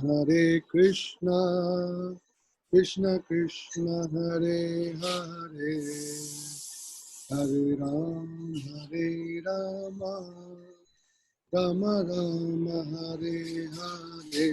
Hare Krishna, Krishna Krishna, Hare Hare, Hare Rama, Rama Rama, Hare Hare.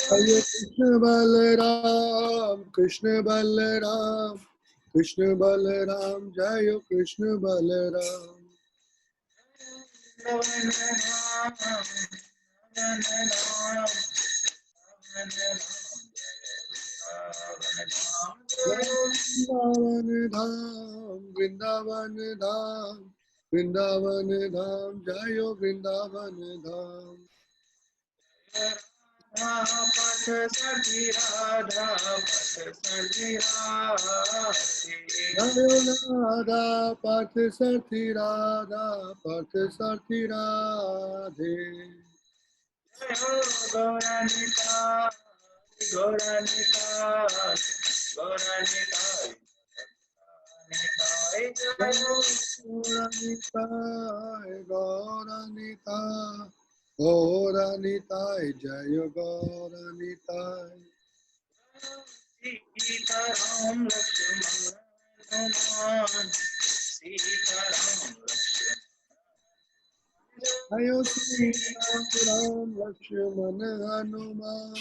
Hare Krishna Balaram, Krishna Balaram, Krishna Balaram, Jaya Krishna Balaram. Vrindavan Dham, Vrindavan Dham, Vrindavan Dham, Jaya Vrindavan Dham. Radha Partha Sarthi Radha Partha Sarthi Radhe. Gauranitai, Jaya Gauranitai. Sitaram Lakshmana Sitaram Jaya Sitaram Lakshmana Hanuman,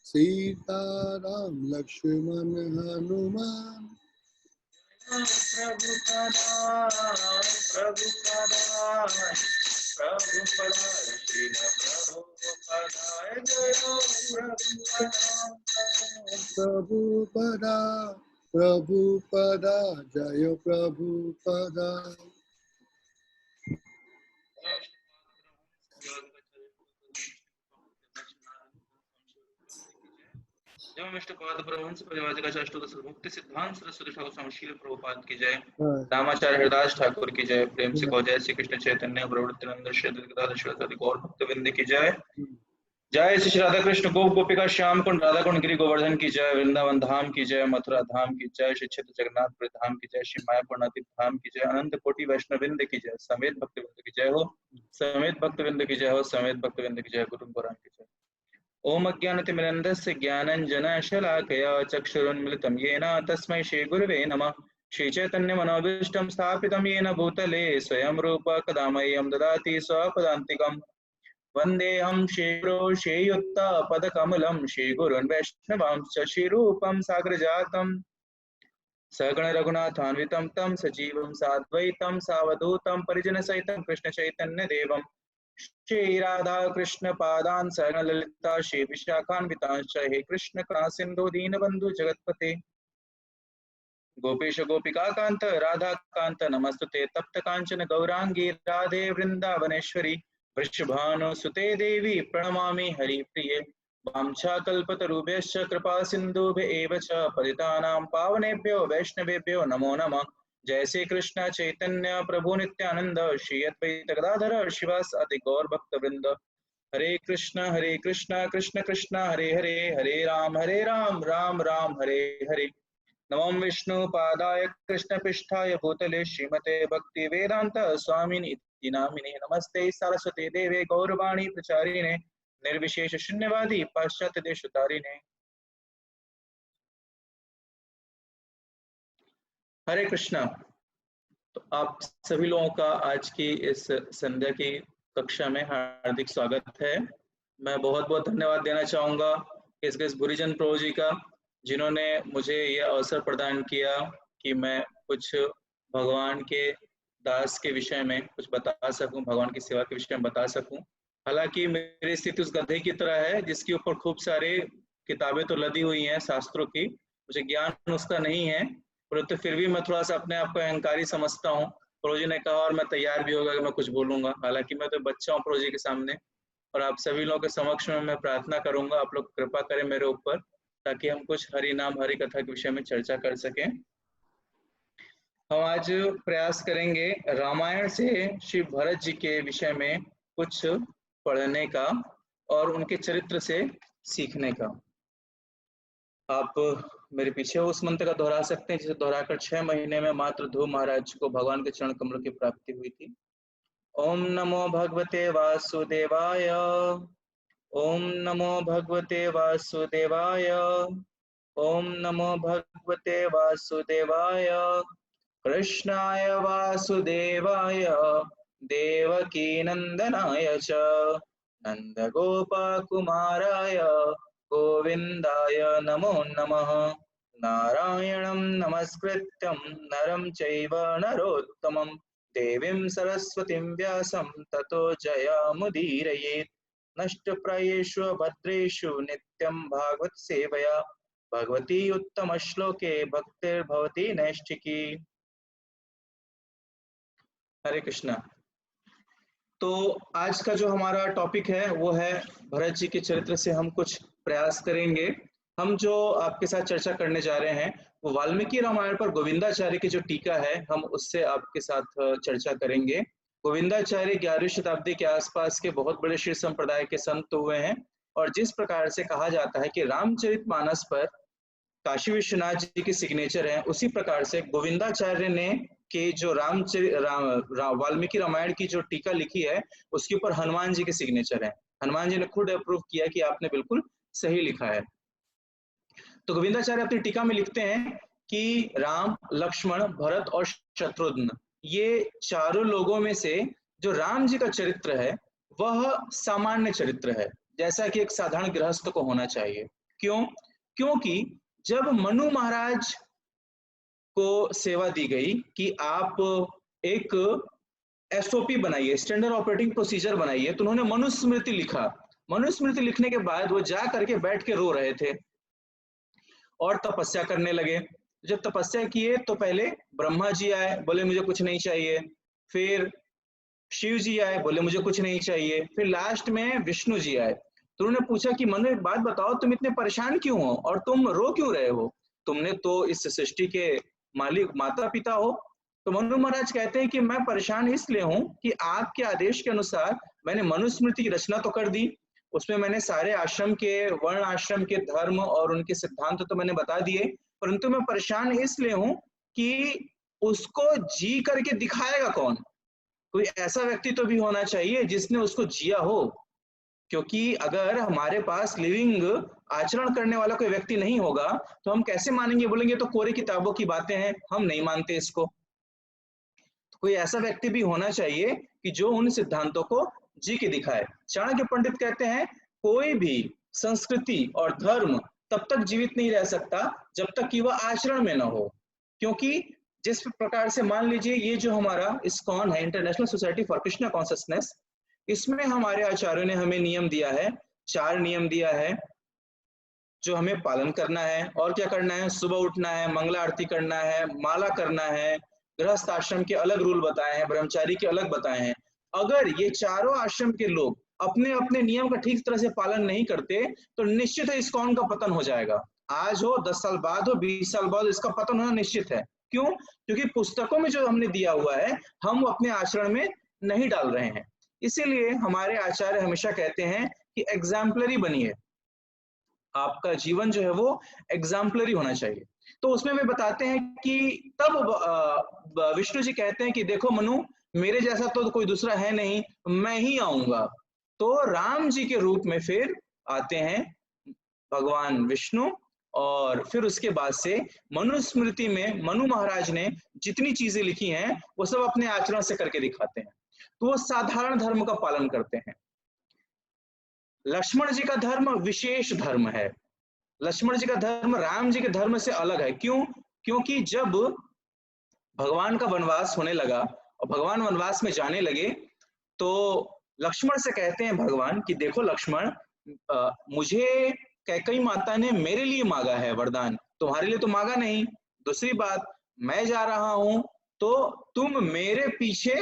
Sitaram Lakshmana Hanuman. Prabhupada Srila Prabhupada Prabhupada, Jaya Prabhupada. जय विष्णुपाद परमहंस परिव्राजक अष्टोत्तर मुक्ति सिद्धांत सरस्वती ठाकुर स्वामी शील प्रभुपाद की जय। रामाचार्य हरिदास ठाकुर की जय। प्रेम से कहो जय श्री कृष्ण चैतन्य प्रभु नित्यानंद श्री अद्वैत गदाधर श्रीवासादि गौर भक्तवृंद की जय। जय श्री राधा कृष्ण गोप गोपिका श्याम कुंड राधा कुंड गिरि गोवर्धन की जय। वृंदावन धाम की जय। मथुरा धाम की जय। श्री क्षेत्र जगन्नाथपुरी धाम की जय। श्री मायापुर नदी धाम की जय। अनंत कोटि वैष्णववृंद की जय। समेत भक्तवृंद की जय हो। समेत भक्तवृंद की जय हो। समेत भक्तवृंद की जय। गुरु पुराण की जय। ओम अज्ञानतिमिरन्धस्य ज्ञानञ्जनशलाकया चक्षुरुन्मिलितं येन तस्मै श्रीगुरवे नमः। श्रीचैतन्यमनोभीष्टं स्थापितं येन भूतले स्वयं रूप कदा मह्यं ददाति स्वपदान्तिकम्। वन्देऽहं श्रीगुरो श्रीयुक्तपदकमलं श्रीगुरुन् वैष्णवांश्च श्रीरूपं साग्रजातं सगण रघुनाथान्वितं तं सजीवं साद्वैतं सावधूतं परिजनसहितं कृष्णचैतन्यदेवं श्री राधा कृष्ण पादान सगण ललिता श्री विशाखान्वितांश्च हे कृष्ण करुणा सिंधु दीनबंधु जगत्पते गोपेश गोपिका कांत राधा कांत नमस्तुते तप्त कांचन गौरांगी राधे वृंदावनेश्वरी वृषभानुसुते देवी प्रणमामि हरिप्रिये वाञ्छाकल्पतरुभ्यश्च कृपा सिन्धुभ्य एव च पतितानां पावनेभ्यो वैष्णवेभ्यो नमो नमः। जय श्री कृष्ण चैतन्य प्रभु नित्यानंद श्री अद्वैत गदाधर शिवासादि गौर भक्त वृंद। हरे कृष्ण कृष्ण कृष्ण हरे हरे हरे राम राम राम हरे हरे। नमो विष्णु पादाय कृष्ण पृष्ठाय भूतले श्रीमते भक्ति वेदांत स्वामिनि इति नामिने। नमस्ते सरस्वती देवे गौरवाणी प्रचारिणे निर्विशेष शून्यवादी पाश्चात्य देशतारिणे। हरे कृष्णा। तो आप सभी लोगों का आज की इस संध्या की कक्षा में हार्दिक स्वागत है। मैं बहुत बहुत धन्यवाद देना चाहूँगा इस भूरीजन प्रभु जी का, जिन्होंने मुझे यह अवसर प्रदान किया कि मैं कुछ भगवान के दास के विषय में कुछ बता सकूं, भगवान की सेवा के विषय में बता सकूं। हालांकि मेरी स्थिति उस गधे की तरह है जिसके ऊपर खूब सारे किताबें तो लदी हुई हैं शास्त्रों की, मुझे ज्ञान उसका नहीं है, परंतु फिर भी मैं थोड़ा सा अपने आप को अहंकारी समझता हूँ। प्रभु जी ने कहा और मैं तैयार भी होगा कि मैं कुछ बोलूंगा। हालांकि मैं तो बच्चा हूँ प्रभु जी के सामने, और आप सभी लोगों के समक्ष में मैं प्रार्थना करूंगा आप लोग कृपा करें मेरे ऊपर, ताकि हम कुछ हरि नाम हरि कथा के विषय में चर्चा कर सकें। हम आज प्रयास करेंगे रामायण से श्री भरत जी के विषय में कुछ पढ़ने का और उनके चरित्र से सीखने का। आप मेरे पीछे उस मंत्र का दोहरा सकते हैं जिसे दोहराकर 6 महीने में मात्र ध्रुव महाराज को भगवान के चरण कमल की प्राप्ति हुई थी। ओम नमो भगवते वासुदेवाय। ओम नमो भगवते वासुदेवाय। ओम नमो भगवते वासुदेवाय। कृष्णाय वासुदेवाय देवकी नंदनाय च नंदगोपकुमाराय गोविंदाय नमो नमः। नारायणं नमस्कृत्यं नरं चैव नरोत्तमं देवीं सरस्वतीं व्यासं ततो जयमुदीरयेत्। नष्टप्रायेषु भद्रेषु नित्यं भागवत सेवया भगवती उत्तम श्लोके भक्तिर्भवती नैष्ठिकी। हरे कृष्णा। तो आज का जो हमारा टॉपिक है वो है भरत जी के चरित्र से हम कुछ प्रयास करेंगे। हम जो आपके साथ चर्चा करने जा रहे हैं वो वाल्मीकि रामायण पर गोविंदाचार्य की जो टीका है हम उससे आपके साथ चर्चा करेंगे। गोविंदाचार्य 11वीं शताब्दी के आसपास के बहुत बड़े शिव संप्रदाय के संत हुए हैं और जिस प्रकार से कहा जाता है कि रामचरितमानस पर काशी विश्वनाथ जी की सिग्नेचर है, उसी प्रकार से गोविंदाचार्य ने के जो वाल्मीकि रामायण की जो टीका लिखी है उसके ऊपर हनुमान जी के सिग्नेचर है। हनुमान जी ने खुद अप्रूव किया कि आपने बिल्कुल सही लिखा है। तो गोविंदाचार्य अपनी टीका में लिखते हैं कि राम, लक्ष्मण, भरत और शत्रुघ्न ये चारों लोगों में से जो राम जी का चरित्र है वह सामान्य चरित्र है, जैसा कि एक साधारण गृहस्थ को होना चाहिए। क्यों? क्योंकि जब मनु महाराज को सेवा दी गई कि आप एक एसओपी बनाइए, स्टैंडर्ड ऑपरेटिंग प्रोसीजर बनाइए, तो उन्होंने मनुस्मृति लिखा। मनुस्मृति लिखने के बाद वो जा करके बैठ के रो रहे थे और तपस्या करने लगे। जब तपस्या किए तो पहले ब्रह्मा जी आए, बोले मुझे कुछ नहीं चाहिए। फिर शिव जी आए, बोले मुझे कुछ नहीं चाहिए। फिर लास्ट में विष्णु जी आए तो उन्होंने पूछा कि मनु एक बात बताओ, तुम इतने परेशान क्यों हो और तुम रो क्यों रहे हो? तुमने तो इस सृष्टि के मालिक माता पिता हो। तो मनु महाराज कहते हैं कि मैं परेशान इसलिए हूं कि आपके आदेश के अनुसार मैंने मनुस्मृति की रचना तो कर दी, उसमें मैंने सारे आश्रम के, वर्ण आश्रम के धर्म और उनके सिद्धांत तो मैंने बता दिए, परंतु मैं परेशान इसलिए हूं कि उसको जी करके दिखाएगा कौन? कोई ऐसा व्यक्ति तो भी होना चाहिए जिसने उसको जिया हो, क्योंकि अगर हमारे पास लिविंग आचरण करने वाला कोई व्यक्ति नहीं होगा तो हम कैसे मानेंगे? बोलेंगे तो कोरे किताबों की बातें हैं, हम नहीं मानते इसको। तो कोई ऐसा व्यक्ति भी होना चाहिए कि जो उन सिद्धांतों को जी के दिखाए। चाणक्य पंडित कहते हैं कोई भी संस्कृति और धर्म तब तक जीवित नहीं रह सकता जब तक कि वह आचरण में ना हो। क्योंकि जिस प्रकार से मान लीजिए ये जो हमारा इस्कॉन है, international society for Krishna consciousness, इसमें हमारे आचार्यों ने हमें नियम दिया है, 4 नियम दिया है जो हमें पालन करना है। और क्या करना है? सुबह उठना है, मंगला आरती करना है, माला करना है, गृहस्थ आश्रम के अलग रूल बताए हैं, ब्रह्मचारी के अलग बताए हैं। अगर ये चारों आश्रम के लोग अपने अपने नियम का ठीक तरह से पालन नहीं करते तो निश्चित है इस्कॉन का पतन हो जाएगा। आज हो, 10 साल बाद हो, 20 साल बाद इसका पतन होना निश्चित है। क्यों? क्योंकि पुस्तकों में जो हमने दिया हुआ है हम अपने आचरण में नहीं डाल रहे हैं। इसीलिए हमारे आचार्य हमेशा कहते हैं कि एग्जाम्पलरी बनिए, आपका जीवन जो है वो एग्जाम्पलरी होना चाहिए। तो उसमें वे बताते हैं कि तब विष्णु जी कहते हैं कि देखो मनु, मेरे जैसा तो कोई दूसरा है नहीं, मैं ही आऊंगा। तो राम जी के रूप में फिर आते हैं भगवान विष्णु और फिर उसके बाद से मनुस्मृति में मनु महाराज ने जितनी चीजें लिखी हैं वो सब अपने आचरण से करके दिखाते हैं। तो वो साधारण धर्म का पालन करते हैं। लक्ष्मण जी का धर्म विशेष धर्म है। लक्ष्मण जी का धर्म राम जी के धर्म से अलग है। क्यों? क्योंकि जब भगवान का वनवास होने लगा और भगवान वनवास में जाने लगे तो लक्ष्मण से कहते हैं भगवान कि देखो लक्ष्मण, मुझे कैकेयी माता ने मेरे लिए मांगा है वरदान, तुम्हारे लिए तो मांगा नहीं। दूसरी बात, मैं जा रहा हूं तो तुम मेरे पीछे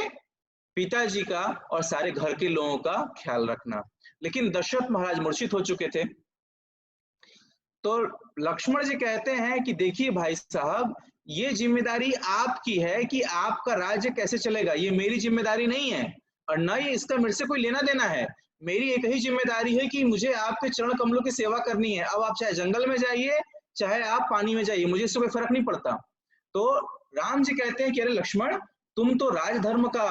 पिताजी का और सारे घर के लोगों का ख्याल रखना। लेकिन दशरथ महाराज मूर्छित हो चुके थे। तो लक्ष्मण जी कहते हैं कि देखिए भाई साहब, ये जिम्मेदारी आपकी है कि आपका राज्य कैसे चलेगा, ये मेरी जिम्मेदारी नहीं है और न ही इसका मेरे से कोई लेना देना है। मेरी एक ही जिम्मेदारी है कि मुझे आपके चरण कमलों की सेवा करनी है। अब आप चाहे जंगल में जाइए चाहे आप पानी में जाइए, मुझे इससे कोई फर्क नहीं पड़ता। तो राम जी कहते हैं कि अरे लक्ष्मण, तुम तो राजधर्म का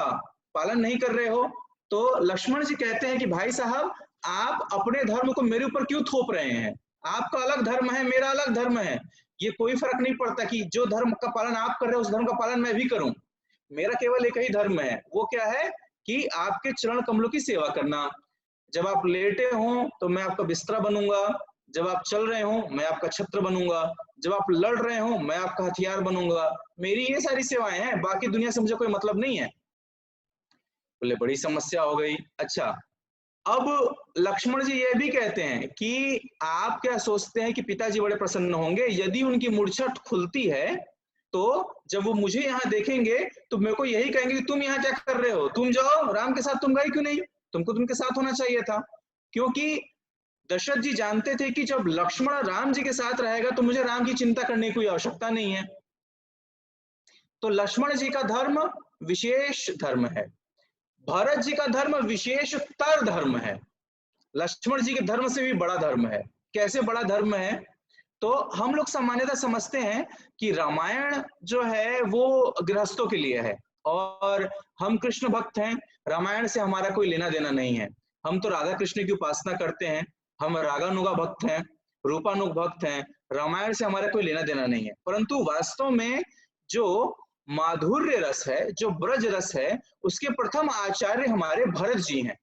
पालन नहीं कर रहे हो। तो लक्ष्मण जी कहते हैं कि भाई साहब, आप अपने धर्म को मेरे ऊपर क्यों थोप रहे हैं? आपका अलग धर्म है, मेरा अलग धर्म है, ये कोई फर्क नहीं पड़ता कि जो धर्म का पालन आप कर रहे हो उस धर्म का पालन मैं भी करूं। मेरा केवल एक ही धर्म है, वो क्या है कि आपके चरण कमलों की सेवा करना। जब आप लेटे हो तो मैं आपका बिस्तरा बनूंगा, जब आप चल रहे हो मैं आपका छत्र बनूंगा, जब आप लड़ रहे हो मैं आपका हथियार बनूंगा। मेरी ये सारी सेवाएं हैं, बाकी दुनिया से मुझे कोई मतलब नहीं है। बोले बड़ी समस्या हो गई। अच्छा, अब लक्ष्मण जी ये भी कहते हैं कि आप क्या सोचते हैं कि पिताजी बड़े प्रसन्न होंगे? यदि उनकी मूर्छा खुलती है तो जब वो मुझे यहाँ देखेंगे तो मेरे को यही कहेंगे कि तुम यहाँ क्या कर रहे हो, तुम जाओ राम के साथ, तुम गए क्यों नहीं, तुमको तुमके साथ होना चाहिए था। क्योंकि दशरथ जी जानते थे कि जब लक्ष्मण राम जी के साथ रहेगा तो मुझे राम की चिंता करने की कोई आवश्यकता नहीं है। तो लक्ष्मण जी का धर्म विशेष धर्म है, भरत जी का धर्म विशेषतर धर्म है, लक्ष्मण जी के धर्म से भी बड़ा धर्म है। कैसे बड़ा धर्म है? तो हम लोग सामान्यतः समझते हैं कि रामायण जो है वो गृहस्थों के लिए है और हम कृष्ण भक्त हैं, रामायण से हमारा कोई लेना देना नहीं है। हम तो राधा कृष्ण की उपासना करते हैं, हम रागानुगा भक्त हैं, रूपानुग भक्त हैं, रामायण से हमारा कोई लेना देना नहीं है। परंतु वास्तव में जो माधुर्य रस है, जो ब्रज रस है, उसके प्रथम आचार्य हमारे भरत जी हैं।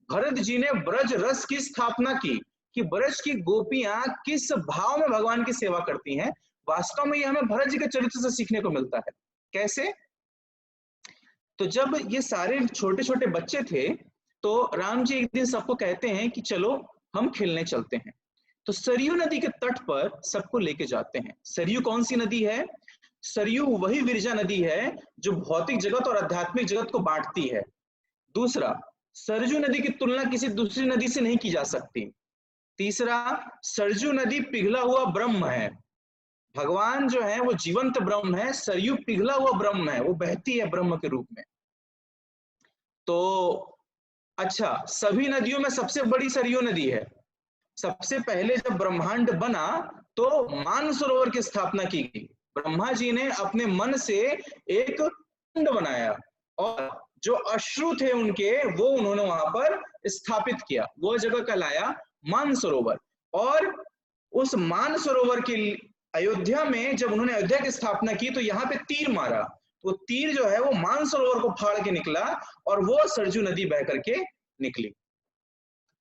भरत जी ने ब्रज रस की स्थापना की कि ब्रज की गोपियां किस भाव में भगवान की सेवा करती हैं। वास्तव में ये हमें भरत जी के चरित्र से सीखने को मिलता है। कैसे? तो जब ये सारे छोटे छोटे बच्चे थे तो राम जी एक दिन सबको कहते हैं कि चलो हम खेलने चलते हैं। तो सरयू नदी के तट पर सबको लेके जाते हैं। सरयू कौन सी नदी है? सरयू वही विरजा नदी है जो भौतिक जगत और आध्यात्मिक जगत को बांटती है। दूसरा, सरजू नदी की तुलना किसी दूसरी नदी से नहीं की जा सकती। तीसरा, सरजू नदी पिघला हुआ ब्रह्म है, भगवान जो है वो जीवंत ब्रह्म है, सरयू पिघला हुआ ब्रह्म है, वो बहती है ब्रह्म के रूप में। तो अच्छा, सभी नदियों में सबसे बड़ी सरयू नदी है। सबसे पहले जब ब्रह्मांड बना तो मानसरोवर की स्थापना की गई। ब्रह्मा जी ने अपने मन से एक कुंड बनाया और जो अश्रु थे उनके वो उन्होंने वहां पर स्थापित किया। वो जगह कहलाया मानसरोवर। और उस मानसरोवर की अयोध्या में जब उन्होंने अयोध्या की स्थापना की तो यहाँ पे तीर मारा, तो तीर जो है वो मानसरोवर को फाड़ के निकला और वो सरजू नदी बह करके निकली।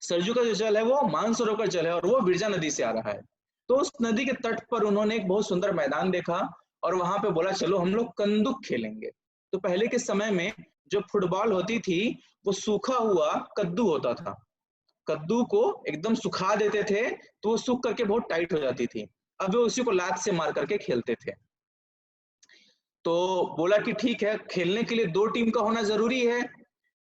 सरजू का जो जल है वो मानसरोवर जल है और वो बिरजा नदी से आ रहा है। तो उस नदी के तट पर उन्होंने एक बहुत सुंदर मैदान देखा और वहां पे बोला चलो हम लोग कंदुक खेलेंगे। तो पहले के समय में जो फुटबॉल होती थी वो सूखा हुआ कद्दू होता था, कद्दू को एकदम सुखा देते थे तो वो सूख करके बहुत टाइट हो जाती थी। अब वे उसी को लात से मार करके खेलते थे। तो बोला कि ठीक है, खेलने के लिए दो टीम का होना जरूरी है।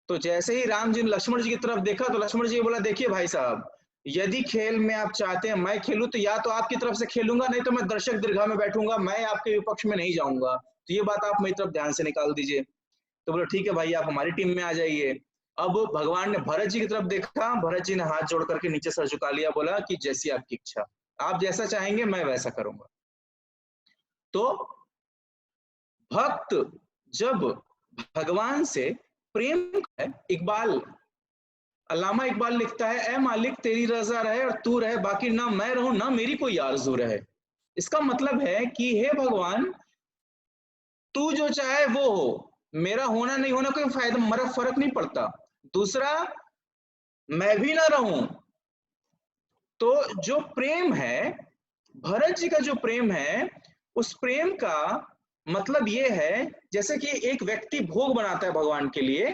तो जैसे ही राम जी ने लक्ष्मण जी की तरफ देखा तो लक्ष्मण जी बोला देखिए भाई साहब, यदि खेल में आप चाहते हैं मैं खेलूं तो या तो आपकी तरफ से खेलूंगा, नहीं तो मैं दर्शक दीर्घा में बैठूंगा, मैं आपके विपक्ष में नहीं जाऊंगा। तो ये बात आप मेरी तरफ ध्यान से निकाल दीजिए। तो बोला ठीक है भाई, आप हमारी टीम में आ जाइए। अब भगवान ने भरत जी की तरफ देखा, भरत जी ने हाथ जोड़ करके नीचे सर झुका लिया, बोला कि जैसी आपकी इच्छा, आप जैसा चाहेंगे मैं वैसा करूंगा। तो भक्त जब भगवान से प्रेम है, अल्लामा इकबाल लिखता है, ए मालिक तेरी रजा रहे और तू रहे, बाकी ना मैं रहूं ना मेरी कोई आरज़ू रहे। इसका मतलब है कि हे भगवान, तू जो चाहे वो हो, मेरा होना नहीं होना कोई फायदा मरा फर्क नहीं पड़ता। दूसरा, मैं भी ना रहूं। तो जो प्रेम है, भरत जी का जो प्रेम है, उस प्रेम का मतलब ये है जैसे कि एक व्यक्ति भोग बनाता है भगवान के लिए,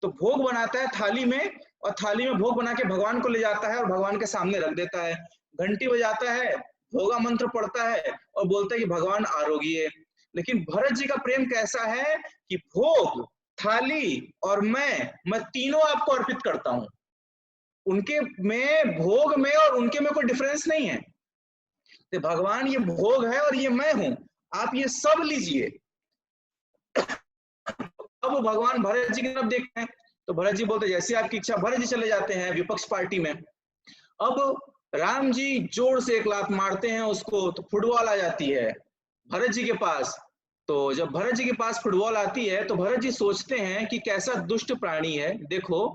तो भोग बनाता है थाली में और थाली में भोग बना के भगवान को ले जाता है और भगवान के सामने रख देता है, घंटी बजाता है, भोगा मंत्र पढ़ता है और बोलता है कि भगवान आरोगिए। लेकिन भरत जी का प्रेम कैसा है कि भोग, थाली और मैं तीनों आपको अर्पित करता हूं। उनके में, भोग में और उनके में कोई डिफरेंस नहीं है। तो भगवान ये भोग है और ये मैं हूं, आप ये सब लीजिए। अब भगवान भरत जी की तरफ देखते हैं तो भरत जी बोलते जैसे आपकी इच्छा। भरत जी चले जाते हैं विपक्ष पार्टी में। अब राम जी जोर से एक लात मारते हैं उसको, तो फुटबॉल आ जाती है भरत जी के पास। तो जब भरत जी के पास फुटबॉल आती है तो भरत जी सोचते हैं कि कैसा दुष्ट प्राणी है, देखो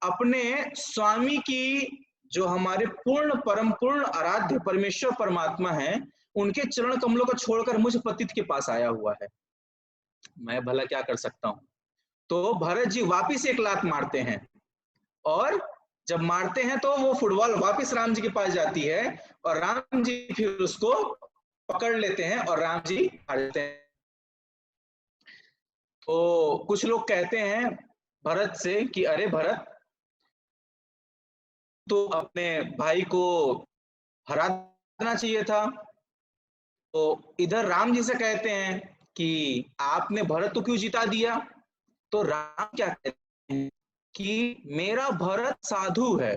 अपने स्वामी की, जो हमारे पूर्ण परम पूर्ण आराध्य परमेश्वर परमात्मा है, उनके चरण कमलों को छोड़कर मुझ पतित के पास आया हुआ है, मैं भला क्या कर सकता हूं। तो भरत जी वापिस एक लात मारते हैं, और जब मारते हैं तो वो फुटबॉल वापिस राम जी के पास जाती है, और राम जी फिर उसको पकड़ लेते हैं और राम जी आ जाते हैं। तो कुछ लोग कहते हैं भरत से कि अरे भरत, तो अपने भाई को हरा देना चाहिए था। तो इधर राम जी से कहते हैं कि आपने भरत को क्यों जिता दिया। तो राम क्या कहते हैं कि मेरा भरत साधु है।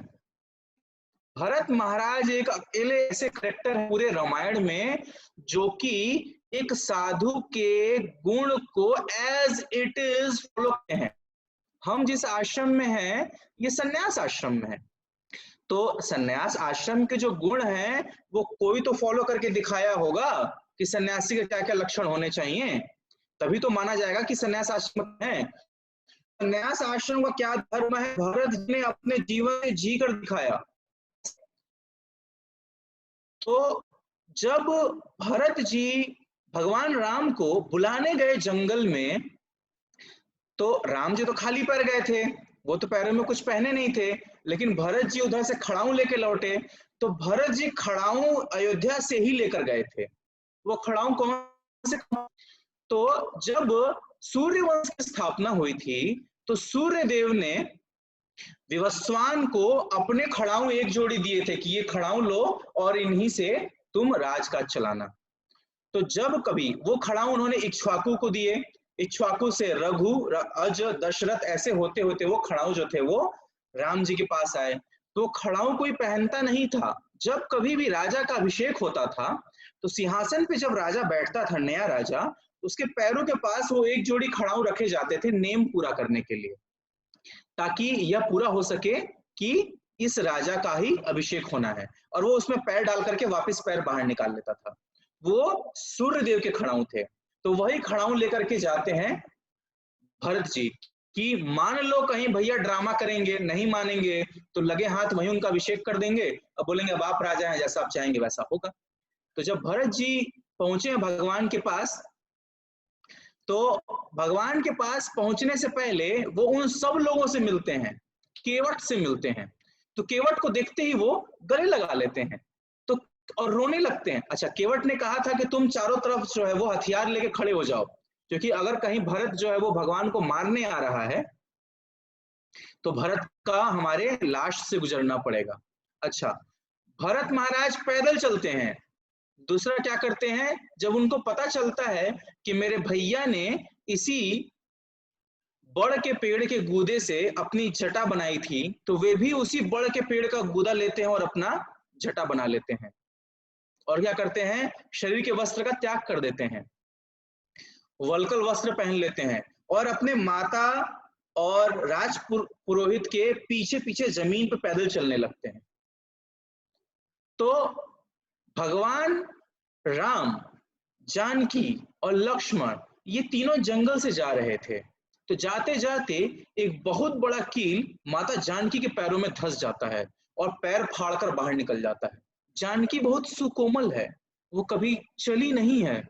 भरत महाराज एक अकेले ऐसे करेक्टर है पूरे रामायण में जो कि एक साधु के गुण को एज इट इज फॉलो करते हैं। हम जिस आश्रम में हैं ये सन्यास आश्रम में है, तो सन्यास आश्रम के जो गुण हैं वो कोई तो फॉलो करके दिखाया होगा कि सन्यासी के क्या क्या लक्षण होने चाहिए, तभी तो माना जाएगा कि सन्यास आश्रम है। सन्यास आश्रम का क्या धर्म है, भरत जी ने अपने जीवन में जी कर दिखाया। तो जब भरत जी भगवान राम को बुलाने गए जंगल में, तो राम जी तो खाली पैर गए थे, वो तो पैरों में कुछ पहने नहीं थे, लेकिन भरत जी उधर से खड़ाऊं लेके लौटे। तो भरत जी खड़ाऊं अयोध्या से ही लेकर गए थे। वो खड़ाऊं कौन से, तो जब सूर्य वंश की स्थापना हुई थी तो सूर्य देव ने विवस्वान को अपने खड़ाऊं एक जोड़ी दिए थे कि ये खड़ाऊं लो और इन्हीं से तुम राजकाज चलाना। तो जब कभी वो खड़ाऊं उन्होंने इक्ष्वाकु को दिए, इक्ष्वाकु से रघु, अज, दशरथ, ऐसे होते होते वो खड़ाऊं जो थे वो राम जी के पास आए। तो खड़ाऊं कोई पहनता नहीं था। जब कभी भी राजा का अभिषेक होता था तो सिंहासन पे जब राजा बैठता था, नया राजा, उसके पैरों के पास वो एक जोड़ी खड़ाऊं रखे जाते थे नेम पूरा करने के लिए, ताकि यह पूरा हो सके कि इस राजा का ही अभिषेक होना है। और वो उसमें पैर डाल करके वापस पैर बाहर निकाल लेता था। वो सूर्य देव के खड़ाऊं थे। तो वही खड़ाऊं लेकर के जाते हैं भरत जी कि मान लो कहीं भैया ड्रामा करेंगे, नहीं मानेंगे तो लगे हाथ वहीं उनका अभिषेक कर देंगे और बोलेंगे अब आप राजा हैं, जैसा आप चाहेंगे वैसा होगा। तो जब भरत जी पहुंचे भगवान के पास, तो भगवान के पास पहुंचने से पहले वो उन सब लोगों से मिलते हैं, केवट से मिलते हैं। तो केवट को देखते ही वो गले लगा लेते हैं तो और रोने लगते हैं। अच्छा, केवट ने कहा था कि तुम चारों तरफ जो है वो हथियार लेके खड़े हो जाओ, क्योंकि अगर कहीं भरत जो है वो भगवान को मारने आ रहा है तो भरत का हमारे लाश से गुजरना पड़ेगा। अच्छा, भरत महाराज पैदल चलते हैं। दूसरा क्या करते हैं, जब उनको पता चलता है कि मेरे भैया ने इसी बड़ के पेड़ के गूदे से अपनी जटा बनाई थी, तो वे भी उसी बड़ के पेड़ का गूदा लेते हैं और अपना जटा बना लेते हैं। और क्या करते हैं, शरीर के वस्त्र का त्याग कर देते हैं, वल्कल वस्त्र पहन लेते हैं और अपने माता और राज पुरोहित के पीछे पीछे जमीन पर पैदल चलने लगते हैं। तो भगवान राम, जानकी और लक्ष्मण ये तीनों जंगल से जा रहे थे। तो जाते जाते एक बहुत बड़ा कील माता जानकी के पैरों में धंस जाता है और पैर फाड़कर बाहर निकल जाता है। जानकी बहुत सुकोमल है, वो कभी चली नहीं है,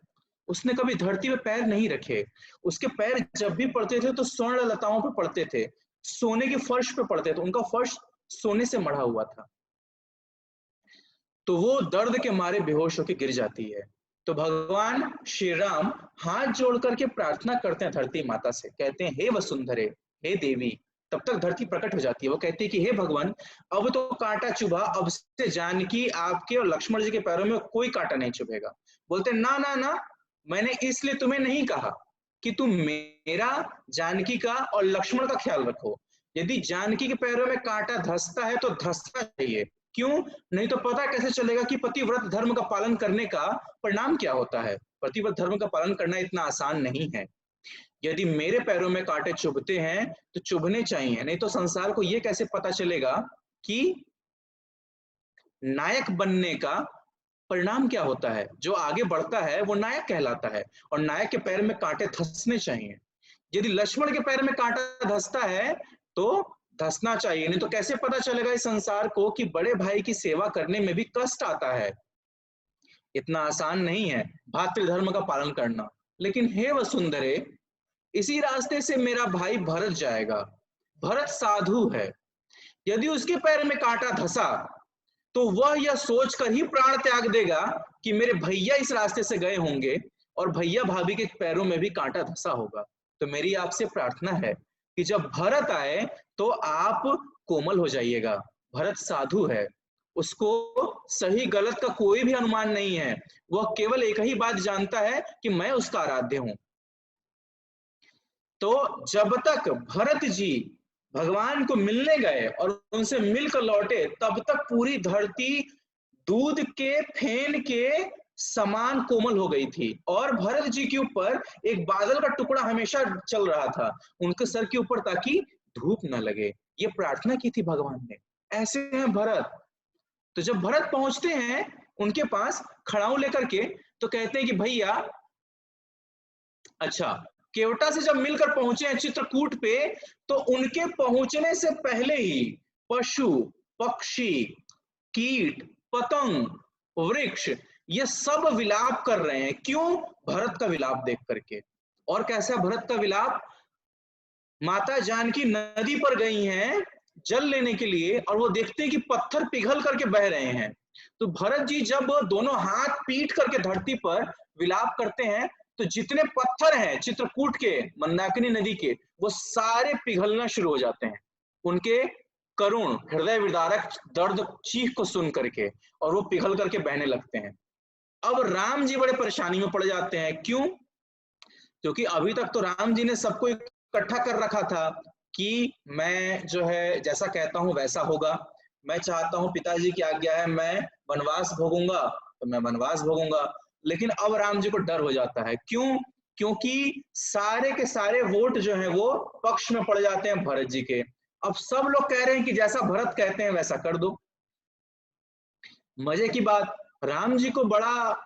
उसने कभी धरती पे पैर नहीं रखे। उसके पैर जब भी पड़ते थे तो स्वर्ण लताओं पे पड़ते थे, सोने के फर्श पे पड़ते थे, उनका फर्श सोने से मढ़ा हुआ था। तो वो दर्द के मारे बेहोश होकर गिर जाती है। तो भगवान श्री राम हाथ जोड़ करके प्रार्थना करते हैं धरती माता से, कहते हैं हे वसुंधरे, हे देवी। तब तक धरती प्रकट हो जाती है। वो कहती है कि हे भगवान, अब तो कांटा चुभा, अब से जानकी आपके और लक्ष्मण जी के पैरों में कोई कांटा नहीं चुभेगा। बोलते ना ना ना, मैंने इसलिए तुम्हें नहीं कहा कि तुम मेरा, जानकी का और लक्ष्मण का ख्याल रखो। यदि जानकी के पैरों में कांटा धंसता है तो धंसना चाहिए, क्यों, नहीं तो पता कैसे चलेगा कि पतिव्रत धर्म का पालन करने का परिणाम क्या होता है। प्रतिबद्ध धर्म का पालन करना इतना आसान नहीं है। यदि मेरे पैरों में कांटे चुभते हैं तो चुभने चाहिए, नहीं तो संसार को ये कैसे पता चलेगा कि नायक बनने का परिणाम क्या होता है। जो आगे बढ़ता है वो नायक कहलाता है, और नायक के पैर में कांटे धंसने चाहिए। यदि लक्ष्मण के पैर में कांटा धंसता है तो धंसना चाहिए, नहीं तो कैसे पता चलेगा इस संसार को कि बड़े भाई की सेवा करने में भी कष्ट आता है, इतना आसान नहीं है भातृधर्म का पालन करना। लेकिन हे वसुंधरे, इसी रास्ते से मेरा भाई भरत जाएगा। भरत साधु है, यदि उसके पैर में कांटा धंसा तो वह यह सोचकर ही प्राण त्याग देगा कि मेरे भैया इस रास्ते से गए होंगे और भैया भाभी के पैरों में भी कांटा धंसा होगा। तो मेरी आपसे प्रार्थना है कि जब भरत आए तो आप कोमल हो जाइएगा। भरत साधु है, उसको सही गलत का कोई भी अनुमान नहीं है, वह केवल एक ही बात जानता है कि मैं उसका आराध्य हूं। तो जब तक भरत जी भगवान को मिलने गए और उनसे मिलकर लौटे, तब तक पूरी धरती दूध के फेन के समान कोमल हो गई थी, और भरत जी के ऊपर एक बादल का टुकड़ा हमेशा चल रहा था उनके सर के ऊपर, ताकि धूप न लगे। ये प्रार्थना की थी भगवान ने। ऐसे हैं भरत। तो जब भरत पहुंचते हैं उनके पास खड़ाऊ लेकर के, तो कहते हैं कि भैया, अच्छा, केवटा से जब मिलकर पहुंचे हैं चित्रकूट पे, तो उनके पहुंचने से पहले ही पशु, पक्षी, कीट, पतंग, वृक्ष, ये सब विलाप कर रहे हैं। क्यों? भरत का विलाप देख करके। और कैसा भरत का विलाप? माता जानकी नदी पर गई हैं जल लेने के लिए, और वो देखते हैं कि पत्थर पिघल करके बह रहे हैं। तो भरत जी जब दोनों हाथ पीट करके धरती पर विलाप करते हैं, तो जितने पत्थर हैं चित्रकूट के, मंदाकिनी नदी के, वो सारे पिघलना शुरू हो जाते हैं उनके करुण हृदय विदारक दर्द चीख को सुन करके, और वो पिघल करके बहने लगते हैं। अब राम जी बड़े परेशानी में पड़ जाते हैं। क्यों? क्योंकि अभी तक तो राम जी ने सबको इकट्ठा कर रखा था कि मैं जो है जैसा कहता हूं वैसा होगा, मैं चाहता हूं पिताजी की आज्ञा है मैं वनवास भोगूंगा तो मैं वनवास भोगूंगा। लेकिन अब राम जी को डर हो जाता है। क्यों? क्योंकि सारे के सारे वोट जो है वो पक्ष में पड़ जाते हैं भरत जी के। अब सब लोग कह रहे हैं कि जैसा भरत कहते हैं वैसा कर दो। मजे की बात, राम जी को बड़ा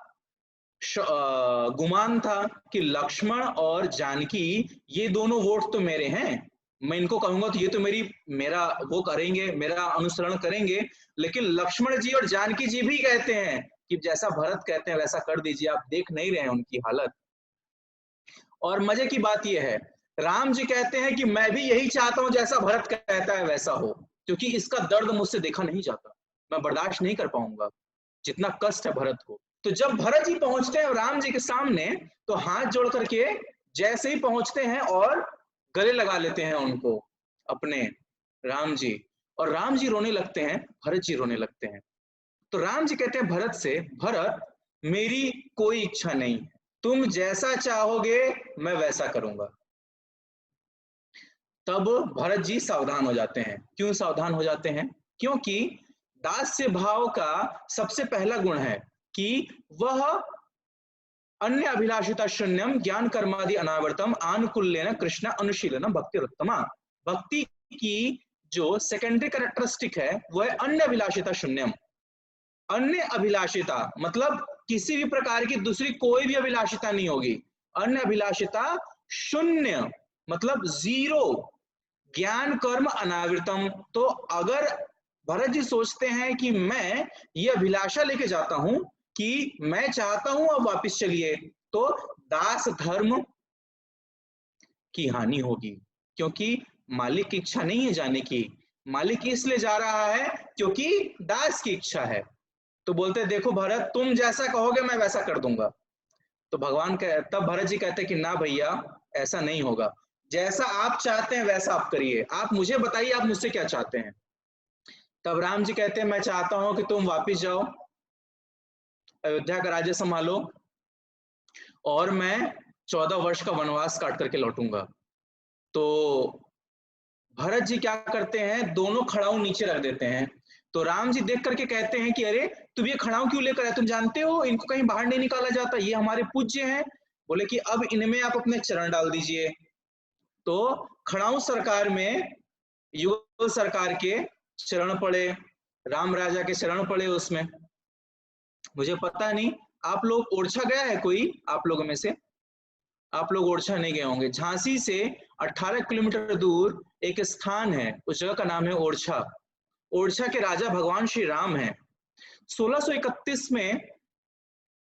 गुमान था कि लक्ष्मण और जानकी ये दोनों वोट तो मेरे हैं, मैं इनको कहूंगा तो ये तो मेरा वो करेंगे, मेरा अनुसरण करेंगे। लेकिन लक्ष्मण जी और जानकी जी भी कहते हैं कि जैसा भरत कहते हैं वैसा कर दीजिए, आप देख नहीं रहे हैं उनकी हालत। और मजे की बात यह है, राम जी कहते हैं कि मैं भी यही चाहता हूं जैसा भरत कहता है वैसा हो, क्योंकि इसका दर्द मुझसे देखा नहीं जाता, मैं बर्दाश्त नहीं कर पाऊंगा जितना कष्ट है भरत को। तो जब भरत जी पहुंचते हैं राम जी के सामने, तो हाथ जोड़ करके जैसे ही पहुंचते हैं और गले लगा लेते हैं उनको अपने राम जी, और राम जी रोने लगते हैं, भरत जी रोने लगते हैं। तो राम जी कहते हैं भरत से, भरत मेरी कोई इच्छा नहीं, तुम जैसा चाहोगे मैं वैसा करूंगा। तब भरत जी सावधान हो जाते हैं। क्यों सावधान हो जाते हैं? क्योंकि दास्य भाव का सबसे पहला गुण है कि वह अन्य अभिलाषिता शून्यम ज्ञान कर्मादि अनावर्तम आनुकूल्येन कृष्ण अनुशीलन भक्तिरुत्तमा। भक्ति की जो सेकेंडरी कैरेक्टरिस्टिक है वह है अन्य अभिलाषिता शून्यम। अन्य अभिलाषिता मतलब किसी भी प्रकार की दूसरी कोई भी अभिलाषिता नहीं होगी। अन्य अभिलाषिता शून्य मतलब जीरो, ज्ञान कर्म अनावृतम। तो अगर भरत जी सोचते हैं कि मैं ये अभिलाषा लेके जाता हूं कि मैं चाहता हूं अब वापस चलिए, तो दास धर्म की हानि होगी, क्योंकि मालिक की इच्छा नहीं है जाने की, मालिक इसलिए जा रहा है क्योंकि दास की इच्छा है। तो बोलते देखो भरत, तुम जैसा कहोगे मैं वैसा कर दूंगा। तो भगवान तब भरत जी कहते कि ना भैया, ऐसा नहीं होगा, जैसा आप चाहते हैं वैसा आप करिए, आप मुझे बताइए आप मुझसे क्या चाहते हैं। तब राम जी कहते हैं मैं चाहता हूं कि तुम वापिस जाओ, अयोध्या का राज्य संभालो, और मैं 14 वर्ष का वनवास काट करके लौटूंगा। तो भरत जी क्या करते हैं, दोनों खड़ाऊ नीचे रख देते हैं, तो राम जी देख करके कहते हैं कि अरे तुम ये खड़ाऊ क्यों लेकर आए, तुम जानते हो इनको कहीं बाहर नहीं निकाला जाता, ये हमारे पूज्य हैं। बोले कि अब इनमें आप अपने चरण डाल दीजिए। तो खड़ाऊ सरकार में युगल सरकार के चरण पड़े, राम राजा के चरण पड़े उसमें। मुझे पता नहीं आप लोग ओरछा गया है कोई, आप लोगों में से आप लोग ओरछा नहीं गए होंगे। झांसी से 18 किलोमीटर दूर एक स्थान है, उस जगह का नाम है ओरछा। ओरछा के राजा भगवान श्री राम हैं। 1631 में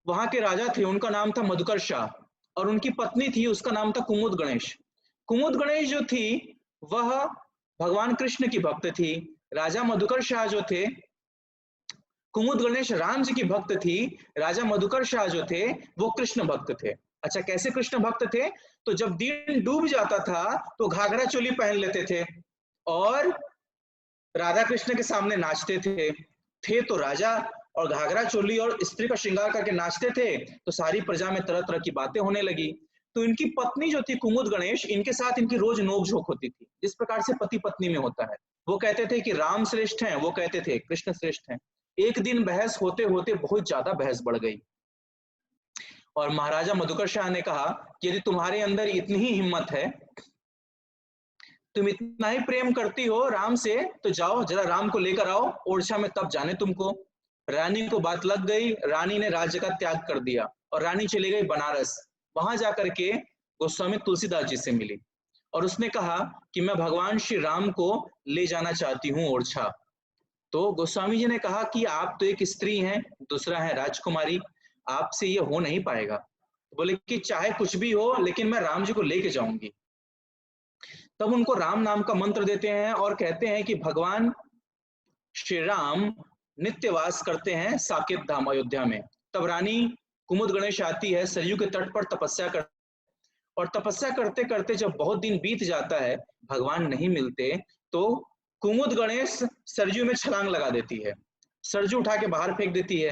वहां के राजा थे, उनका नाम था मधुकर शाह, और उनकी पत्नी थी, उसका नाम था कुमुद गणेश। कुमुद गणेश जो थी वह भगवान कृष्ण की भक्त थी। राजा मधुकर शाह जो थे, कुमुद गणेश राम जी की भक्त थी, राजा मधुकर शाह जो थे वो कृष्ण भक्त थे। अच्छा, कैसे कृष्ण भक्त थे? तो जब दिन डूब जाता था तो घाघरा चोली पहन लेते थे और राधा कृष्ण के सामने नाचते थे तो राजा और घाघरा चोली और स्त्री का श्रृंगार करके नाचते थे तो सारी प्रजा में तरह तरह की बातें होने लगी। तो इनकी पत्नी जो थी कुमुद गणेश, इनके साथ इनकी रोज नोकझोंक होती थी, जिस प्रकार से पति पत्नी में होता है। वो कहते थे कि राम श्रेष्ठ हैं, वो कहते थे कृष्ण श्रेष्ठ हैं। एक दिन बहस होते होते बहुत ज्यादा बहस बढ़ गई और महाराजा मधुकर शाह ने कहा कि यदि तुम्हारे अंदर इतनी ही हिम्मत है, तुम इतना ही प्रेम करती हो राम से, तो जाओ जरा राम को लेकर आओ ओरछा में, तब जाने तुमको। रानी को बात लग गई, रानी ने राज्य का त्याग कर दिया और रानी चली गई बनारस। वहां जाकर के गोस्वामी तुलसीदास जी से मिली और उसने कहा कि मैं भगवान श्री राम को ले जाना चाहती हूँ ओरछा। तो गोस्वामी जी ने कहा कि आप तो एक स्त्री हैं, दूसरा है राजकुमारी, आपसे ये हो नहीं पाएगा। बोले कि चाहे कुछ भी हो लेकिन मैं राम जी को लेके जाऊंगी। तब उनको राम नाम का मंत्र देते हैं और कहते हैं कि भगवान श्री राम नित्यवास करते हैं साकेत धाम अयोध्या में। तब रानी कुमुद गणेश आती है, सरयू के तट पर तपस्या कर, और तपस्या करते करते जब बहुत दिन बीत जाता है, भगवान नहीं मिलते, तो कुमुद गणेश सरयू में छलांग लगा देती है। सरयू उठा के बाहर फेंक देती है,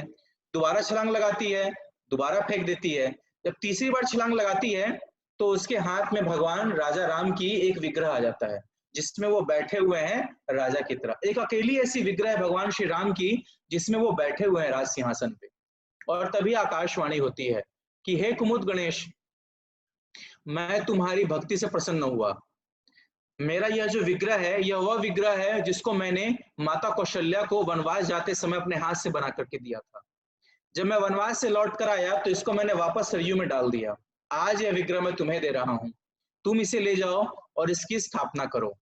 दोबारा छलांग लगाती है, दोबारा फेंक देती है। जब तीसरी बार छलांग लगाती है तो उसके हाथ में भगवान राजा राम की एक विग्रह आ जाता है, जिसमें वो बैठे हुए हैं राजा की तरह। एक अकेली ऐसी विग्रह है भगवान श्री राम की जिसमें वो बैठे हुए हैं राज सिंहासन पे। और तभी आकाशवाणी होती है कि हे कुमुद गणेश, मैं तुम्हारी भक्ति से प्रसन्न हुआ। मेरा यह जो विग्रह है, यह वह विग्रह है जिसको मैंने माता कौशल्या को वनवास जाते समय अपने हाथ से बना करके दिया था। जब मैं वनवास से लौट कर आया तो इसको मैंने वापस सरयू में डाल दिया। आज यह विग्रह मैं तुम्हें दे रहा हूं, तुम इसे ले जाओ और इसकी स्थापना करो।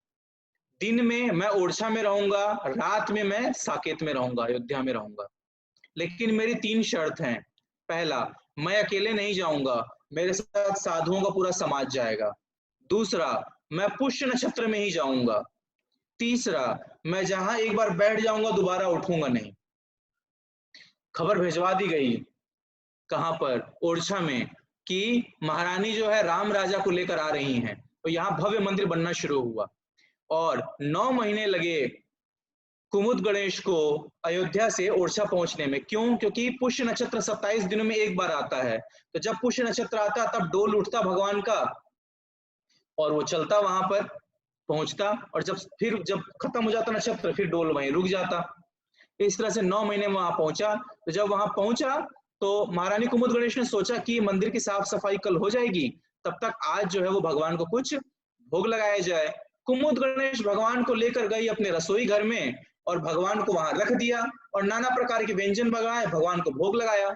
दिन में मैं ओरछा में रहूंगा, रात में मैं साकेत में रहूंगा, अयोध्या में रहूंगा। लेकिन मेरी 3 शर्त हैं। पहला, मैं अकेले नहीं जाऊंगा, मेरे साथ साधुओं का पूरा समाज जाएगा। दूसरा, मैं पुष्य नक्षत्र में ही जाऊंगा। तीसरा, मैं जहां एक बार बैठ जाऊंगा दोबारा उठूंगा नहीं। खबर भेजवा दी गई, कहां पर? ओरछा में, कि महारानी जो है राम राजा को लेकर आ रही हैं। तो यहाँ भव्य मंदिर बनना शुरू हुआ और 9 महीने लगे कुमुद गणेश को अयोध्या से ओरछा पहुंचने में। क्यों? क्योंकि पुष्य नक्षत्र 27 दिनों में एक बार आता है। तो जब पुष्य नक्षत्र आता तब डोल उठता भगवान का और वो चलता, वहां पर पहुंचता, और जब खत्म हो जाता नक्षत्र फिर डोल वहीं रुक जाता। इस तरह से 9 महीने में वहां पहुंचा। तो जब वहां पहुंचा तो महारानी कुमुद गणेश ने सोचा कि मंदिर की साफ सफाई कल हो जाएगी, तब तक आज जो है वो भगवान को कुछ भोग लगाया जाए। कुमुद गणेश भगवान को लेकर गई अपने रसोई घर में और भगवान को वहां रख दिया और नाना प्रकार के व्यंजन बनाए, भगवान को भोग लगाया।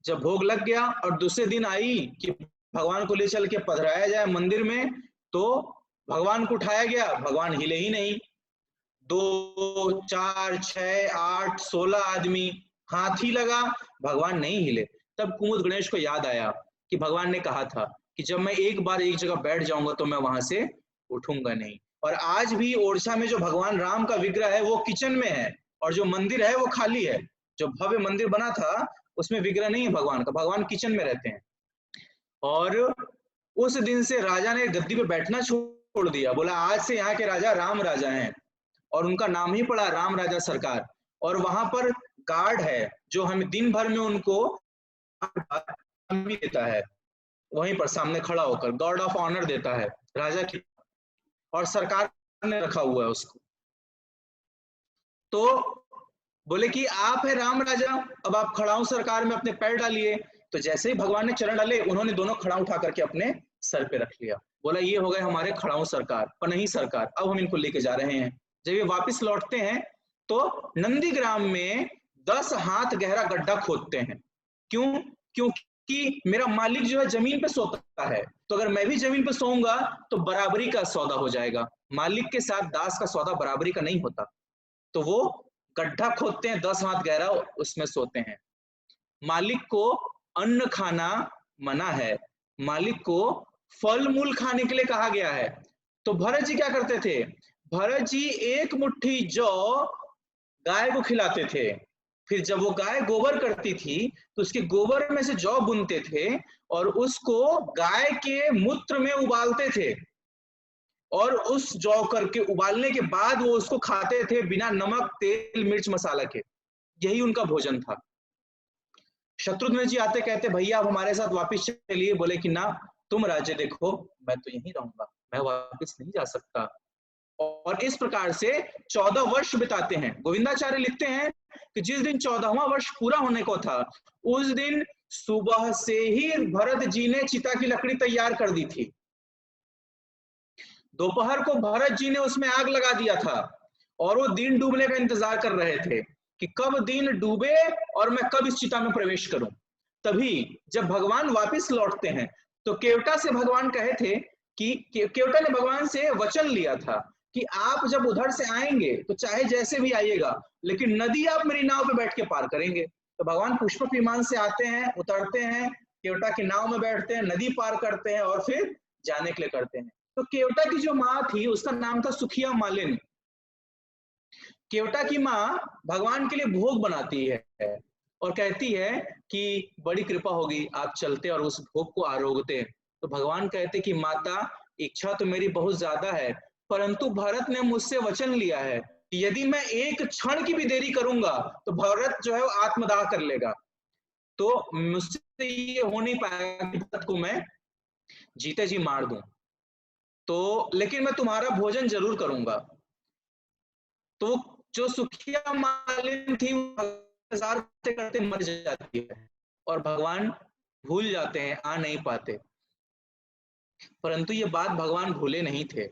जब भोग लग गया और दूसरे दिन आई कि भगवान को ले चल के पधराया जाए मंदिर में, तो भगवान को उठाया गया, भगवान हिले ही नहीं। 2, 4, 6, 8, 16 आदमी, हाथ ही लगा, भगवान नहीं हिले। तब कुमुद गणेश को याद आया कि भगवान ने कहा था कि जब मैं एक बार एक जगह बैठ जाऊंगा तो मैं वहां से उठूंगा नहीं। और आज भी ओरछा में जो भगवान राम का विग्रह है वो किचन में है और जो मंदिर है वो खाली है। जो भव्य मंदिर बना था उसमें विग्रह नहीं है भगवान का, भगवान किचन में रहते हैं। और उस दिन से राजा ने गद्दी पे बैठना छोड़ दिया, बोला आज से यहाँ के राजा राम राजा हैं और उनका नाम ही पड़ा राम राजा सरकार। और वहां पर गार्ड है जो हमें दिन भर में उनको देता है, वहीं पर सामने खड़ा होकर गार्ड ऑफ ऑनर देता है राजा की, और सरकार ने रखा हुआ है उसको। तो बोले कि आप है राम राजा, अब आप खड़ाऊ सरकार में अपने पैर डालिए। तो जैसे ही भगवान ने चरण डाले, उन्होंने दोनों खड़ाऊ उठा करके अपने सर पे रख लिया। बोला ये हो गए हमारे खड़ाऊ सरकार, पनही सरकार, अब हम इनको लेके जा रहे हैं। जब ये वापस लौटते हैं तो नंदीग्राम में 10 हाथ गहरा गड्ढा खोदते हैं। क्यों? क्योंकि मेरा मालिक जो है जमीन पे सोता है, तो अगर मैं भी जमीन पे सोऊंगा तो बराबरी का सौदा हो जाएगा। मालिक के साथ दास का सौदा बराबरी का नहीं होता। तो वो गड्ढा खोदते हैं 10 हाथ गहरा, उसमें सोते हैं। मालिक को अन्न खाना मना है, मालिक को फल मूल खाने के लिए कहा गया है। तो भरत जी क्या करते थे? भरत जी एक मुट्ठी जौ गाय को खिलाते थे। फिर जब वो गाय गोबर करती थी तो उसके गोबर में से जौ बुनते थे और उसको गाय के मूत्र में उबालते थे, और उस जौ करके उबालने के बाद वो उसको खाते थे बिना नमक तेल मिर्च मसाला के। यही उनका भोजन था। शत्रुघ्न जी आते, कहते भैया आप हमारे साथ वापस चलिए। बोले कि ना, तुम राज्य देखो, मैं तो यहीं रहूंगा, मैं वापस नहीं जा सकता। और इस प्रकार से 14 वर्ष बिताते हैं। गोविंदाचार्य लिखते हैं कि जिस दिन 14वां वर्ष पूरा होने को था, उस दिन सुबह से ही भरत जी ने चिता की लकड़ी तैयार कर दी थी। दोपहर को भरत जी ने उसमें आग लगा दिया था और वो दिन डूबने का इंतजार कर रहे थे कि कब दिन डूबे और मैं कब इस चिता में प्रवेश करूं। तभी जब भगवान वापस लौटते हैं तो केवटा से भगवान कहे थे कि केवटा ने भगवान से वचन लिया था कि आप जब उधर से आएंगे तो चाहे जैसे भी आइएगा, लेकिन नदी आप मेरी नाव पे बैठ के पार करेंगे। तो भगवान पुष्पक विमान से आते हैं, उतरते हैं, केवटा की नाव में बैठते हैं, नदी पार करते हैं और फिर जाने के लिए करते हैं। तो केवटा की जो माँ थी उसका नाम था सुखिया मालिनी। केवटा की माँ भगवान के लिए भोग बनाती है और कहती है कि बड़ी कृपा होगी आप चलते और उस भोग को आरोगते। तो भगवान कहते कि माता, इच्छा तो मेरी बहुत ज्यादा है, परंतु भरत ने मुझसे वचन लिया है कि यदि मैं एक क्षण की भी देरी करूंगा तो भरत जो है वो आत्मदाह कर लेगा। तो मुझसे ये हो नहीं पाएगा कि भरत को मैं जीते जी मार दूं, तो लेकिन मैं तुम्हारा भोजन जरूर करूंगा। तो जो सुखिया मालिन थी इंतजार करते करते मर जाती है और भगवान भूल जाते हैं, आ नहीं पाते। परंतु ये बात भगवान भूले नहीं थे।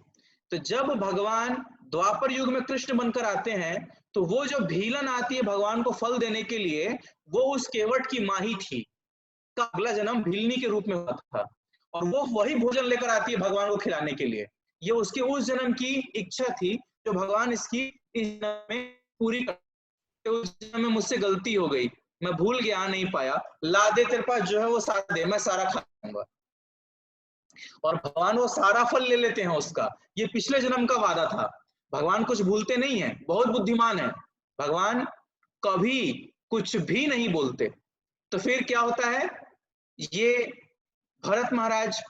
तो जब भगवान द्वापर युग में कृष्ण बनकर आते हैं तो वो जो भीलन आती है भगवान को फल देने के लिए, वो उस केवट की माँ ही थी। का अगला जन्म भीलनी के रूप में हुआ था और वो वही भोजन लेकर आती है भगवान को खिलाने के लिए। ये उसके उस जन्म की इच्छा थी जो भगवान इसकी इस जन्म में पूरी करते। उस जन्म में मुझसे गलती हो गई, मैं भूल गया, आ नहीं पाया, ला दे तेरे पास जो है वो सारा दे, मैं सारा खा लूंगा। और भगवान वो सारा फल ले लेते हैं उसका। ये पिछले जन्म का वादा था। भगवान कुछ भूलते नहीं है, बहुत बुद्धिमान है भगवान, कभी कुछ भी नहीं बोलते। तो फिर क्या होता है, ये भरत महाराज,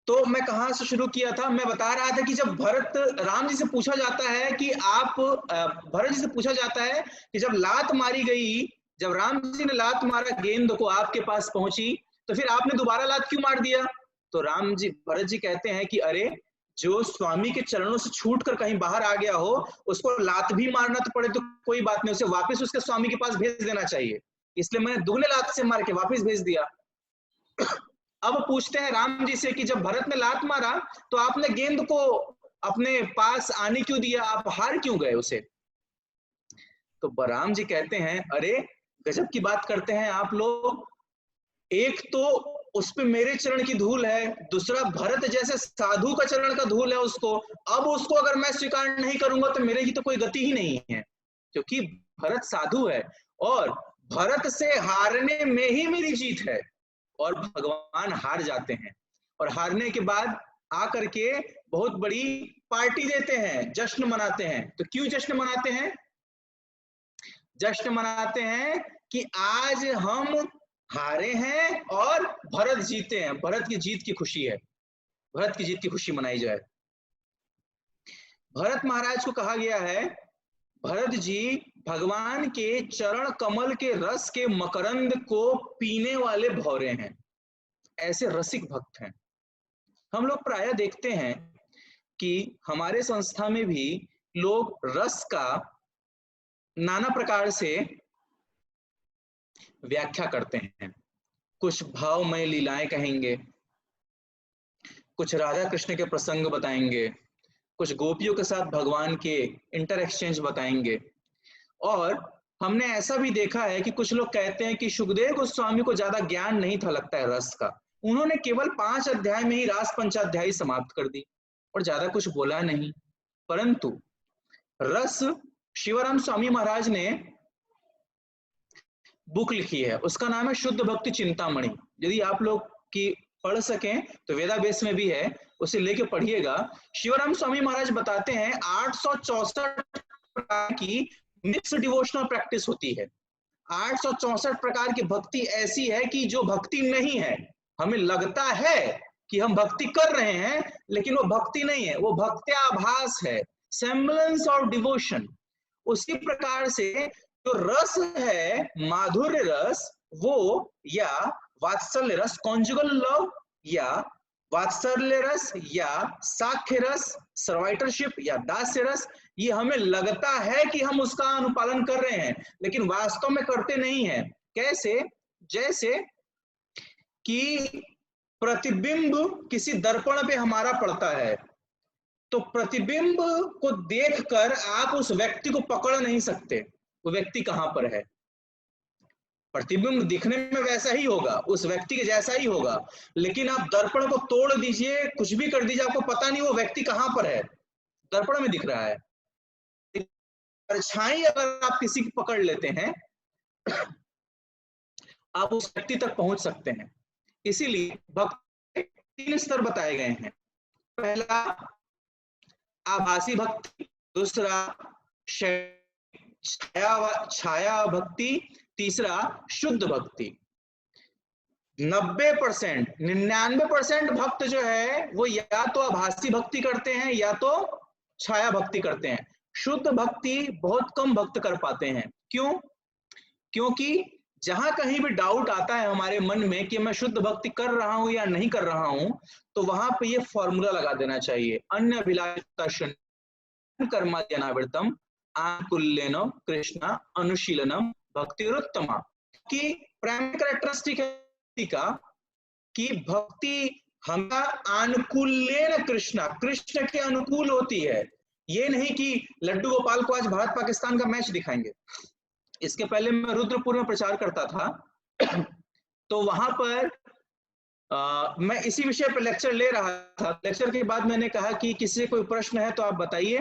तो मैं कहां से शुरू किया था, मैं बता रहा था कि जब भरत राम जी से पूछा जाता है कि आप भरत जी से पूछा जाता है कि जब लात मारी गई, जब राम जी ने लात मारा गेंद को आपके पास पहुंची, तो फिर आपने दोबारा लात क्यों मार दिया? तो राम जी भरत जी कहते हैं कि अरे, जो स्वामी के चरणों से छूट कर कहीं बाहर आ गया हो उसको लात भी मारना तो पड़े तो कोई बात नहीं, उसे वापस उसके स्वामी के पास भेज देना चाहिए, इसलिए मैंने दुगने लात से मार के वापस भेज दिया। अब पूछते हैं राम जी से कि जब भरत ने लात मारा तो आपने गेंद को अपने पास आने क्यों दिया, आप हार क्यों गए उसे? तो राम जी कहते हैं अरे गजब की बात करते हैं आप लोग, एक तो उस पे मेरे चरण की धूल है, दूसरा भरत जैसे साधु का चरण का धूल है उसको, अब उसको अगर मैं स्वीकार नहीं करूंगा तो मेरे की तो कोई गति ही नहीं है, क्योंकि भरत साधु है और भरत से हारने में ही मेरी जीत है। और भगवान हार जाते हैं और हारने के बाद आकर के बहुत बड़ी पार्टी देते हैं, जश्न मनाते हैं। तो क्यों जश्न मनाते हैं? जश्न मनाते हैं कि आज हम हारे हैं और भरत जीते हैं, भरत की जीत की खुशी है, भरत की जीत की खुशी मनाई जाए। भरत महाराज को कहा गया है, भरत जी भगवान के चरण कमल के रस के मकरंद को पीने वाले भौरे हैं, ऐसे रसिक भक्त हैं। हम लोग प्रायः देखते हैं कि हमारे संस्था में भी लोग रस का नाना प्रकार से व्याख्या करते हैं। कुछ भावमय लीलाएं कहेंगे, कुछ राधा कृष्ण के प्रसंग बताएंगे, कुछ गोपियों के साथ भगवान के इंटर एक्सचेंज बताएंगे। और हमने ऐसा भी देखा है कि कुछ लोग कहते हैं कि सुखदेव गोस्वामी को ज्यादा ज्ञान नहीं था लगता है रस का, उन्होंने केवल 5 अध्याय में ही रास पंचाध्यायी समाप्त कर दी और ज्यादा कुछ बोला नहीं। परंतु रस शिवराम स्वामी महाराज ने बुक लिखी है, उसका नाम है शुद्ध भक्ति चिंतामणि। यदि आप लोग की पढ़ सकें तो वेदावेस में भी है, उसे लेके पढ़िएगा। शिवराम स्वामी महाराज बताते हैं 864 प्रकार की मिक्स डिवोशनल प्रैक्टिस होती है। 864 प्रकार की भक्ति ऐसी है कि जो भक्ति नहीं है, हमें लगता है कि हम भक्ति कर रहे हैं लेकिन वो भक्ति नहीं है, वो भक्त्याभास है, सेम्बलेंस ऑफ डिवोशन। उसी प्रकार से जो रस है माधुर्य रस वो या वात्सल्य रस कॉन्जुगल लव या वात्सल्य रस या साख्य रस सर्वाइटरशिप या दास्य रस, ये हमें लगता है कि हम उसका अनुपालन कर रहे हैं लेकिन वास्तव में करते नहीं हैं। कैसे? जैसे कि प्रतिबिंब किसी दर्पण पे हमारा पड़ता है, तो प्रतिबिंब को देखकर आप उस व्यक्ति को पकड़ नहीं सकते, वो व्यक्ति कहां पर है। प्रतिबिंब दिखने में वैसा ही होगा, उस व्यक्ति के जैसा ही होगा, लेकिन आप दर्पण को तोड़ दीजिए, कुछ भी कर दीजिए, आपको पता नहीं वो व्यक्ति कहां पर है, दर्पण में दिख रहा है। परछाई अगर आप किसी की पकड़ लेते हैं आप उस व्यक्ति तक पहुंच सकते हैं। इसीलिए भक्ति 3 स्तर बताए गए हैं। पहला आभासी भक्ति, दूसरा छाया भक्ति, तीसरा शुद्ध भक्ति। 90% 99% भक्त जो है वो या तो आभासी भक्ति करते हैं या तो छाया भक्ति करते हैं। शुद्ध भक्ति बहुत कम भक्त कर पाते हैं। क्यों? क्योंकि जहां कहीं भी डाउट आता है हमारे मन में कि मैं शुद्ध भक्ति कर रहा हूं या नहीं कर रहा हूं, तो वहां पे ये फॉर्मूला लगा देना चाहिए, अन्य अभिलाषिता शून्य कर्माद्यनावृतम आकुल्येन कृष्ण अनुशीलनम भक्तिरुत्तमा। कि प्राइमरी कैरेक्टरिस्टिक है का कि भक्ति हमारा अनुकूल्येन कृष्ण, कृष्ण के अनुकूल होती है। ये नहीं कि लड्डू गोपाल को आज भारत पाकिस्तान का मैच दिखाएंगे। इसके पहले मैं रुद्रपुर में प्रचार करता था तो वहां पर मैं इसी विषय पर लेक्चर ले रहा था। लेक्चर के बाद मैंने कहा कि किसी से कोई प्रश्न है तो आप बताइए।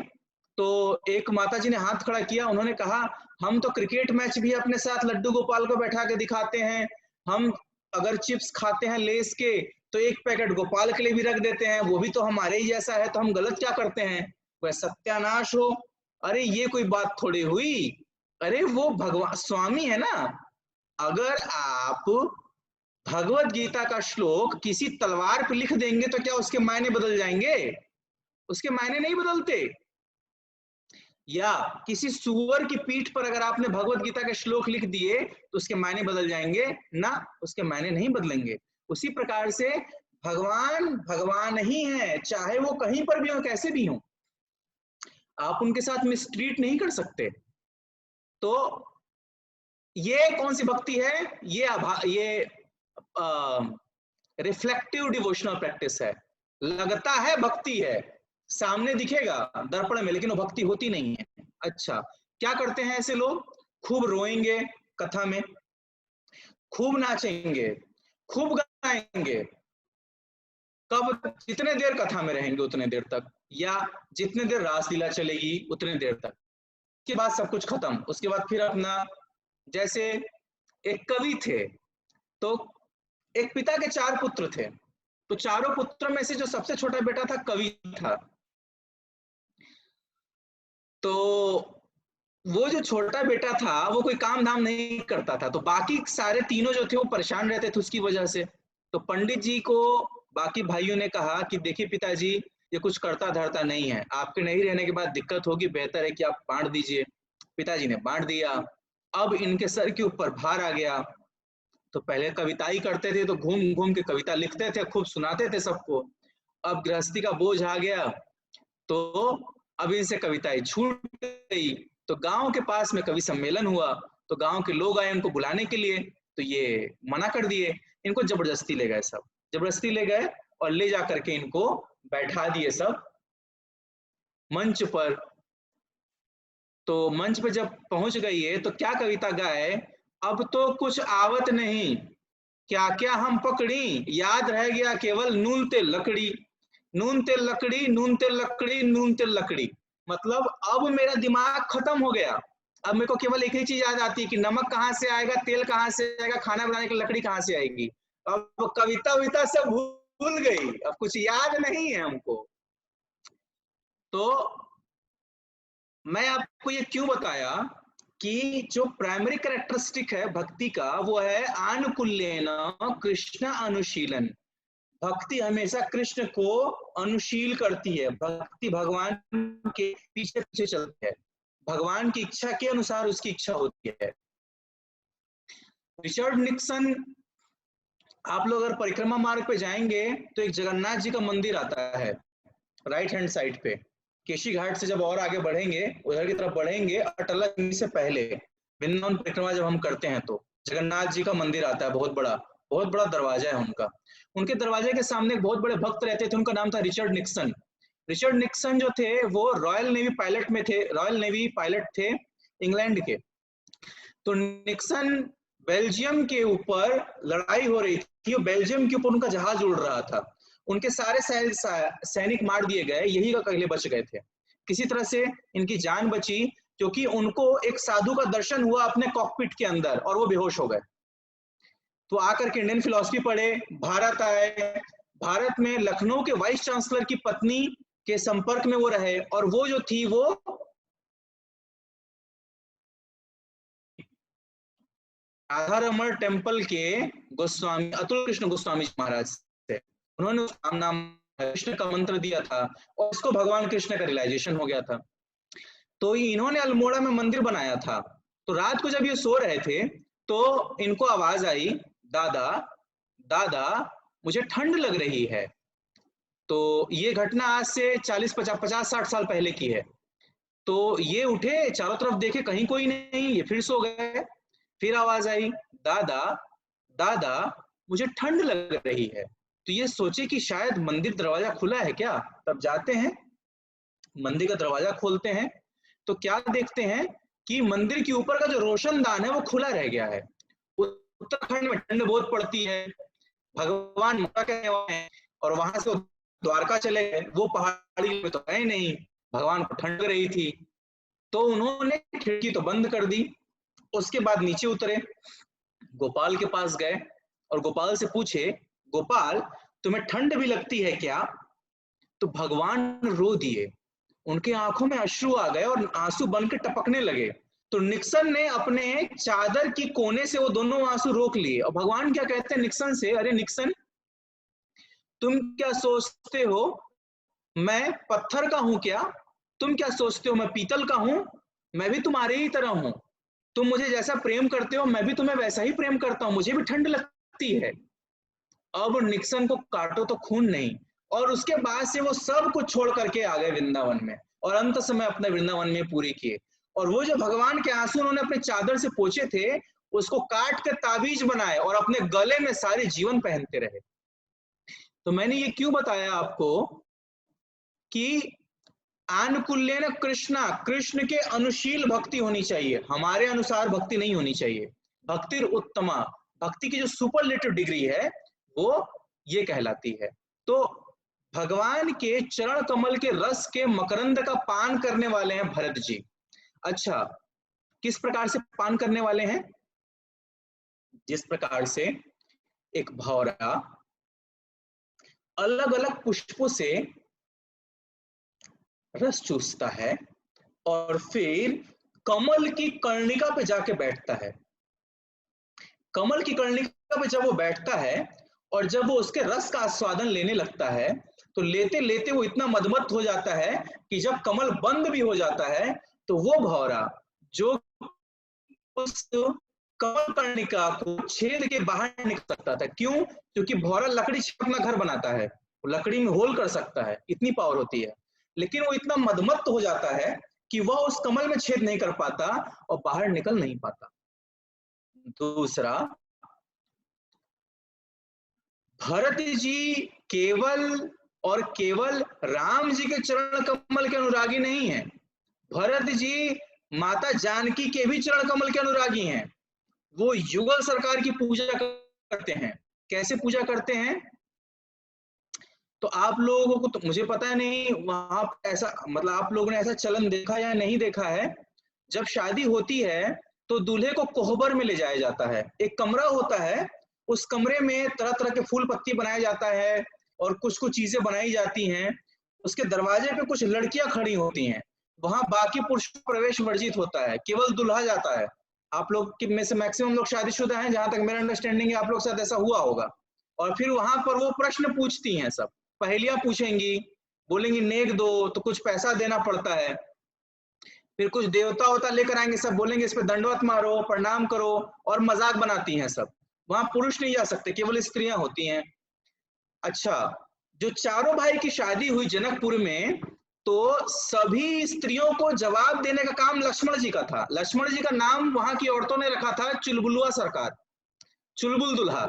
तो एक माताजी ने हाथ खड़ा किया, उन्होंने कहा हम तो क्रिकेट मैच भी अपने साथ लड्डू गोपाल को बैठा के दिखाते हैं, हम अगर चिप्स खाते हैं लेस के तो एक पैकेट गोपाल के लिए भी रख देते हैं, वो भी तो हमारे ही जैसा है, तो हम गलत क्या करते हैं? वह सत्यानाश हो। अरे ये कोई बात थोड़ी हुई, अरे वो भगवान स्वामी है ना। अगर आप भगवत गीता का श्लोक किसी तलवार पे लिख देंगे तो क्या उसके मायने बदल जाएंगे? उसके मायने नहीं बदलते। या किसी सुअर की पीठ पर अगर आपने भगवत गीता के श्लोक लिख दिए तो उसके मायने बदल जाएंगे ना, उसके मायने नहीं बदलेंगे। उसी प्रकार से भगवान भगवान ही है, चाहे वो कहीं पर भी हो, कैसे भी हो, आप उनके साथ मिसट्रीट नहीं कर सकते। तो ये कौन सी भक्ति है? ये रिफ्लेक्टिव डिवोशनल प्रैक्टिस है। लगता है भक्ति है, सामने दिखेगा दर्पण में, लेकिन वो भक्ति होती नहीं है। अच्छा, क्या करते हैं ऐसे लोग? खूब रोएंगे कथा में, खूब नाचेंगे, खूब गाएंगे। कब? जितने देर कथा में रहेंगे उतने देर तक, या जितने देर रासलीला चलेगी उतने देर तक। उसके बाद सब कुछ खत्म। उसके बाद फिर अपना, जैसे एक कवि थे, तो एक पिता के 4 पुत्र थे, तो चारों पुत्र में से जो सबसे छोटा बेटा था कवि था। तो वो जो छोटा बेटा था वो कोई काम धाम नहीं करता था, तो बाकी सारे तीनों जो थे वो परेशान रहते थे उसकी वजह से। तो पंडित जी को बाकी भाइयों ने कहा कि देखिए पिताजी, ये कुछ करता धरता नहीं है, आपके नहीं रहने के बाद दिक्कत होगी, बेहतर है कि आप बांट दीजिए। पिताजी ने बांट दिया। अब इनके सर के ऊपर भार आ गया। तो पहले कविता ही करते थे, तो घूम घूम के कविता लिखते थे, खूब सुनाते थे सबको। अब गृहस्थी का बोझ आ गया, तो अब इनसे कविताएं छूट गई, तो गांव के पास में कवि सम्मेलन हुआ, तो गांव के लोग आए उनको बुलाने के लिए, तो ये मना कर दिए, इनको जबरदस्ती ले गए, सब जबरदस्ती ले गए और ले जा करके इनको बैठा दिए सब मंच पर। तो मंच पे जब पहुंच गई है तो क्या कविता गाए, अब तो कुछ आवत नहीं, क्या क्या हम पकड़ी, याद रह गया केवल नून तेल लकड़ी, नून तेल लकड़ी, नून तेल लकड़ी, नून तेल लकड़ी। मतलब अब मेरा दिमाग खत्म हो गया, अब मेरे को केवल एक ही चीज याद आती है कि नमक कहाँ से आएगा, तेल कहाँ से आएगा, खाना बनाने की लकड़ी कहाँ से आएगी। अब कविता विता सब भूल गई, अब कुछ याद नहीं है हमको। तो मैं आपको ये क्यों बताया कि जो प्राइमरी कैरेक्टरिस्टिक है भक्ति का वो है आनुकूल्येन कृष्ण अनुशीलन। भक्ति हमेशा कृष्ण को अनुशील करती है, भक्ति भगवान के पीछे पीछे चलती है, भगवान की इच्छा के अनुसार उसकी इच्छा होती है। रिचर्ड निक्सन, आप लोग अगर परिक्रमा मार्ग पे जाएंगे तो एक जगन्नाथ जी का मंदिर आता है राइट हैंड साइड पे, केशी घाट से जब और आगे बढ़ेंगे उधर की तरफ बढ़ेंगे, अटला से पहले वृंदावन परिक्रमा जब हम करते हैं तो जगन्नाथ जी का मंदिर आता है, बहुत बड़ा दरवाजा है उनका। उनके दरवाजे के सामने एक बहुत बड़े भक्त रहते थे, उनका नाम था रिचर्ड निक्सन। रिचर्ड निक्सन जो थे वो रॉयल नेवी पायलट में थे, रॉयल नेवी पायलट थे इंग्लैंड के। तो निक्सन बेल्जियम के ऊपर लड़ाई हो रही थी, बेल्जियम के ऊपर उनका जहाज उड़ रहा था, उनके सारे सैनिक मार दिए गए, यही का अकेले बच गए थे। किसी तरह से इनकी जान बची क्योंकि उनको एक साधु का दर्शन हुआ अपने कॉकपिट के अंदर और वो बेहोश हो गए। तो आकर के इंडियन फिलॉसफी पढ़े, भारत आए, भारत में लखनऊ के वाइस चांसलर की पत्नी के संपर्क में वो रहे, और वो जो थी वो राधारमण टेम्पल के गोस्वामी अतुल कृष्ण गोस्वामी महाराज थे। उन्होंने नाम कृष्ण का मंत्र दिया था और इसको भगवान कृष्ण का रियलाइजेशन हो गया था। तो इन्होंने अल्मोड़ा में मंदिर बनाया था। तो रात को जब ये सो रहे थे तो इनको आवाज आई, दादा दादा मुझे ठंड लग रही है। तो ये घटना आज से 50-60 साल पहले की है। तो ये उठे, चारों तरफ देखे, कहीं कोई नहीं, ये फिर सो गए। फिर आवाज आई, दादा दादा मुझे ठंड लग रही है। तो ये सोचे कि शायद मंदिर दरवाजा खुला है क्या, तब जाते हैं मंदिर का दरवाजा खोलते हैं तो क्या देखते हैं कि मंदिर के ऊपर का जो रोशनदान है वो खुला रह गया है। उत्तराखंड में ठंड बहुत पड़ती है, भगवान मक्का कहने वाले हैं, और वहां से द्वारका चले गए, वो पहाड़ी में तो है नहीं, भगवान को ठंड रही थी। तो उन्होंने खिड़की तो बंद कर दी। उसके बाद नीचे उतरे, गोपाल के पास गए और गोपाल से पूछे, गोपाल तुम्हें ठंड भी लगती है क्या? तो भगवान रो दिए, उनके आंखों में अश्रु आ गए और आंसू बनकर टपकने लगे। तो निक्सन ने अपने चादर की कोने से वो दोनों आंसू रोक लिए और भगवान क्या कहते हैं निक्सन से, अरे निक्सन तुम क्या सोचते हो मैं पत्थर का हूं क्या? तुम क्या सोचते हो मैं पीतल का हूं? मैं भी तुम्हारे ही तरह हूं, तुम मुझे जैसा प्रेम करते हो मैं भी तुम्हें वैसा ही प्रेम करता हूं, मुझे भी ठंड लगती है। अब निक्सन को काटो तो खून नहीं, और उसके बाद से वो सब कुछ छोड़ करके आ गए वृंदावन में और अंत समय अपने वृंदावन में पूरे किए। और वो जो भगवान के आंसू उन्होंने अपने चादर से पोंछे थे उसको काट के ताबीज बनाए और अपने गले में सारे जीवन पहनते रहे। तो मैंने ये क्यों बताया आपको कि आनुकूल्येन कृष्णा, कृष्ण के अनुशील भक्ति होनी चाहिए, हमारे अनुसार भक्ति नहीं होनी चाहिए। भक्तिर उत्तमा, भक्ति की जो सुपरलेटिव डिग्री है वो ये कहलाती है। तो भगवान के चरण कमल के रस के मकरंद का पान करने वाले हैं भरत जी। अच्छा, किस प्रकार से पान करने वाले हैं? जिस प्रकार से एक भौरा अलग अलग पुष्पों से रस चूसता है और फिर कमल की कर्णिका पे जाके बैठता है। कमल की कर्णिका पे जब वो बैठता है और जब वो उसके रस का आस्वादन लेने लगता है तो लेते लेते वो इतना मदमस्त हो जाता है कि जब कमल बंद भी हो जाता है तो वो भौरा जो उस कमल कर्णिका को छेद के बाहर निकल सकता था, क्यों? क्योंकि भौरा लकड़ी से अपना घर बनाता है, वो लकड़ी में होल कर सकता है, इतनी पावर होती है। लेकिन वो इतना मदमत्त हो जाता है कि वह उस कमल में छेद नहीं कर पाता और बाहर निकल नहीं पाता। दूसरा, भरत जी केवल और केवल राम जी के चरण कमल के अनुरागी नहीं है, भरत जी माता जानकी के भी चरण कमल के अनुरागी हैं। वो युगल सरकार की पूजा करते हैं। कैसे पूजा करते हैं? तो आप लोगों को, तो मुझे पता नहीं वहां ऐसा, मतलब आप लोगों ने ऐसा चलन देखा या नहीं देखा है। जब शादी होती है तो दूल्हे को कोहबर में ले जाया जाता है। एक कमरा होता है, उस कमरे में तरह तरह के फूल पत्ती बनाया जाता है और कुछ कुछ चीजें बनाई जाती हैं। उसके दरवाजे पे कुछ लड़कियां खड़ी होती हैं। वहां बाकी पुरुष प्रवेश वर्जित होता है, केवल दूल्हा जाता है। आप लोग में से मैक्सिमम लोग शादीशुदा हैं, जहां तक मेरा अंडरस्टैंडिंग है आप लोग के साथ ऐसा हुआ होगा। और फिर वहां पर वो प्रश्न पूछती हैं, सब पहेलियां पूछेंगी, बोलेंगी नेक दो, तो कुछ पैसा देना पड़ता है। फिर कुछ देवता होता लेकर आएंगे, सब बोलेंगे इस पे दंडवत मारो, प्रणाम करो, और मजाक बनाती हैं सब। वहां पुरुष नहीं जा सकते, केवल स्त्रियां होती हैं। अच्छा, जो चारों भाई की शादी हुई जनकपुर में, तो सभी स्त्रियों को जवाब देने का काम लक्ष्मण जी का था। लक्ष्मण जी का नाम वहां की औरतों ने रखा था चुलबुलुआ सरकार, चुलबुल दुल्हा।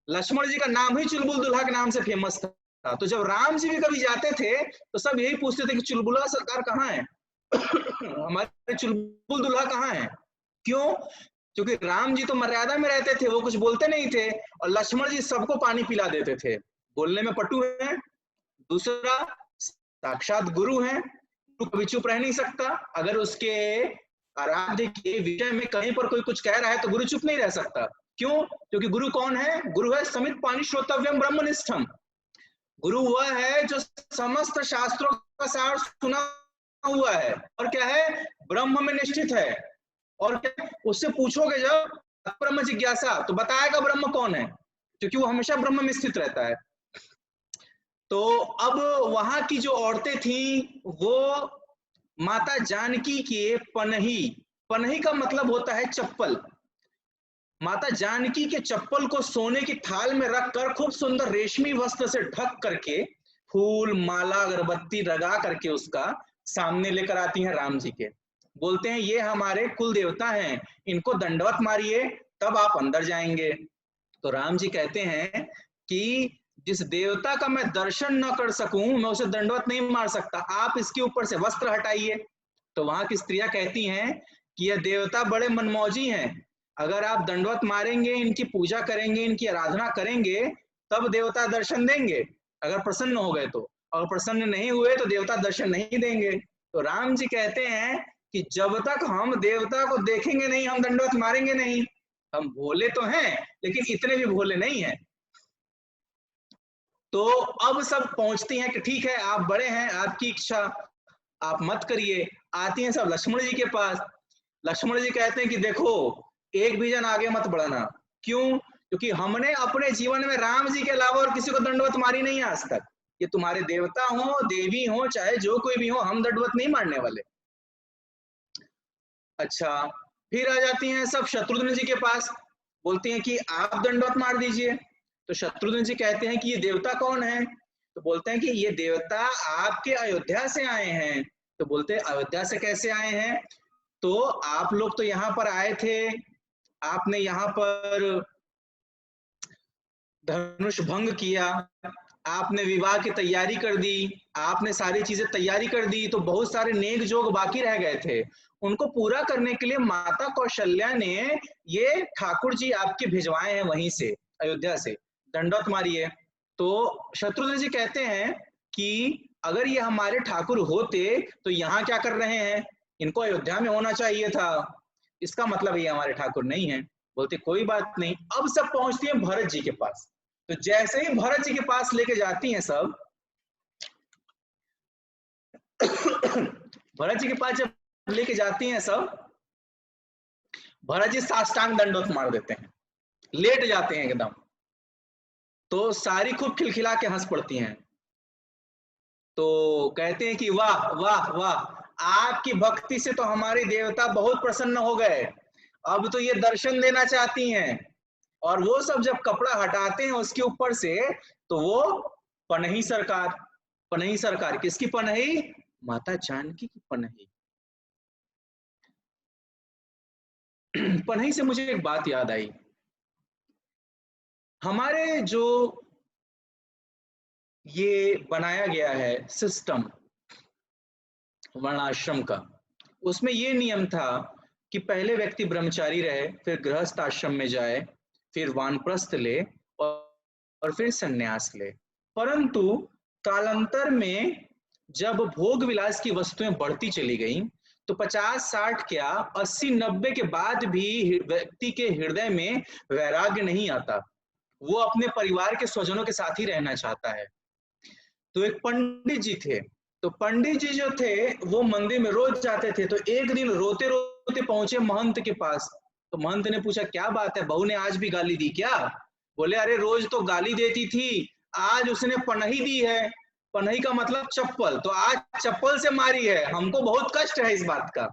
लक्ष्मण जी का नाम ही चुलबुल दुल्हा के नाम से फेमस था। तो जब राम जी भी कभी जाते थे तो सब यही पूछते थे कि चुलबुलुआ सरकार कहाँ है हमारे चुलबुल दुल्हा कहाँ है? क्यों? क्योंकि राम जी तो मर्यादा में रहते थे, वो कुछ बोलते नहीं थे, और लक्ष्मण जी सबको पानी पिला देते थे। बोलने में पटु हैं। दूसरा, साक्षात गुरु हैं, गुरु कभी चुप रह नहीं सकता। अगर उसके आराध्य के विषय में कहीं पर कोई कुछ कह रहा है तो गुरु चुप नहीं रह सकता। क्यों? क्योंकि गुरु कौन है? गुरु है समित पानी श्रोतव्यम ब्रह्मनिष्ठम। गुरु वह है जो समस्त शास्त्रों का सार सुना हुआ है और क्या है, ब्रह्म में निष्ठित है। और क्या, उससे पूछोगे जब ब्रह्म जिज्ञासा, तो बताएगा ब्रह्म कौन है, क्योंकि वो हमेशा ब्रह्म में स्थित रहता है। तो अब वहां की जो औरतें थी वो माता जानकी के पनही, पनही का मतलब होता है चप्पल, माता जानकी के चप्पल को सोने की थाल में रखकर खूब सुंदर रेशमी वस्त्र से ढक करके, फूल माला अगरबत्ती लगा करके उसका सामने लेकर आती हैं राम जी के। बोलते हैं ये हमारे कुल देवता हैं, इनको दंडवत मारिए तब आप अंदर जाएंगे। तो राम जी कहते हैं कि जिस देवता का मैं दर्शन न कर सकूं मैं उसे दंडवत नहीं मार सकता, आप इसके ऊपर से वस्त्र हटाइए। तो वहां की स्त्रियां कहती हैं कि यह देवता बड़े मनमौजी हैं, अगर आप दंडवत मारेंगे, इनकी पूजा करेंगे, इनकी आराधना करेंगे, तब देवता दर्शन देंगे, अगर प्रसन्न हो गए तो, और प्रसन्न नहीं हुए तो देवता दर्शन नहीं देंगे। तो राम जी कहते हैं कि जब तक हम देवता को देखेंगे नहीं हम दंडवत मारेंगे नहीं। हम भोले तो हैं लेकिन इतने भी भोले नहीं हैं। तो अब सब पहुंचती हैं कि ठीक है आप बड़े हैं, आपकी इच्छा आप मत करिए। आती हैं सब लक्ष्मण जी के पास। लक्ष्मण जी कहते हैं कि देखो एक भी जन आगे मत बढ़ाना। क्यों? क्योंकि हमने अपने जीवन में राम जी के अलावा और किसी को दंडवत मारी नहीं आज तक। ये तुम्हारे देवता हो, देवी हो, चाहे जो कोई भी हो, हम दंडवत नहीं मारने वाले। अच्छा, फिर आ जाती हैं सब शत्रुघ्न जी के पास, बोलती हैं कि आप दंडवत मार दीजिए। तो शत्रुघ्न जी कहते हैं कि ये देवता कौन है? तो बोलते हैं कि ये देवता आपके अयोध्या से आए हैं। तो बोलते हैं अयोध्या से कैसे आए हैं? तो आप लोग तो यहाँ पर आए थे, आपने यहाँ पर धनुष भंग किया, आपने विवाह की तैयारी कर दी, आपने सारी चीजें तैयारी कर दी, तो बहुत सारे नेक जोग बाकी रह गए थे, उनको पूरा करने के लिए माता कौशल्या ने ये ठाकुर जी आपके भिजवाए हैं वहीं से, अयोध्या से, दंडवत मारिए। तो शत्रुघ्न जी कहते हैं कि अगर ये हमारे ठाकुर होते तो यहाँ क्या कर रहे हैं, इनको अयोध्या में होना चाहिए था, इसका मतलब ये हमारे ठाकुर नहीं है। बोलते कोई बात नहीं। अब सब पहुंचती हैं भरत जी के पास। तो जैसे ही भरत जी के पास लेके जाती हैं सब, भरत जी के पास जब लेके जाती हैं सब, भरत जी साष्टांग दंडवत मार देते हैं, लेट जाते हैं एकदम। तो सारी खूब खिलखिला के हंस पड़ती हैं। तो कहते हैं कि वाह वाह वाह, आपकी भक्ति से तो हमारे देवता बहुत प्रसन्न हो गए, अब तो ये दर्शन देना चाहती हैं। और वो सब जब कपड़ा हटाते हैं उसके ऊपर से, तो वो पनही सरकार, पनही सरकार किसकी पनही? माता जानकी की पनही। पनही से मुझे एक बात याद आई। हमारे जो ये बनाया गया है सिस्टम वर्णाश्रम का, उसमें ये नियम था कि पहले व्यक्ति ब्रह्मचारी रहे, फिर गृहस्थ आश्रम में जाए, फिर वानप्रस्थ ले और फिर संन्यास ले। परंतु कालांतर में जब भोग विलास की वस्तुएं बढ़ती चली गई तो 50-60 क्या 80-90 के बाद भी व्यक्ति के हृदय में वैराग्य नहीं आता। वो अपने परिवार के स्वजनों के साथ ही रहना चाहता है। तो एक पंडित जी थे, तो पंडित जी जो थे वो मंदिर में रोज जाते थे। तो एक दिन रोते रोते पहुंचे महंत के पास। तो महंत ने पूछा, क्या बात है, बहू ने आज भी गाली दी क्या? बोले, अरे रोज तो गाली देती थी, आज उसने पनही दी है। पनही का मतलब चप्पल, तो आज चप्पल से मारी है, हमको बहुत कष्ट है इस बात का।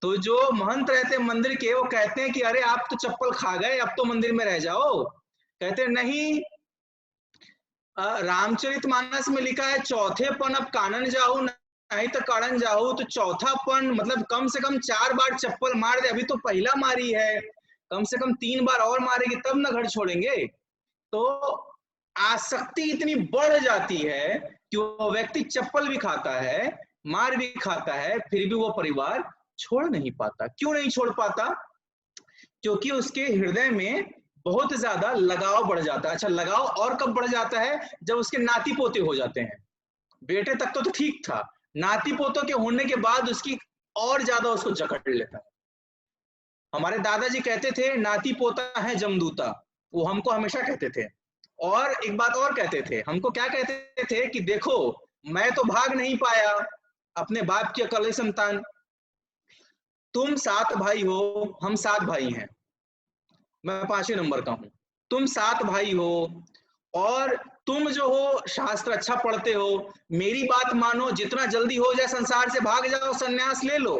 तो जो महंत रहते मंदिर के, वो कहते हैं कि अरे आप तो चप्पल खा गए, अब तो मंदिर में रह जाओ। कहते नहीं, रामचरितमानस में लिखा है चौथे पन अब कानन जाहू नहीं तो कानन जाहू। तो चौथा पन मतलब कम से कम 4 बार चप्पल मार दे, अभी तो पहला मारी है, कम से कम 3 बार और मारेगी तब ना घर छोड़ेंगे। तो आसक्ति इतनी बढ़ जाती है कि वो व्यक्ति चप्पल भी खाता है, मार भी खाता है, फिर भी वो परिवार छोड़ नहीं पाता। क्यों नहीं छोड़ पाता? क्योंकि उसके हृदय में बहुत ज्यादा लगाव बढ़ जाता है। अच्छा, लगाव और कब बढ़ जाता है? जब उसके नाती पोते हो जाते हैं। बेटे तक तो ठीक था, नाती पोतों के होने के बाद उसकी और ज्यादा उसको जकड़ लेता है। हमारे दादाजी कहते थे नाती पोता है जमदूता, वो हमको हमेशा कहते थे। और एक बात और कहते थे, हमको क्या कहते थे कि देखो मैं तो भाग नहीं पाया अपने बाप की अकेले संतान, तुम 7 भाई हो, हम 7 भाई हैं, मैं 5वें नंबर का हूं, तुम 7 भाई हो और तुम जो हो शास्त्र अच्छा पढ़ते हो, मेरी बात मानो, जितना जल्दी हो जाए संसार से भाग जाओ, सन्यास ले लो।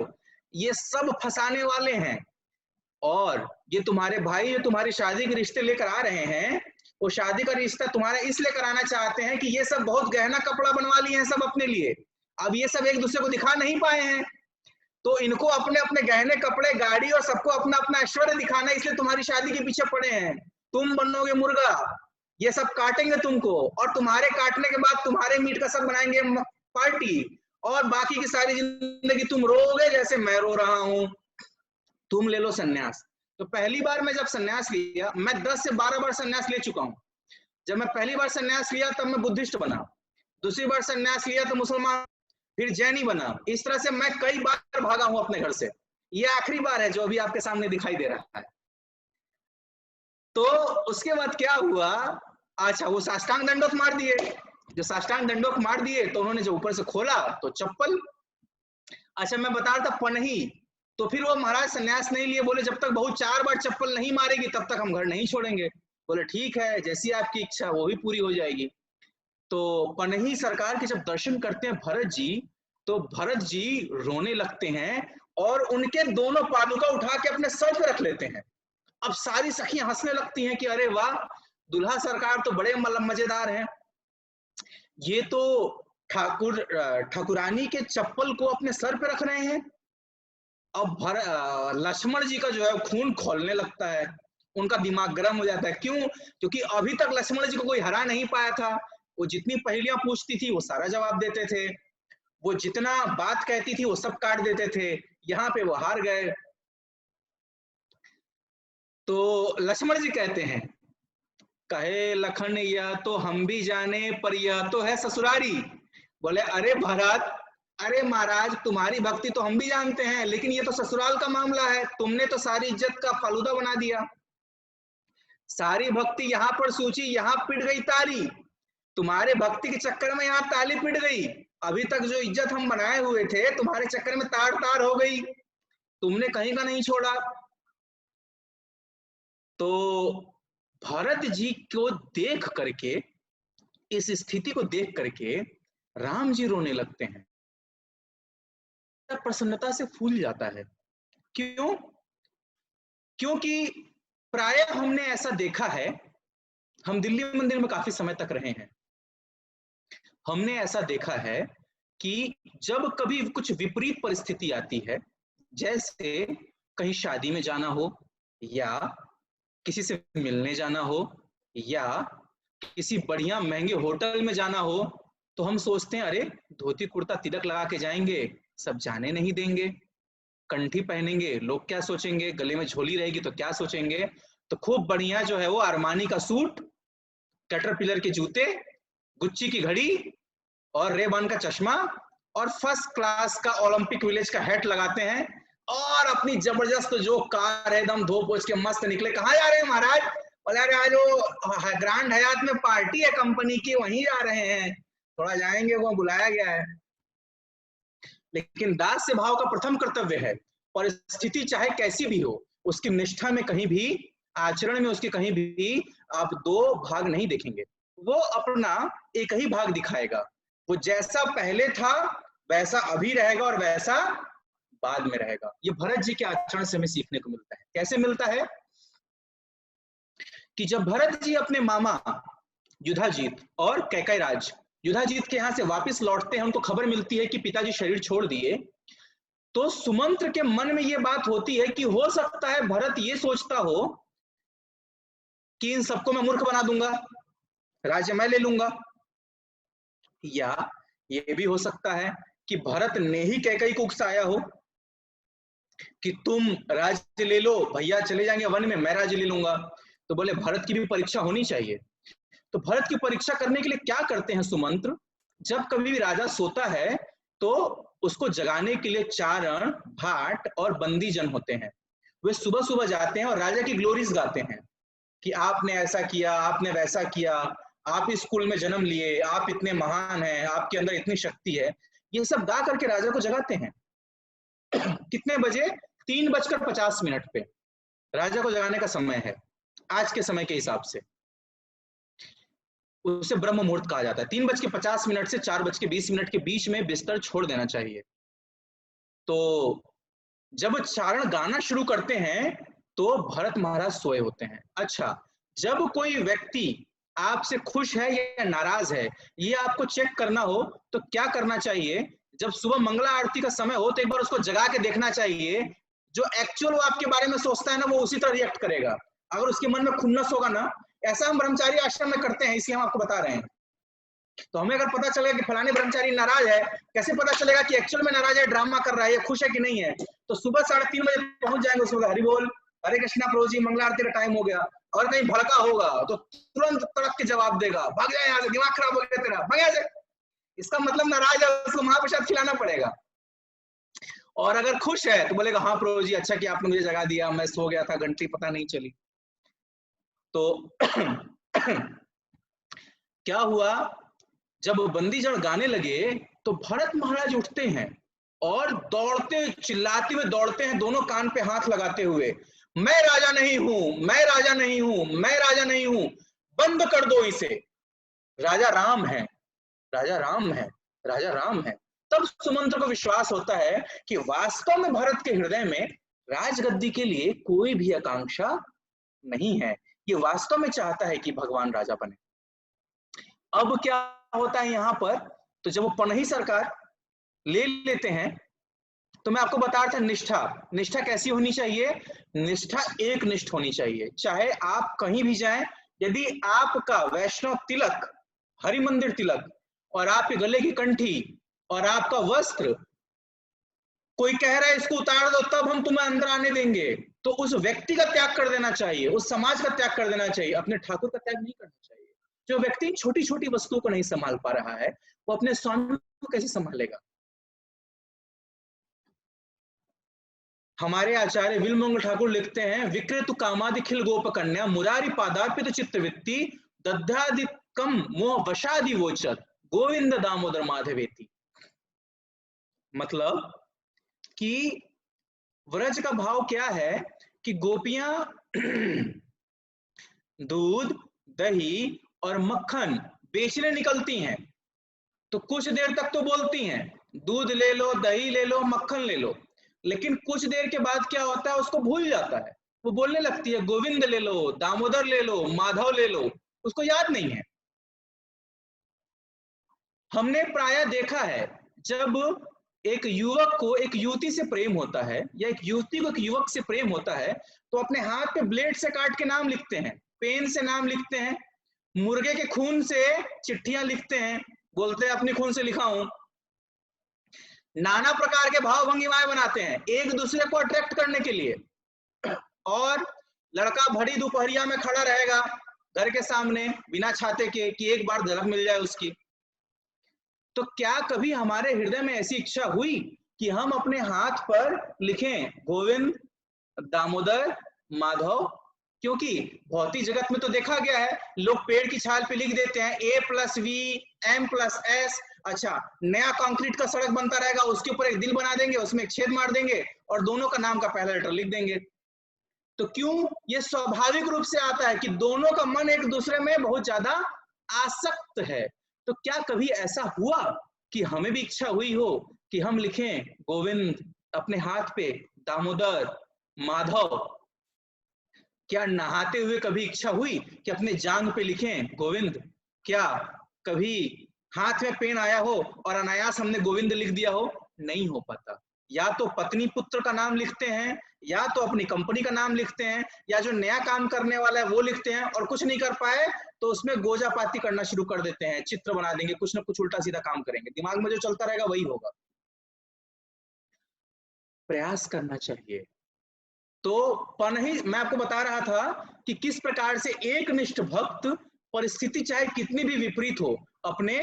ये सब फंसाने वाले हैं। और ये तुम्हारे भाई जो तुम्हारी शादी के रिश्ते लेकर आ रहे हैं, वो शादी का रिश्ता तुम्हारा इसलिए कराना चाहते हैं कि ये सब बहुत गहना कपड़ा बनवा लिए हैं सब अपने लिए। अब ये सब एक दूसरे को दिखा नहीं पाए हैं, तो इनको अपने अपने गहने कपड़े गाड़ी और सबको अपना अपना ऐश्वर्य दिखाना, इसलिए तुम्हारी शादी के पीछे पड़े हैं। तुम बनोगे मुर्गा, ये सब काटेंगे तुमको, और तुम्हारे काटने के बाद तुम्हारे मीट का सब बनाएंगे पार्टी, और बाकी की सारी जिंदगी तुम रोओगे जैसे मैं रो रहा हूं। तुम ले लो सन्यास। तो पहली बार मैं जब सन्यास लिया, मैं 10 से 12 बार सन्यास ले चुका हूं। जब मैं पहली बार सन्यास लिया तब मैं बुद्धिस्ट बना, दूसरी बार सन्यास लिया तो मुसलमान, फिर जैनी बना। इस तरह से मैं कई बार भागा हूं अपने घर से। ये आखिरी बार है जो अभी आपके सामने दिखाई दे रहा है। तो उसके बाद क्या हुआ? अच्छा, वो साष्टांग दंडोत मार दिए। जो साष्टांग दंडोत मार दिए तो उन्होंने जो ऊपर से खोला तो चप्पल। अच्छा, मैं बता रहा था पनही। तो फिर वो महाराज सन्यास नहीं लिए, बोले जब तक बहू 4 बार चप्पल नहीं मारेगी तब तक हम घर नहीं छोड़ेंगे। बोले ठीक है, जैसी आपकी इच्छा वो भी पूरी हो जाएगी। तो पनही सरकार के जब दर्शन करते हैं भरत जी, तो भरत जी रोने लगते हैं और उनके दोनों पादुका उठा के अपने सर पे रख लेते हैं। अब सारी सखियां हंसने लगती हैं कि अरे वाह, दुल्हा सरकार तो बड़े मजेदार हैं, ये तो ठाकुरानी के चप्पल को अपने सर पे रख रहे हैं। अब लक्ष्मण जी का जो है खून खौलने लगता है, उनका दिमाग गर्म हो जाता है। क्यों? क्योंकि अभी तक लक्ष्मण जी को कोई हरा नहीं पाया था। वो जितनी पहेलियां पूछती थी वो सारा जवाब देते थे, वो जितना बात कहती थी वो सब काट देते थे। यहाँ पे वो हार गए। तो लक्ष्मण जी कहते हैं, कहे लखन यह तो हम भी जाने पर यह तो है ससुरारी। बोले अरे भरत, अरे महाराज तुम्हारी भक्ति तो हम भी जानते हैं, लेकिन ये तो ससुराल का मामला है, तुमने तो सारी इज्जत का फालूदा बना दिया। सारी भक्ति यहाँ पर सूची, यहाँ पिट गई तारी। तुम्हारे भक्ति के चक्कर में यहाँ ताली पिट गई। अभी तक जो इज्जत हम बनाए हुए थे तुम्हारे चक्कर में तार तार हो गई, तुमने कहीं का नहीं छोड़ा। तो भरत जी को देख करके, इस स्थिति को देख करके राम जी रोने लगते हैं। प्रसन्नता से फूल जाता है। क्यों? क्योंकि प्रायः हमने ऐसा देखा है, हम दिल्ली मंदिर में काफी समय तक रहे हैं, हमने ऐसा देखा है कि जब कभी कुछ विपरीत परिस्थिति आती है, जैसे कहीं शादी में जाना हो, या किसी से मिलने जाना हो, या किसी बढ़िया महंगे होटल में जाना हो, तो हम सोचते हैं अरे धोती कुर्ता तिलक लगा के जाएंगे, सब जाने नहीं देंगे, कंठी पहनेंगे, लोग क्या सोचेंगे, गले में झोली रहेगी तो क्या सोचेंगे। तो खूब बढ़िया जो है वो अरमानी का सूट, कैटरपिलर के जूते, गुच्ची की घड़ी और रेबन का चश्मा और फर्स्ट क्लास का ओलंपिक विलेज का हैट लगाते हैं, और अपनी जबरदस्त जो कार है एकदम धो पोछ के मस्त निकले। कहाँ जा रहे हैं महाराज? बोले अरे आज वो ग्रांड हयात में पार्टी है कंपनी की, वहीं जा रहे हैं, थोड़ा जाएंगे, वो बुलाया गया है। लेकिन दास्य भाव का प्रथम कर्तव्य है, परिस्थिति चाहे कैसी भी हो, उसकी निष्ठा में कहीं भी, आचरण में उसके कहीं भी आप दो भाग नहीं देखेंगे। वो अपना एक ही भाग दिखाएगा। वो जैसा पहले था वैसा अभी रहेगा और वैसा बाद में रहेगा। ये भरत जी के आचरण से हमें सीखने को मिलता है। कैसे मिलता है? कि जब भरत जी अपने मामा युधाजीत और कैकेयराज युधाजीत के यहाँ से वापस लौटते हैं, उनको खबर मिलती है कि पिताजी शरीर छोड़ दिए, तो सुमंत्र के मन में ये बात होती है कि हो सकता है भरत ये सोचता हो कि इन सबको मैं मूर्ख बना दूंगा, राज्य मैं ले लूंगा। या ये भी हो सकता है कि भरत ने ही कैकेयी को उकसाया हो कि तुम राज्य ले लो, भैया चले जाएंगे वन में, मैं राज्य ले लूंगा। तो बोले भरत की भी परीक्षा होनी चाहिए। तो भरत की परीक्षा करने के लिए क्या करते हैं सुमंत्र? जब कभी भी राजा सोता है तो उसको जगाने के लिए चारण, भाट और बंदी जन होते हैं। वे सुबह सुबह जाते हैं और राजा की ग्लोरीज गाते हैं कि आपने ऐसा किया, आपने वैसा किया, आप इस कुल में जन्म लिए, आप इतने महान हैं, आपके अंदर इतनी शक्ति है। ये सब गा करके राजा को जगाते हैं। कितने बजे? 3:50 पे राजा को जगाने का समय है, आज के समय के हिसाब से। उसे ब्रह्म मुहूर्त कहा जाता है। 3:50 से 4:20 के बीच में बिस्तर छोड़ देना चाहिए। तो जब चारण गाना शुरू करते हैं तो भरत महाराज सोए होते हैं। अच्छा, जब कोई व्यक्ति आपसे खुश है या नाराज है, ये आपको चेक करना हो तो क्या करना चाहिए? जब सुबह मंगला आरती का समय हो तो एक बार उसको जगा के देखना चाहिए। जो एक्चुअल वो आपके बारे में सोचता है ना, वो उसी तरह रिएक्ट करेगा। अगर उसके मन में खुन्नस होगा ना, ऐसा हम ब्रह्मचारी आश्रम में करते हैं, इसलिए हम आपको बता रहे हैं। तो हमें अगर पता चलेगा कि फलाने ब्रह्मचारी नाराज है, कैसे पता चलेगा कि एक्चुअल में नाराज है, ड्रामा कर रहा है, खुश है कि नहीं है? तो सुबह 3:30 बजे पहुंच जाएंगे, उसमें हरि बोल, हरे कृष्णा प्रभु जी, मंगला आरती का टाइम हो गया। और कहीं भड़का होगा तो तुरंत तड़क के जवाब देगा, भाग जाए यहाँ से, दिमाग खराब हो गया तेरा, भाग यहाँ से। इसका मतलब नाराज है, उसको महाप्रसाद खिलाना पड़ेगा। और अगर खुश है तो बोलेगा हाँ प्रभु जी, अच्छा कि आपने मुझे जगा दिया, मैं सो गया था, घंटी पता नहीं चली। तो क्या हुआ? जब बंदीजन गाने लगे तो भरत महाराज उठते हैं और दौड़ते, चिल्लाते हुए दौड़ते हैं, दोनों कान पे हाथ लगाते हुए, मैं राजा नहीं हूं, मैं राजा नहीं हूं, मैं राजा नहीं हूं, बंद कर दो इसे, राजा राम है, राजा राम है, राजा राम है। तब सुमंत्र को विश्वास होता है कि वास्तव में भरत के हृदय में राजगद्दी के लिए कोई भी आकांक्षा नहीं है। ये वास्तव में चाहता है कि भगवान राजा बने। अब क्या होता है यहाँ पर? तो जब वो पनही सरकार ले लेते हैं तो मैं आपको बता रहा था निष्ठा, निष्ठा कैसी होनी चाहिए? निष्ठा एक निष्ठ होनी चाहिए। चाहे आप कहीं भी जाएं, यदि आपका वैष्णव तिलक, हरि मंदिर तिलक, और आपके गले की कंठी और आपका वस्त्र, कोई कह रहा है इसको उतार दो तब हम तुम्हें अंदर आने देंगे, तो उस व्यक्ति का त्याग कर देना चाहिए, उस समाज का त्याग कर देना चाहिए, अपने ठाकुर का त्याग नहीं करना चाहिए। जो व्यक्ति छोटी छोटी वस्तुओं को नहीं संभाल पा रहा है, वो अपने स्वामी को कैसे संभालेगा? हमारे आचार्य विल्वमंगल ठाकुर लिखते हैं, विकृत कामादि खिल गोप कन्या मुरारी पादार्पित चित्तवृत्ति दध्यादिकम मोह वशादि वोचत गोविंद दामोदर माधवेति। मतलब कि व्रज का भाव क्या है कि गोपियां दूध, दही और मक्खन बेचने निकलती हैं, तो कुछ देर तक तो बोलती हैं दूध ले लो, दही ले लो, मक्खन ले लो, लेकिन कुछ देर के बाद क्या होता है, उसको भूल जाता है। वो बोलने लगती है गोविंद ले लो, दामोदर ले लो, माधव ले लो, उसको याद नहीं है। हमने प्रायः देखा है जब एक युवक को एक युवती से प्रेम होता है या एक युवती को एक युवक से प्रेम होता है तो अपने हाथ पे ब्लेड से काट के नाम लिखते हैं, पेन से नाम लिखते हैं, मुर्गे के खून से चिट्ठियां लिखते हैं, बोलते हैं अपने खून से लिखा हूं। नाना प्रकार के भाव भंगिमाएं बनाते हैं एक दूसरे को अट्रैक्ट करने के लिए। और लड़का भरी दोपहरिया में खड़ा रहेगा घर के सामने बिना छाते के कि एक बार झलक मिल जाए उसकी। तो क्या कभी हमारे हृदय में ऐसी इच्छा हुई कि हम अपने हाथ पर लिखें गोविंद, दामोदर, माधव? क्योंकि भौतिक जगत में तो देखा गया है लोग पेड़ की छाल पे लिख देते हैं A+V M+S। अच्छा, नया कंक्रीट का सड़क बनता रहेगा उसके ऊपर एक दिल बना देंगे, उसमें एक छेद मार देंगे और दोनों का नाम का पहला लेटर लिख देंगे। तो क्यों? ये स्वाभाविक रूप से आता है कि दोनों का मन एक दूसरे में बहुत ज्यादा आसक्त है। तो क्या कभी ऐसा हुआ कि हमें भी इच्छा हुई हो कि हम लिखें गोविंद अपने हाथ पे, दामोदर, माधव? क्या नहाते हुए कभी इच्छा हुई कि अपने जांघ पे लिखें गोविंद? क्या कभी हाथ में पेन आया हो और अनायास हमने गोविंद लिख दिया हो? नहीं हो पाता। या तो पत्नी पुत्र का नाम लिखते हैं, या तो अपनी कंपनी का नाम लिखते हैं, या जो नया काम करने वाला है वो लिखते हैं, और कुछ नहीं कर पाए तो उसमें गोजापाती करना शुरू कर देते हैं, चित्र बना देंगे, कुछ ना कुछ उल्टा सीधा काम करेंगे, दिमाग में जो चलता रहेगा वही होगा। प्रयास करना चाहिए। तो पनही मैं आपको बता रहा था कि किस प्रकार से एक निष्ठ भक्त परिस्थिति चाहे कितनी भी विपरीत हो अपने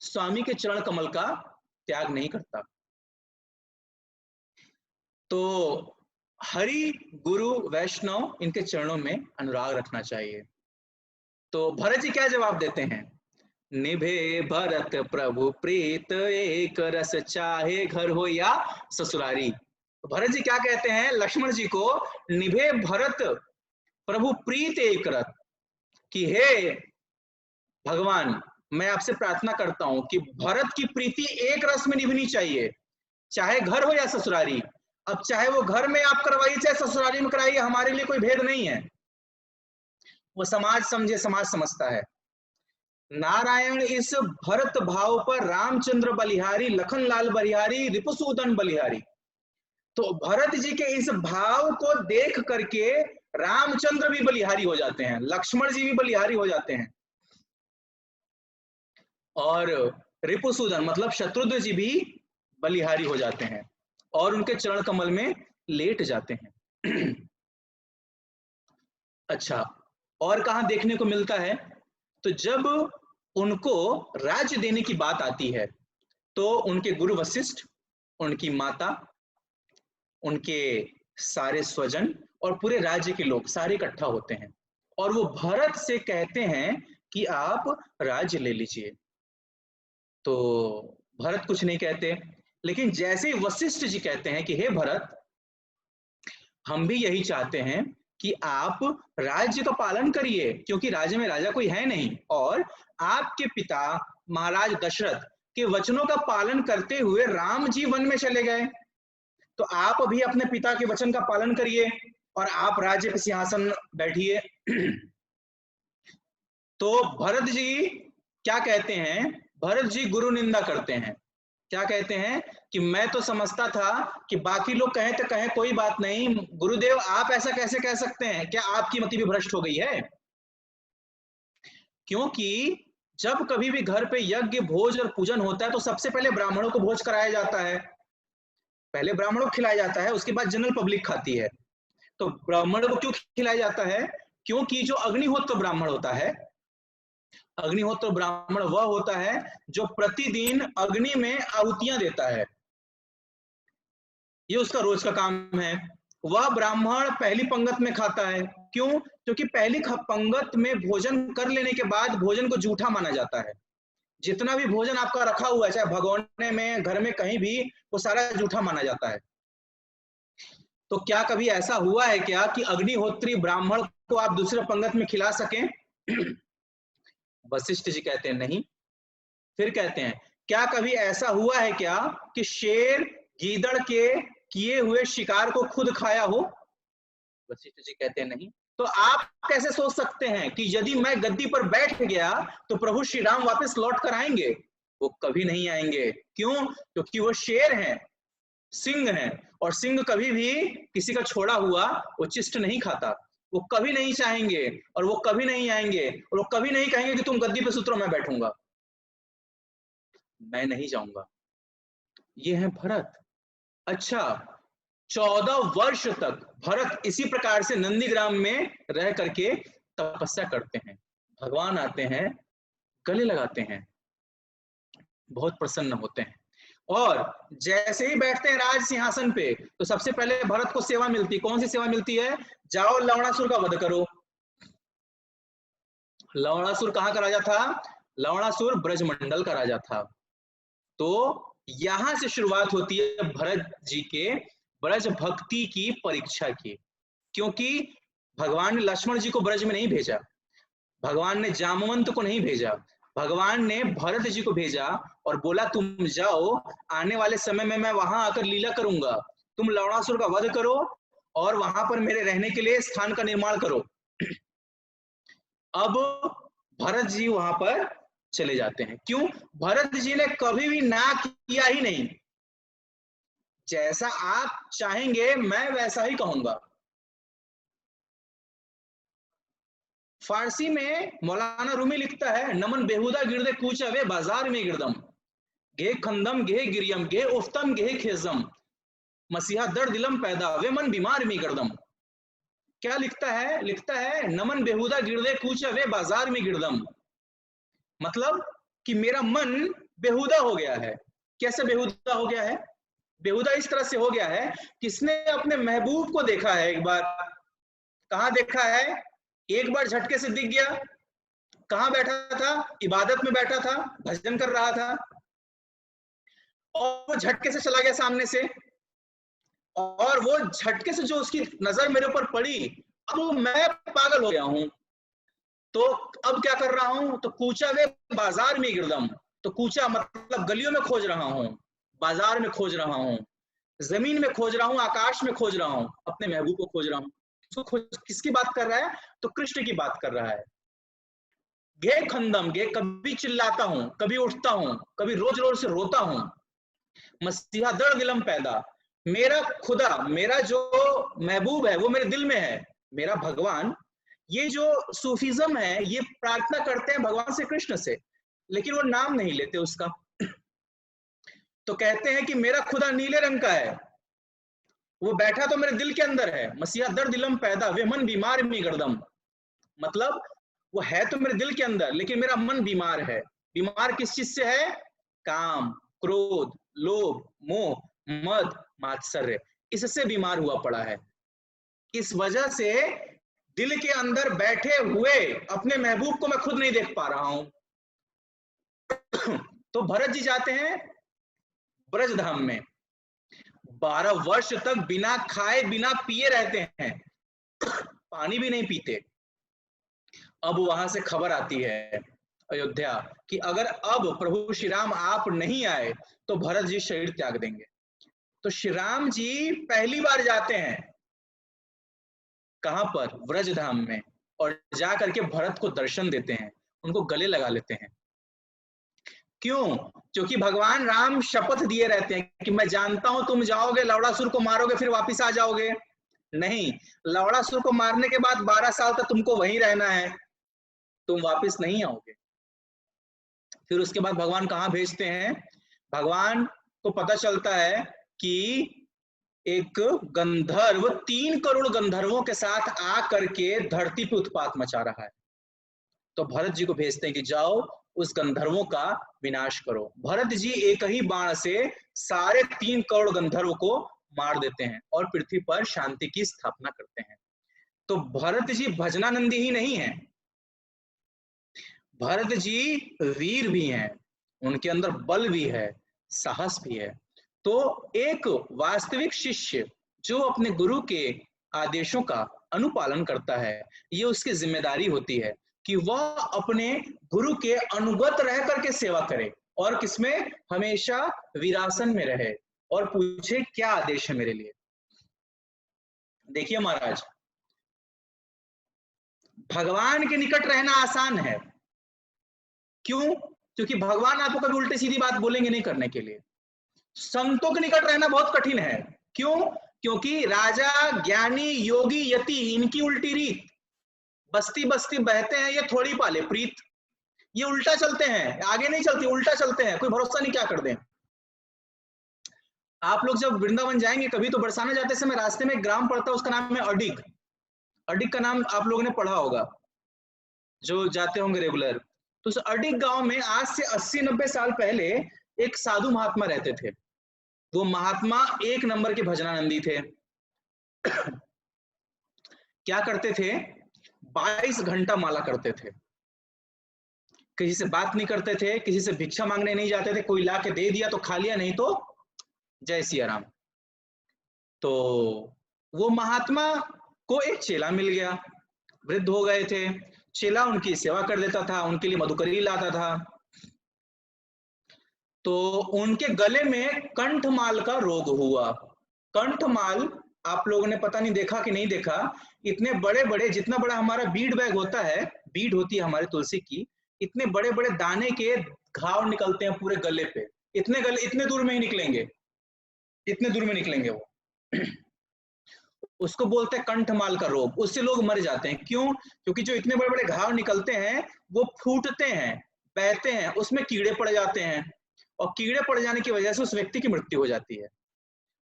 स्वामी के चरण कमल का त्याग नहीं करता। तो हरि, गुरु, वैष्णव इनके चरणों में अनुराग रखना चाहिए। तो भरत जी क्या जवाब देते हैं? निभे भरत प्रभु प्रीत एक रस चाहे घर हो या ससुरारी। तो भरत जी क्या कहते हैं लक्ष्मण जी को? निभे भरत प्रभु प्रीत एक रस, कि हे भगवान मैं आपसे प्रार्थना करता हूं कि भरत की प्रीति एक रस में निभनी चाहिए, चाहे घर हो या ससुरारी। अब चाहे वो घर में आप करवाइए चाहे ससुरारी में कराइए, हमारे लिए कोई भेद नहीं है। वो समाज समझे, समाज समझता है। नारायण इस भरत भाव पर रामचंद्र बलिहारी, लखन लाल बलिहारी, रिपुसूदन बलिहारी। तो भरत जी के इस भाव को देख करके रामचंद्र भी बलिहारी हो जाते हैं, लक्ष्मण जी भी बलिहारी हो जाते हैं, और रिपुसूदन मतलब शत्रुघ्न जी भी बलिहारी हो जाते हैं और उनके चरण कमल में लेट जाते हैं। अच्छा, और कहां देखने को मिलता है? तो जब उनको राज्य देने की बात आती है तो उनके गुरु वशिष्ठ, उनकी माता, उनके सारे स्वजन और पूरे राज्य के लोग सारे इकट्ठा होते हैं और वो भरत से कहते हैं कि आप राज्य ले लीजिए। तो भरत कुछ नहीं कहते, लेकिन जैसे ही वशिष्ठ जी कहते हैं कि हे भरत, हम भी यही चाहते हैं कि आप राज्य का पालन करिए, क्योंकि राज्य में राजा कोई है नहीं, और आपके पिता महाराज दशरथ के वचनों का पालन करते हुए राम जी वन में चले गए, तो आप भी अपने पिता के वचन का पालन करिए और आप राज्य पे सिंहासन बैठिए। तो भरत जी क्या कहते हैं? भरत जी गुरु निंदा करते हैं। क्या कहते हैं कि मैं तो समझता था कि बाकी लोग कहें तो कहें, कोई बात नहीं, गुरुदेव आप ऐसा कैसे कह सकते हैं? क्या आपकी मति भी भ्रष्ट हो गई है? क्योंकि जब कभी भी घर पे यज्ञ, भोज और पूजन होता है तो सबसे पहले ब्राह्मणों को भोज कराया जाता है, पहले ब्राह्मणों को खिलाया जाता है, उसके बाद जनरल पब्लिक खाती है। तो ब्राह्मणों को क्यों खिलाया जाता है? क्योंकि जो अग्निहोत्र ब्राह्मण होता है, अग्निहोत्र ब्राह्मण वह होता है जो प्रतिदिन अग्नि में आहुतियां देता है, ये उसका रोज का काम है। वह ब्राह्मण पहली पंगत में खाता है। क्यों? क्योंकि पहली पंगत में भोजन कर लेने के बाद भोजन को जूठा माना जाता है। जितना भी भोजन आपका रखा हुआ है, चाहे भगोने में, घर में, कहीं भी, वो सारा जूठा माना जाता है। तो क्या कभी ऐसा हुआ है क्या कि अग्निहोत्री ब्राह्मण को आप दूसरे पंगत में खिला सकें? वशिष्ठ जी कहते हैं नहीं। फिर कहते हैं क्या कभी ऐसा हुआ है क्या कि शेर गीदड़ के किए हुए शिकार को खुद खाया हो? वशिष्ठ जी कहते हैं नहीं। तो आप कैसे सोच सकते हैं कि यदि मैं गद्दी पर बैठ गया तो प्रभु श्री राम वापस लौट कर आएंगे? वो कभी नहीं आएंगे। क्यों? क्योंकि वो शेर हैं, सिंह हैं, और सिंह कभी भी किसी का छोड़ा हुआ उच्छिष्ट नहीं खाता। वो कभी नहीं चाहेंगे और वो कभी नहीं आएंगे और वो कभी नहीं कहेंगे कि तुम गद्दी पे सुतरो मैं बैठूंगा, मैं नहीं जाऊंगा। ये है भरत। अच्छा, 14 वर्ष तक भरत इसी प्रकार से नंदीग्राम में रह करके तपस्या करते हैं। भगवान आते हैं, गले लगाते हैं, बहुत प्रसन्न होते हैं, और जैसे ही बैठते हैं राज सिंहासन पे तो सबसे पहले भरत को सेवा मिलती। कौन सी सेवा मिलती है? जाओ लवणासुर का वध करो। लवणासुर कहाँ का राजा था? लवणासुर ब्रजमंडल का राजा था। तो यहां से शुरुआत होती है भरत जी के ब्रज भक्ति की परीक्षा की, क्योंकि भगवान ने लक्ष्मण जी को ब्रज में नहीं भेजा, भगवान ने जामवंत को नहीं भेजा, भगवान ने भरत जी को भेजा और बोला तुम जाओ, आने वाले समय में मैं वहां आकर लीला करूंगा, तुम लवणासुर का वध करो और वहां पर मेरे रहने के लिए स्थान का निर्माण करो। अब भरत जी वहां पर चले जाते हैं। क्यों? भरत जी ने कभी भी ना किया ही नहीं। जैसा आप चाहेंगे मैं वैसा ही कहूंगा। फारसी में मौलाना रूमी लिखता है, नमन बेहुदा गिरदे कूचा वे बाजार में गिरदम, गे खंदम गे गिरियम गे उफ्तम गे खेजम, मसीहा दर्द दिलम पैदा वे मन बीमार में गिरदम। क्या लिखता है? लिखता है नमन बेहुदा गिरदे कूचा वे बाजार में गिरदम, मतलब कि मेरा मन बेहुदा हो गया है। कैसे बेहुदा हो गया है? बेहुदा इस तरह से हो गया है, किसने अपने महबूब को देखा है एक बार। कहां देखा है? एक बार झटके से दिख गया। कहां बैठा था? इबादत में बैठा था, भजन कर रहा था, और वो झटके से चला गया सामने से, और वो झटके से जो उसकी नजर मेरे ऊपर पड़ी, अब मैं पागल हो गया हूं। तो अब क्या कर रहा हूं? तो कूचा वे बाजार में गिरदम, तो कूचा मतलब गलियों में खोज रहा हूं, बाजार में खोज रहा हूं, जमीन में खोज रहा हूं, आकाश में खोज रहा हूं, अपने महबूब को खोज रहा हूं। तो किसकी बात कर रहा है? तो कृष्ण की बात कर रहा है। गे खंदम, गे कभी चिल्लाता हूं, कभी उठता हूं, कभी रोज रोज से रोता हूं, मसीहा दर्द दिलम पैदा, मेरा खुदा, मेरा जो महबूब है वो मेरे दिल में है, मेरा भगवान। ये जो सूफिज्म है ये प्रार्थना करते हैं भगवान से, कृष्ण से, लेकिन वो नाम नहीं लेते उसका। तो कहते हैं कि मेरा खुदा नीले रंग का है, वो बैठा तो मेरे दिल के अंदर है, मसीहा दर्द दिलम पैदा वे मन बीमार में गर्दम, मतलब वो है तो मेरे दिल के अंदर लेकिन मेरा मन बीमार है। बीमार किस चीज से है? काम, क्रोध, लोभ, मोह, मद, मात्सर्य, इससे बीमार हुआ पड़ा है। इस वजह से दिल के अंदर बैठे हुए अपने महबूब को मैं खुद नहीं देख पा रहा हूं। तो भरत जी जाते हैं ब्रजधाम में, 12 वर्ष तक बिना खाए बिना पिए रहते हैं, पानी भी नहीं पीते। अब वहां से खबर आती है अयोध्या कि अगर अब प्रभु श्री राम आप नहीं आए तो भरत जी शरीर त्याग देंगे। तो श्री राम जी पहली बार जाते हैं कहां पर? ब्रजधाम में, और जा करके भरत को दर्शन देते हैं, उनको गले लगा लेते हैं। क्यों? क्योंकि भगवान राम शपथ दिए रहते हैं कि मैं जानता हूं तुम जाओगे, लवणासुर को मारोगे, फिर वापिस आ जाओगे। नहीं, लवणासुर को मारने के बाद 12 साल तक तुमको वहीं रहना है, तुम वापिस नहीं आओगे। फिर उसके बाद भगवान कहां भेजते हैं? भगवान को पता चलता है कि एक गंधर्व 3 करोड़ गंधर्वों के साथ आ करके धरती पे उत्पात मचा रहा है। तो भरत जी को भेजते हैं कि जाओ उस गंधर्वों का विनाश करो। भरत जी एक ही बाण से सारे 3 करोड़ गंधर्व को मार देते हैं और पृथ्वी पर शांति की स्थापना करते हैं। तो भरत जी भजनानंदी ही नहीं है, भरत जी वीर भी हैं, उनके अंदर बल भी है, साहस भी है। तो एक वास्तविक शिष्य जो अपने गुरु के आदेशों का अनुपालन करता है, ये उसकी जिम्मेदारी होती है कि वह अपने गुरु के अनुगत रह करके सेवा करे और किसमें? हमेशा वीरासन में रहे और पूछे क्या आदेश है मेरे लिए। देखिए महाराज, भगवान के निकट रहना आसान है। क्यों? क्योंकि भगवान आपको कभी उल्टी सीधी बात बोलेंगे नहीं करने के लिए। संतों के निकट रहना बहुत कठिन है। क्यों? क्योंकि राजा, ज्ञानी, योगी, यति, इनकी उल्टी रीत, बस्ती बस्ती बहते हैं ये थोड़ी पाले प्रीत, ये उल्टा चलते हैं, आगे नहीं चलती, उल्टा चलते हैं, कोई भरोसा नहीं क्या कर दें। आप लोग जब वृंदावन जाएंगे कभी तो बरसाना जाते समय रास्ते में एक ग्राम पड़ता है, उसका नाम है अडिग। अडिग का नाम आप लोगों ने पढ़ा होगा जो जाते होंगे रेगुलर। तो उस अडिग गांव में आज से 80-90 साल पहले एक साधु महात्मा रहते थे। वो महात्मा एक नंबर के भजनानंदी थे। क्या करते थे? 22 घंटा माला करते थे, किसी से बात नहीं करते थे, किसी से भिक्षा मांगने नहीं जाते थे, कोई ला के दे दिया तो खा लिया, नहीं तो जय सिया राम। तो वो महात्मा को एक चेला मिल गया, वृद्ध हो गए थे, चेला उनकी सेवा कर देता था, उनके लिए मधुकरी लाता था। तो उनके गले में कंठमाल का रोग हुआ। कंठमाल आप लोगों ने पता नहीं देखा कि नहीं देखा, इतने बड़े बड़े, जितना बड़ा हमारा बीड बैग होता है, बीड होती है हमारी तुलसी की, इतने बड़े बड़े दाने के घाव निकलते हैं पूरे गले पे। इतने गले इतने दूर में ही निकलेंगे, इतने दूर में निकलेंगे वो। उसको बोलते हैं कंठमाल का रोग। उससे लोग मर जाते हैं। क्यों? क्योंकि जो इतने बड़े बड़े घाव निकलते हैं वो फूटते हैं, बहते हैं, उसमें कीड़े पड़ जाते हैं, और कीड़े पड़ जाने की वजह से उस व्यक्ति की मृत्यु हो जाती है।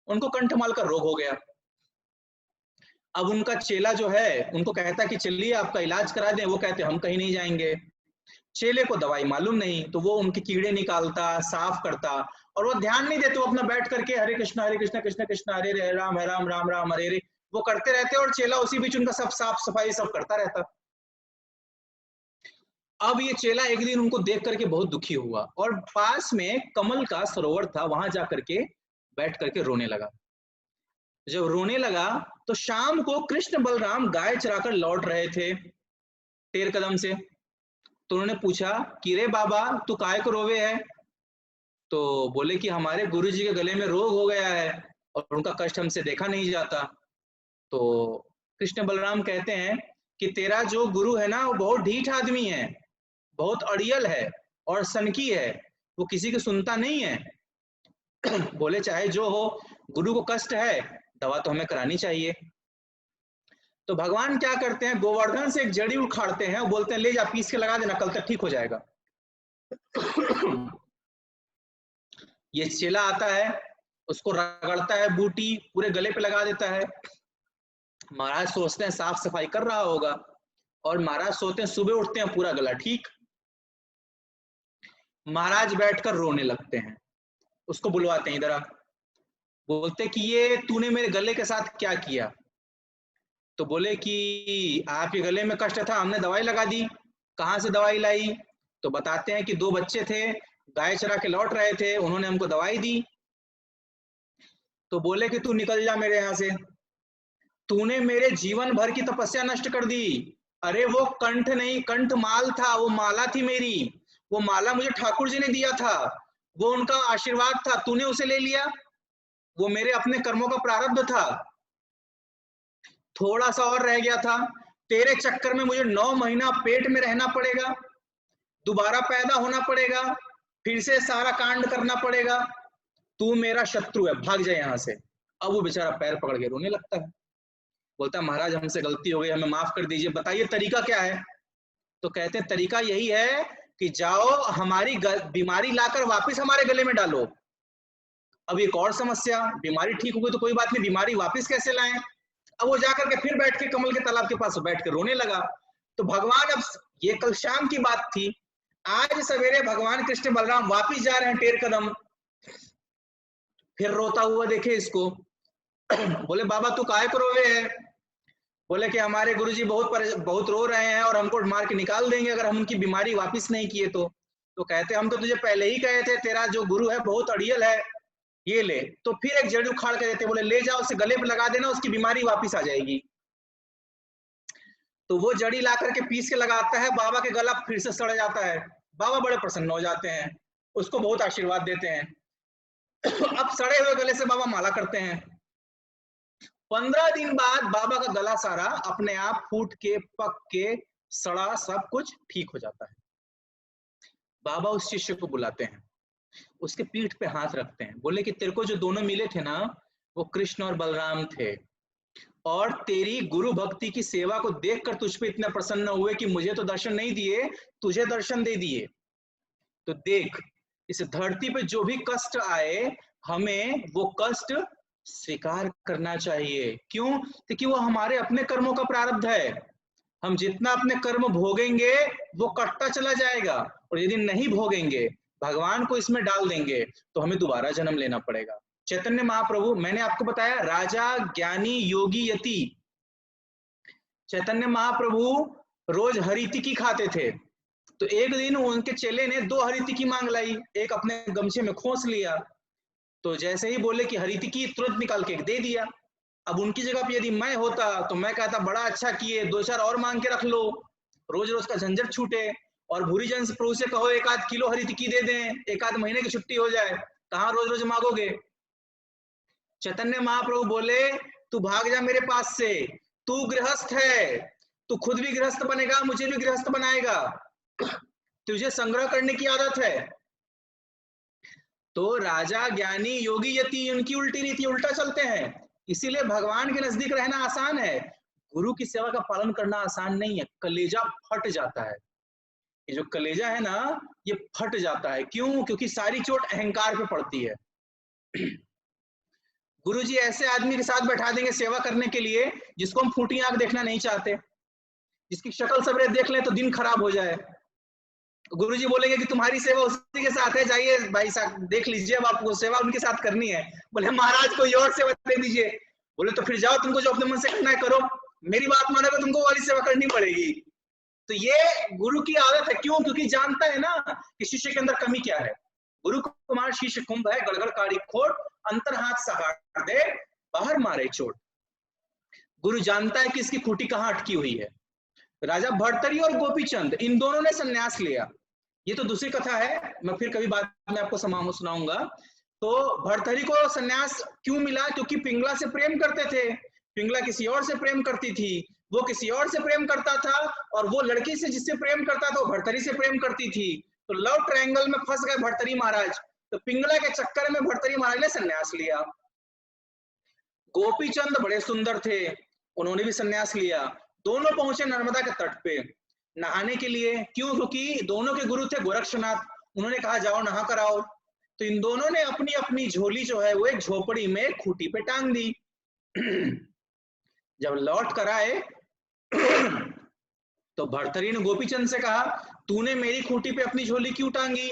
उनको कंठमाल का रोग हो गया। अब उनका चेला जो है उनको कहता है कि चलिए आपका इलाज करा दें। वो कहते हम कहीं नहीं जाएंगे। चेले को दवाई मालूम नहीं, तो वो उनके कीड़े निकालता, साफ करता, और वो ध्यान नहीं देते, वो अपना बैठ करके हरे कृष्ण कृष्ण कृष्ण हरे हरे राम राम राम हरे हरे वो करते रहते, और चेला उसी बीच उनका सब साफ सफाई सब करता रहता। अब ये चेला एक दिन उनको देख करके बहुत दुखी हुआ, और पास में कमल का सरोवर था, वहां जा करके बैठ करके रोने लगा। जब रोने लगा तो शाम को कृष्ण बलराम गाय चराकर लौट रहे थे टेर कदम से। तो उन्होंने पूछा कि रे बाबा तू काय को रोवे है? तो बोले कि हमारे गुरुजी के गले में रोग हो गया है और उनका कष्ट हमसे देखा नहीं जाता। तो कृष्ण बलराम कहते हैं कि तेरा जो गुरु है ना वो बहुत ढीठ आदमी है, बहुत अड़ियल है और सनकी है, वो किसी की सुनता नहीं है। बोले चाहे जो हो, गुरु को कष्ट है, दवा तो हमें करानी चाहिए। तो भगवान क्या करते हैं, गोवर्धन से एक जड़ी उखाड़ते हैं और बोलते हैं ले जा पीस के लगा देना, कल तक ठीक हो जाएगा। ये चेला आता है, उसको रगड़ता है, बूटी पूरे गले पे लगा देता है। महाराज सोचते हैं साफ सफाई कर रहा होगा, और महाराज सोते हैं सुबह उठते हैं पूरा गला ठीक। महाराज बैठकर रोने लगते हैं। उसको बुलवाते हैं इधर आ। बोलते कि ये तूने मेरे गले के साथ क्या किया? तो बोले कि आपके गले में कष्ट था, हमने दवाई लगा दी। कहाँ से दवाई लाई? तो बताते हैं कि 2 बच्चे थे, गाय चरा के लौट रहे थे, उन्होंने हमको दवाई दी। तो बोले कि तू निकल जा मेरे यहाँ से, तूने मेरे जीवन भर की तपस्या नष्ट कर दी। अरे वो कंठ नहीं, कंठ माल था, वो माला थी मेरी, वो माला मुझे ठाकुर जी ने दिया था, वो उनका आशीर्वाद था, तूने उसे ले लिया। वो मेरे अपने कर्मों का प्रारब्ध था, थोड़ा सा और रह गया था। तेरे चक्कर में मुझे 9 महीना पेट में रहना पड़ेगा, दोबारा पैदा होना पड़ेगा, फिर से सारा कांड करना पड़ेगा। तू मेरा शत्रु है, भाग जाए यहाँ से। अब वो बेचारा पैर पकड़ के रोने लगता है, बोलता महाराज हमसे गलती हो गई, हमें माफ कर दीजिए, बताइए तरीका क्या है? तो कहते तरीका यही है कि जाओ हमारी बीमारी लाकर वापस हमारे गले में डालो। अब एक और समस्या, बीमारी ठीक हो गई तो कोई बात नहीं, बीमारी वापस कैसे लाएं? अब वो जाकर के फिर बैठ के कमल के तालाब के पास बैठ के रोने लगा। तो भगवान, अब ये कल शाम की बात थी, आज सवेरे भगवान कृष्ण बलराम वापिस जा रहे हैं टेर कदम, फिर रोता हुआ देखे इसको। बोले बाबा तू काहे को रोवे है? बोले कि हमारे गुरुजी बहुत रो रहे हैं और हमको मार के निकाल देंगे अगर हम उनकी बीमारी वापस नहीं किए तो। तो कहते हम तो तुझे पहले ही कहे थे, तेरा जो गुरु है बहुत अड़ियल है, ये ले। तो फिर एक जड़ी उखाड़ के देते, बोले ले जाओ उसे गले पे लगा देना, उसकी बीमारी वापस आ जाएगी। तो वो जड़ी ला करके पीस के लगाता है, बाबा के गला फिर से सड़ जाता है। बाबा बड़े प्रसन्न हो जाते हैं, उसको बहुत आशीर्वाद देते हैं। अब सड़े हुए गले से बाबा माला करते हैं। 15 दिन बाद बाबा का गला सारा अपने आप फूट के, पक के, सड़ा, सब कुछ ठीक हो जाता है। बाबा उस शिष्य को बुलाते हैं, उसके पीठ पे हाथ रखते हैं, बोले कि तेरे को जो दोनों मिले थे ना वो कृष्ण और बलराम थे, और तेरी गुरु भक्ति की सेवा को देखकर तुझ पे इतना प्रसन्न हुए कि मुझे तो दर्शन नहीं दिए, तुझे दर्शन दे दिए। तो देख, इस धरती पे जो भी कष्ट आए हमें वो कष्ट स्वीकार करना चाहिए। क्यों? क्योंकि वो हमारे अपने कर्मों का प्रारब्ध है। हम जितना अपने कर्म भोगेंगे वो कटता चला जाएगा, और यदि नहीं भोगेंगे, भगवान को इसमें डाल देंगे, तो हमें दोबारा जन्म लेना पड़ेगा। चैतन्य महाप्रभु, मैंने आपको बताया, राजा ज्ञानी योगी यति, चैतन्य महाप्रभु रोज हरितिकी खाते थे। तो एक दिन उनके चेले ने 2 हरितिकी मांग लाई, एक अपने गमछे में खोस लिया, तो जैसे ही बोले कि हरितिकी, तुरंत निकाल के दे दिया। अब उनकी जगह पे यदि मैं होता तो मैं कहता बड़ा अच्छा किए, 2-4 और मांग के रख लो, रोज रोज का झंझट छूटे। और भूरी जन से प्रभु से कहो 1 आध किलो हरितिकी दे दें, 1 आध महीने की छुट्टी हो जाए, कहाँ रोज रोज मांगोगे। चैतन्य महाप्रभु बोले तू भाग जा मेरे पास से, तू गृहस्थ है, तू खुद भी गृहस्थ बनेगा, मुझे भी गृहस्थ बनाएगा, तुझे संग्रह करने की आदत है। तो राजा ज्ञानी योगी यति, उनकी उल्टी रीति, उल्टा चलते हैं। इसीलिए भगवान के नजदीक रहना आसान है, गुरु की सेवा का पालन करना आसान नहीं है। कलेजा फट जाता है, ये जो कलेजा है ना ये फट जाता है। क्यों? क्योंकि सारी चोट अहंकार पे पड़ती है। गुरु जी ऐसे आदमी के साथ बैठा देंगे सेवा करने के लिए जिसको हम फूटी आंख देखना नहीं चाहते, जिसकी शक्ल सवेरे देख ले तो दिन खराब हो जाए। गुरु जी बोलेंगे कि तुम्हारी सेवा उसी के साथ है, जाइए भाई साहब देख लीजिए, अब आपको सेवा उनके साथ करनी है। बोले महाराज कोई और सेवा दे दीजिए। बोले तो फिर जाओ, तुमको जो अपने मन से करना है करो, मेरी बात मानोगे तुमको वाली सेवा करनी पड़ेगी। तो ये गुरु की आदत है। क्यों? क्योंकि जानता है ना कि शिष्य के अंदर कमी क्या है। गुरु कुमार शिष्य कुंभ है, गड़गड़ काड़ी खोट, अंतर हाथ सहार दे, बाहर मारे चोट। गुरु जानता है कि इसकी खूंटी कहाँ अटकी हुई है। राजा भर्तरी और गोपीचंद, इन दोनों ने संन्यास लिया। ये तो दूसरी कथा है, मैं फिर कभी बाद में आपको सुनाऊंगा। तो भर्तरी को संन्यास क्यों मिला? क्योंकि पिंगला से प्रेम करते थे, पिंगला किसी और से प्रेम करती थी, वो किसी और से प्रेम करता था, और वो लड़की से जिससे प्रेम करता था वो भर्तरी से प्रेम करती थी। तो लव ट्रायंगल में फंस गए भर्तरी महाराज। तो पिंगला के चक्कर में भर्तरी महाराज ने संन्यास लिया। गोपीचंद बड़े सुंदर थे, उन्होंने भी संन्यास लिया। दोनों पहुंचे नर्मदा के तट पे नहाने के लिए। क्यों? क्योंकि दोनों के गुरु थे गोरक्षनाथ, उन्होंने कहा जाओ नहा कर आओ। तो इन दोनों ने अपनी अपनी झोली जो है वो एक झोपड़ी में खूंटी पे टांग दी। जब लौट कर आए तो भर्तरी ने गोपीचंद से कहा तूने मेरी खूंटी पे अपनी झोली क्यों टांगी?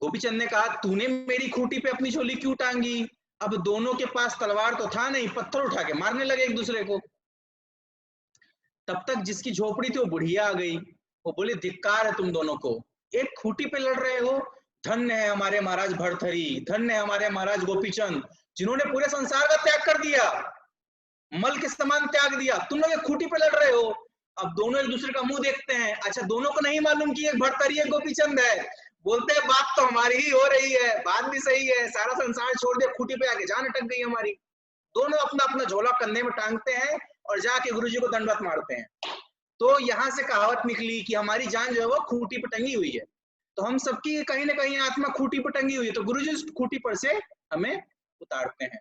गोपीचंद ने कहा तूने मेरी खूंटी पे अपनी झोली क्यों टांगी? अब दोनों के पास तलवार तो था नहीं, पत्थर उठा के मारने लगे एक दूसरे को। तब तक जिसकी झोपड़ी थी वो बुढ़िया आ गई, वो बोले धिक्कार है तुम दोनों को, एक खूंटी पे लड़ रहे हो। धन्य है हमारे महाराज भर्तरी, धन्य है हमारे महाराज गोपीचंद, जिन्होंने पूरे संसार का त्याग कर दिया, मल के समान त्याग दिया। तुम लोग एक खूंटी पे लड़ रहे हो। अब दोनों एक दूसरे का मुंह देखते हैं। अच्छा, दोनों को नहीं मालूम कि एक भर्तरी है गोपीचंद है। बोलते हैं बात तो हमारी ही हो रही है, बात भी सही है, सारा संसार छोड़ दे, खूंटी पे आके जान अटक गई हमारी। दोनों अपना अपना झोला कंधे में टांगते हैं और जाके गुरुजी को दंडवत मारते हैं। तो यहाँ से कहावत निकली कि हमारी जान जो है वो खूंटी पर टंगी हुई है। तो हम सबकी कहीं ना कहीं आत्मा खूंटी पर टंगी हुई है, तो गुरुजी उस खूंटी पर से हमें उतारते हैं।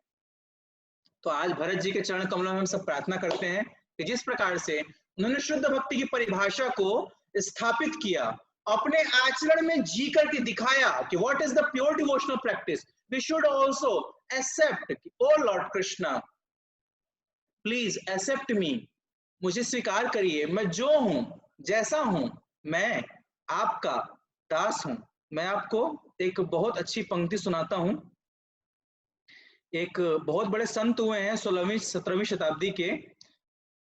तो आज भरत जी के चरण कमलों में हम सब प्रार्थना करते हैं कि जिस प्रकार से उन्होंने शुद्ध भक्ति की परिभाषा को स्थापित किया, अपने आचरण में जी करके दिखाया कि what is the pure devotional practice, we should also accept, oh Lord Krishna please accept me, मुझे स्वीकार करिए, मैं जो हूं जैसा हूं, मैं आपका दास हूं। मैं आपको एक बहुत अच्छी पंक्ति सुनाता हूं। एक बहुत बड़े संत हुए हैं 16वीं 17वीं शताब्दी के,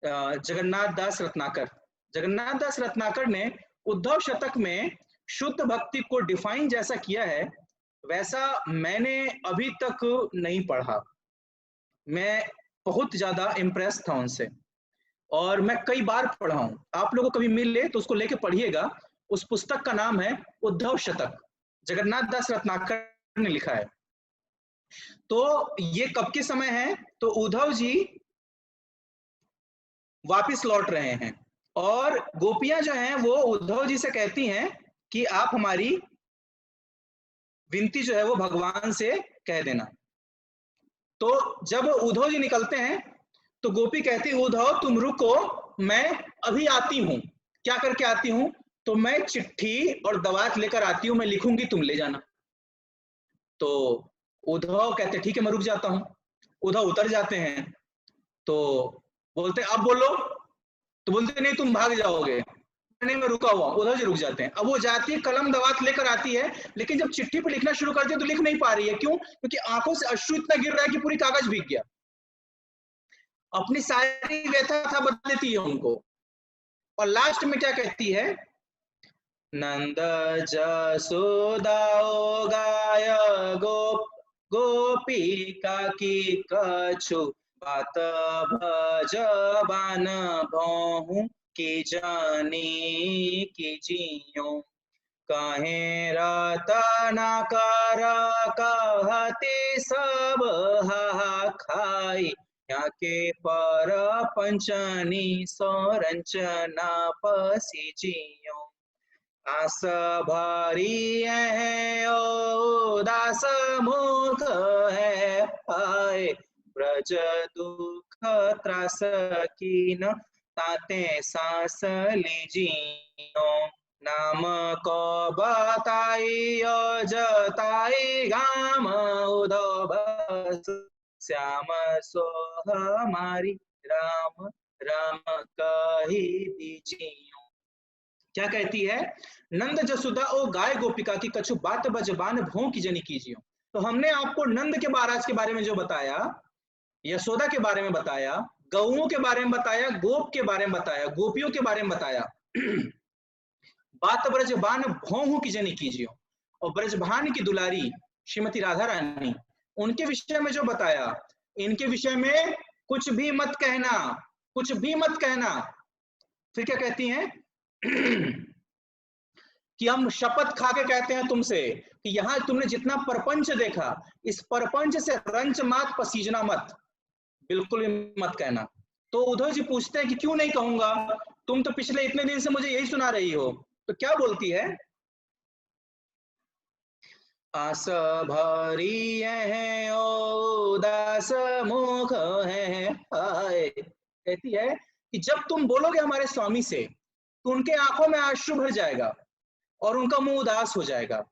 जगन्नाथ दास रत्नाकर। जगन्नाथ दास रत्नाकर ने उद्धव शतक में शुद्ध भक्ति को डिफाइन जैसा किया है वैसा मैंने अभी तक नहीं पढ़ा। मैं बहुत ज्यादा इम्प्रेस था उनसे और मैं कई बार पढ़ा हूं। आप लोगों को कभी मिले तो उसको लेके पढ़िएगा। उस पुस्तक का नाम है उद्धव शतक, जगन्नाथ दास रत्नाकर ने लिखा है। तो ये कब के समय है? तो उद्धव जी वापिस लौट रहे हैं और गोपियां जो हैं वो उद्धव जी से कहती हैं कि आप हमारी विनती जो है वो भगवान से कह देना। तो जब उद्धव जी निकलते हैं तो गोपी कहती है उद्धव तुम रुको, मैं अभी आती हूं। क्या करके आती हूं? तो मैं चिट्ठी और दवात लेकर आती हूं, मैं लिखूंगी, तुम ले जाना। तो उद्धव कहते ठीक है मैं रुक जाता हूं। उद्धव उतर जाते हैं तो बोलते अब बोलो, तो बोलते नहीं तुम भाग जाओगे। नहीं मैं रुका हुआ। उद्धव जी रुक जाते हैं। अब वो जाती है, कलम दवात लेकर आती है, लेकिन जब चिट्ठी पे लिखना शुरू करती है तो लिख नहीं पा रही है। क्यों? क्योंकि आंखों से अश्रु इतना गिर रहा है कि पूरी कागज भीग गया। अपनी सारी व्यथा था बता देती है उनको, और लास्ट में क्या कहती है? नंद जसोदाओ गाय गोपिका की कछु बात भजबान भोहू की जानी की जियो कहे रतनाकर कहते सब हा खाई यहाँ के पर पंचनी सोरंचना पसी जियो आस भरी है ओ दास मुख है आए ब्रज दुख त्रास कीन ताते सांस लीजियो नाम को बताई जताई गाम उद्धव श्याम सो हमारी राम राम कही दीजियो। क्या कहती है? नंद जसुदा ओ गाय गोपिका की कछु बात बजबान भों की जनी कीजियो। तो हमने आपको नंद के महाराज के बारे में जो बताया, यशोदा के बारे में बताया, गौओं के बारे में बताया, गोप के बारे में बताया, गोपियों के बारे में बताया। बात ब्रजबान भों की जनी कीजियो, और ब्रजभान की दुलारी श्रीमती राधा रानी, उनके विषय में जो बताया, इनके विषय में कुछ भी मत कहना, कुछ भी मत कहना। फिर क्या कहती हैं? कि हम शपथ खा के कहते हैं तुमसे कि यहां तुमने जितना परपंच देखा, इस परपंच से रंच मत पसीजना मत, बिल्कुल भी मत कहना। तो उद्धव जी पूछते हैं कि क्यों नहीं कहूंगा, तुम तो पिछले इतने दिन से मुझे यही सुना रही हो। तो क्या बोलती है? आस भरी है ओ दास मुख है आए। कहती है कि जब तुम बोलोगे हमारे स्वामी से तो उनके आंखों में आंसू भर जाएगा और उनका मुंह उदास हो जाएगा।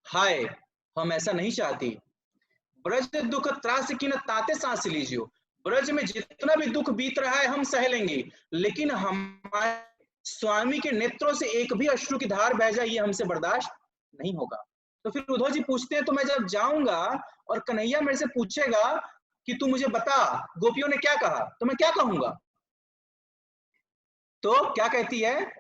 हाय, हम ऐसा नहीं चाहती। ब्रज दुख त्रास की न ताते सांस लीजियो। ब्रज में जितना भी दुख बीत रहा है हम सह लेंगे, लेकिन हमारे स्वामी के नेत्रों से एक भी अश्रु की धार बह जाए ये हमसे बर्दाश्त नहीं होगा। तो फिर उद्धव जी पूछते हैं तो मैं जब जाऊंगा और कन्हैया मेरे से पूछेगा कि तू मुझे बता गोपियों ने क्या कहा, तो मैं क्या कहूंगा? तो क्या कहती है?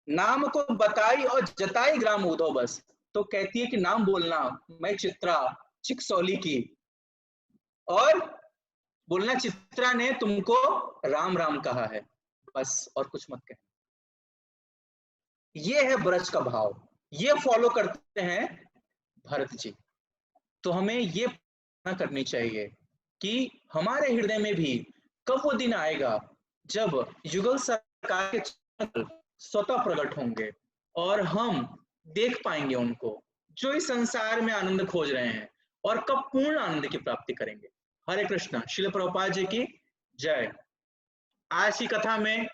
नाम को बताई और जताई ग्राम उद्धव बस। तो कहती है कि नाम बोलना, मैं चित्रा चिकसौली की, और बोलना चित्रा ने तुमको राम राम कहा है, बस और कुछ मत कहना। ये है ब्रज का भाव, ये फॉलो करते हैं भरत जी। तो हमें ये प्रार्थना करनी चाहिए कि हमारे हृदय में भी कब वो दिन आएगा जब युगल सरकार के स्वतः प्रकट होंगे और हम देख पाएंगे उनको जो इस संसार में आनंद खोज रहे हैं, और कब पूर्ण आनंद की प्राप्ति करेंगे। हरे कृष्णा। श्रील प्रभुपाद जी की जय। आज की कथा में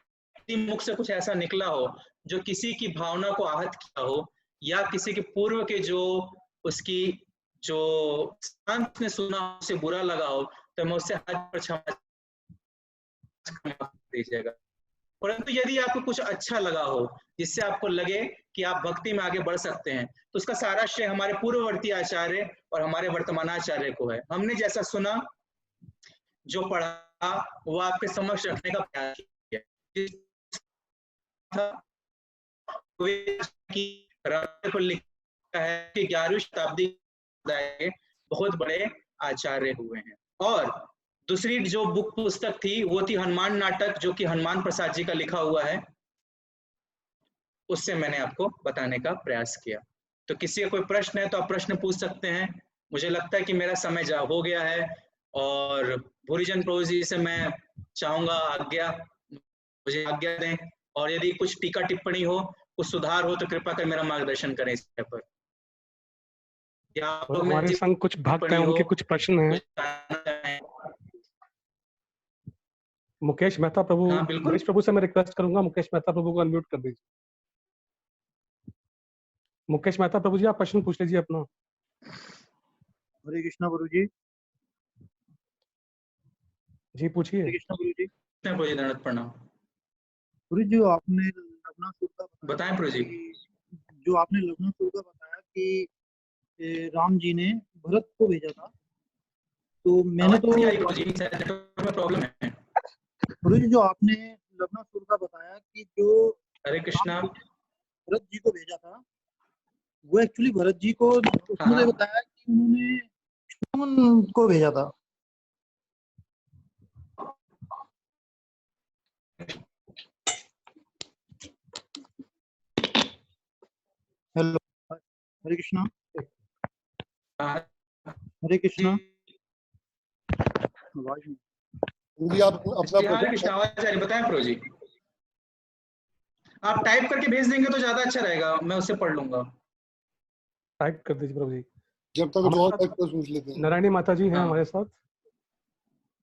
मुख से कुछ ऐसा निकला हो जो किसी की भावना को आहत किया हो, या किसी के पूर्व के जो उसकी जो संत ने सुना उसे बुरा लगा हो, तो मैं उससे हाथ पर क्षमा दीजिएगा। परंतु यदि आपको कुछ अच्छा लगा हो जिससे आपको लगे कि आप भक्ति में आगे बढ़ सकते हैं, तो उसका सारा श्रेय हमारे पूर्ववर्ती आचार्य और हमारे वर्तमान आचार्य को है। हमने जैसा सुना, जो पढ़ा, वो आपके समक्ष रखने का प्रयास किया। पर लिखा है कि 11वीं शताब्दी बहुत बड़े आचार्य हुए हैं। और दूसरी जो बुक पुस्तक थी वो थी हनुमान नाटक, जो कि हनुमान प्रसाद जी का लिखा हुआ है। उससे मैंने आपको बताने का प्रयास किया। तो किसी का कोई प्रश्न है तो आप प्रश्न पूछ सकते हैं। मुझे लगता है कि मेरा समय हो गया है, और भूरीजन प्रभु जी से मैं चाहूंगा आज्ञा, मुझे आज्ञा दें, और यदि कुछ टीका टिप्पणी हो कुछ सुधार हो तो कृपा कर मेरा मार्गदर्शन करें इस पर। या आप लोग में हमारे संग कुछ भक्त हैं, उनके कुछ प्रश्न हैं। मुकेश मेहता प्रभु, हाँ, बिल्कुल। मनीष प्रभु से मैं रिक्वेस्ट करूंगा, मुकेश मेहता प्रभु को अनम्यूट कर दीजिए। मुकेश मेहता प्रभु जी, आप प्रश्न पूछ लीजिए अपना। हरे कृष्णा गुरु जी। जी पूछिए। हरे कृष्णा गुरु जी। प्रभु जी दंडवत प्रणाम। गुरु जी, आपने लग्नासुर का बताएं प्रभु जी। जो आपने लग्नासुर का बताया कि राम जी ने भरत को भेजा था, तो मैंने तो प्रॉब्लम है गुरु जी, जो आपने लग्नासुर का बताया कि जो हरे कृष्णा भरत जी को भेजा था, वो एक्चुअली भरत जी को उसने बताया कि उन्होंने लक्ष्मण को भेजा था। हेलो, हरे कृष्णा। हरे कृष्णा। आप अपना हरे कृष्णा आवाज आ रही, बताएं प्रभु जी। आप टाइप करके भेज देंगे तो ज्यादा अच्छा रहेगा, मैं उससे पढ़ लूंगा। टाइप कर दीजिए प्रभु जी। जब तक कुछ और पूछ लेते हैं। नारायणी माता जी हैं हमारे साथ।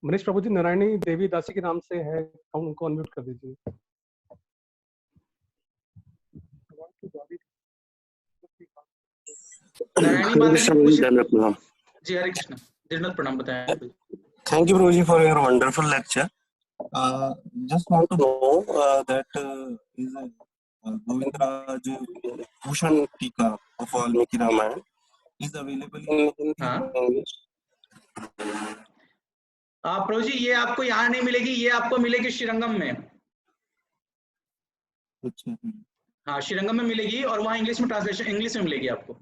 मनीष प्रभु जी, नारायणी देवी दासी के नाम से है, उनको अनम्यूट कर दीजिए। नारायणी माता जी, जी हरे कृष्णा, दंडवत प्रणाम, बताएं। Thank you, Prabhuji, for your wonderful lecture. Just want to know that is Govindraj Bhushan Tika of Valmiki Ramayana is available in English. प्रभु जी, ये आपको यहाँ नहीं मिलेगी, ये आपको मिलेगी श्रीरंगम में। अच्छा। हाँ, श्रीरंगम में मिलेगी और वहाँ इंग्लिश में ट्रांसलेशन इंग्लिश में मिलेगी आपको।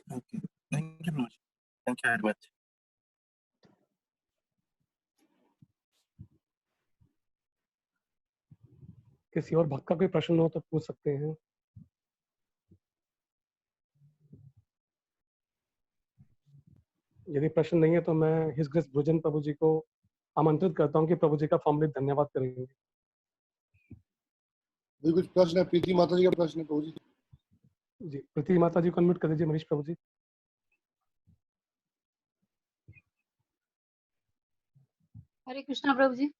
Okay. Thank you, Prabhuji. Thank you very much. किसी और भक्त का कोई प्रश्न हो तो पूछ सकते हैं। यदि प्रश्न नहीं है तो मैं हिज ग्रेस ब्रुजन प्रभु जी को आमंत्रित करता हूं कि प्रभु जी का फॉर्मली धन्यवाद करेंगे। कुछ प्रश्न है? प्रीति माता जी का प्रश्न है प्रभु जी। जी, प्रीति माता जी को अनम्यूट कर दीजिए मनीष प्रभु जी। हरे कृष्णा प्रभु जी।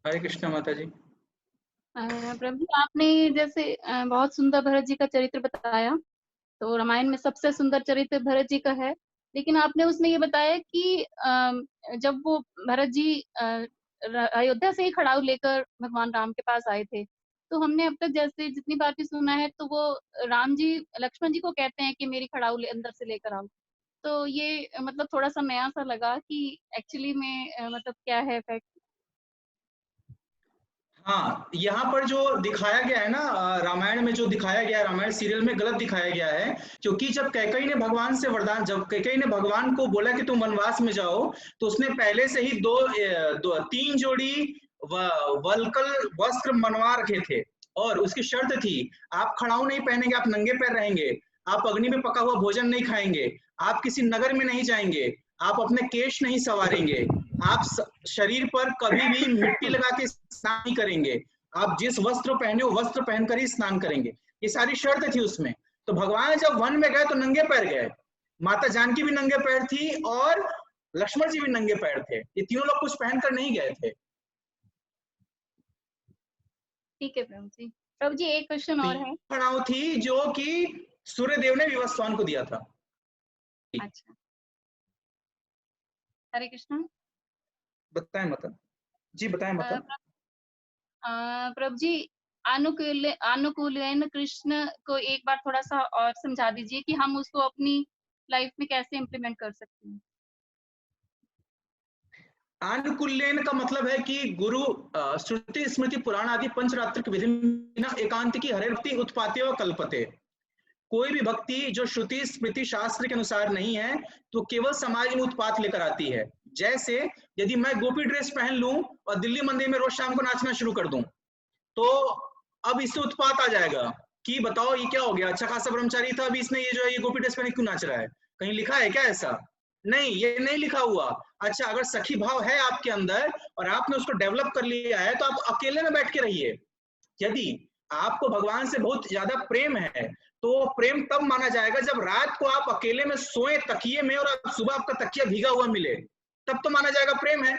हरे कृष्णा माता जी। प्रभु जी, आपने जैसे बहुत सुंदर भरत जी का चरित्र बताया, तो रामायण में सबसे सुंदर चरित्र भरत जी का है, लेकिन आपने उसमें ये बताया कि जब वो भरत जी अयोध्या से ही खड़ाऊ लेकर भगवान राम के पास आए थे, तो हमने अब तक जैसे जितनी बार भी सुना है तो वो राम जी लक्ष्मण जी को कहते हैं कि मेरी खड़ाऊ अंदर से लेकर आओ। तो ये मतलब थोड़ा सा नया सा लगा कि एक्चुअली में मतलब क्या है इफेक्ट। हाँ, यहाँ पर जो दिखाया गया है ना, रामायण में जो दिखाया गया है, रामायण सीरियल में गलत दिखाया गया है, क्योंकि जब कैकेयी ने भगवान से वरदान, जब कैकेयी ने भगवान को बोला कि तुम वनवास में जाओ, तो उसने पहले से ही तीन जोड़ी वल्कल वस्त्र मनवा रखे थे, और उसकी शर्त थी, आप खड़ाऊ नहीं पहनेंगे, आप नंगे पैर रहेंगे, आप अग्नि में पका हुआ भोजन नहीं खाएंगे, आप किसी नगर में नहीं जाएंगे, आप अपने केश नहीं संवारेंगे, आप शरीर पर कभी भी मिट्टी लगा के स्नान नहीं करेंगे, आप जिस वस्त्र पहने हो वस्त्र पहनकर ही स्नान करेंगे। ये सारी शर्त थी उसमें। तो भगवान जब वन में गए तो नंगे पैर गए, माता जानकी भी नंगे पैर थी और लक्ष्मण जी भी नंगे पैर थे, ये तीनों लोग कुछ पहनकर नहीं गए थे। ठीक है प्रभु जी। प्रभु जी एक क्वेश्चन और है। खड़ाऊ थी जो कि सूर्यदेव ने विवस्वान को दिया था। अच्छा, हरे कृष्ण। बताएं माता जी, बताएं माता। प्रभु जी, अनुकूलन कृष्ण को एक बार थोड़ा सा और समझा दीजिए कि हम उसको अपनी लाइफ में कैसे इम्प्लीमेंट कर सकते हैं। आनुकूल्यन का मतलब है कि गुरु श्रुति स्मृति पुराण आदि पंचरात्रिक विधि एकांत की हरे भक्ति उत्पाते व कल्पते। कोई भी भक्ति जो श्रुति स्मृति शास्त्र के अनुसार नहीं है तो केवल समाज में उत्पात लेकर आती है। जैसे यदि मैं गोपी ड्रेस पहन लूं और दिल्ली मंदिर में रोज शाम को नाचना शुरू कर दूं, तो अब इससे उत्पात आ जाएगा कि बताओ ये क्या हो गया, अच्छा खासा ब्रह्मचारी था, अभी इसने ये जो है ये गोपी ड्रेस पहने क्यों नाच रहा है, कहीं लिखा है क्या ऐसा? नहीं, ये नहीं लिखा हुआ। अच्छा, अगर सखी भाव है आपके अंदर और आपने उसको डेवलप कर लिया है तो आप अकेले में बैठ के रहिए। यदि आपको भगवान से बहुत ज्यादा प्रेम है, तो प्रेम तब माना जाएगा जब रात को आप अकेले में सोए तकिए में और सुबह आपका तकिया भीगा हुआ मिले, तब तो माना जाएगा प्रेम है।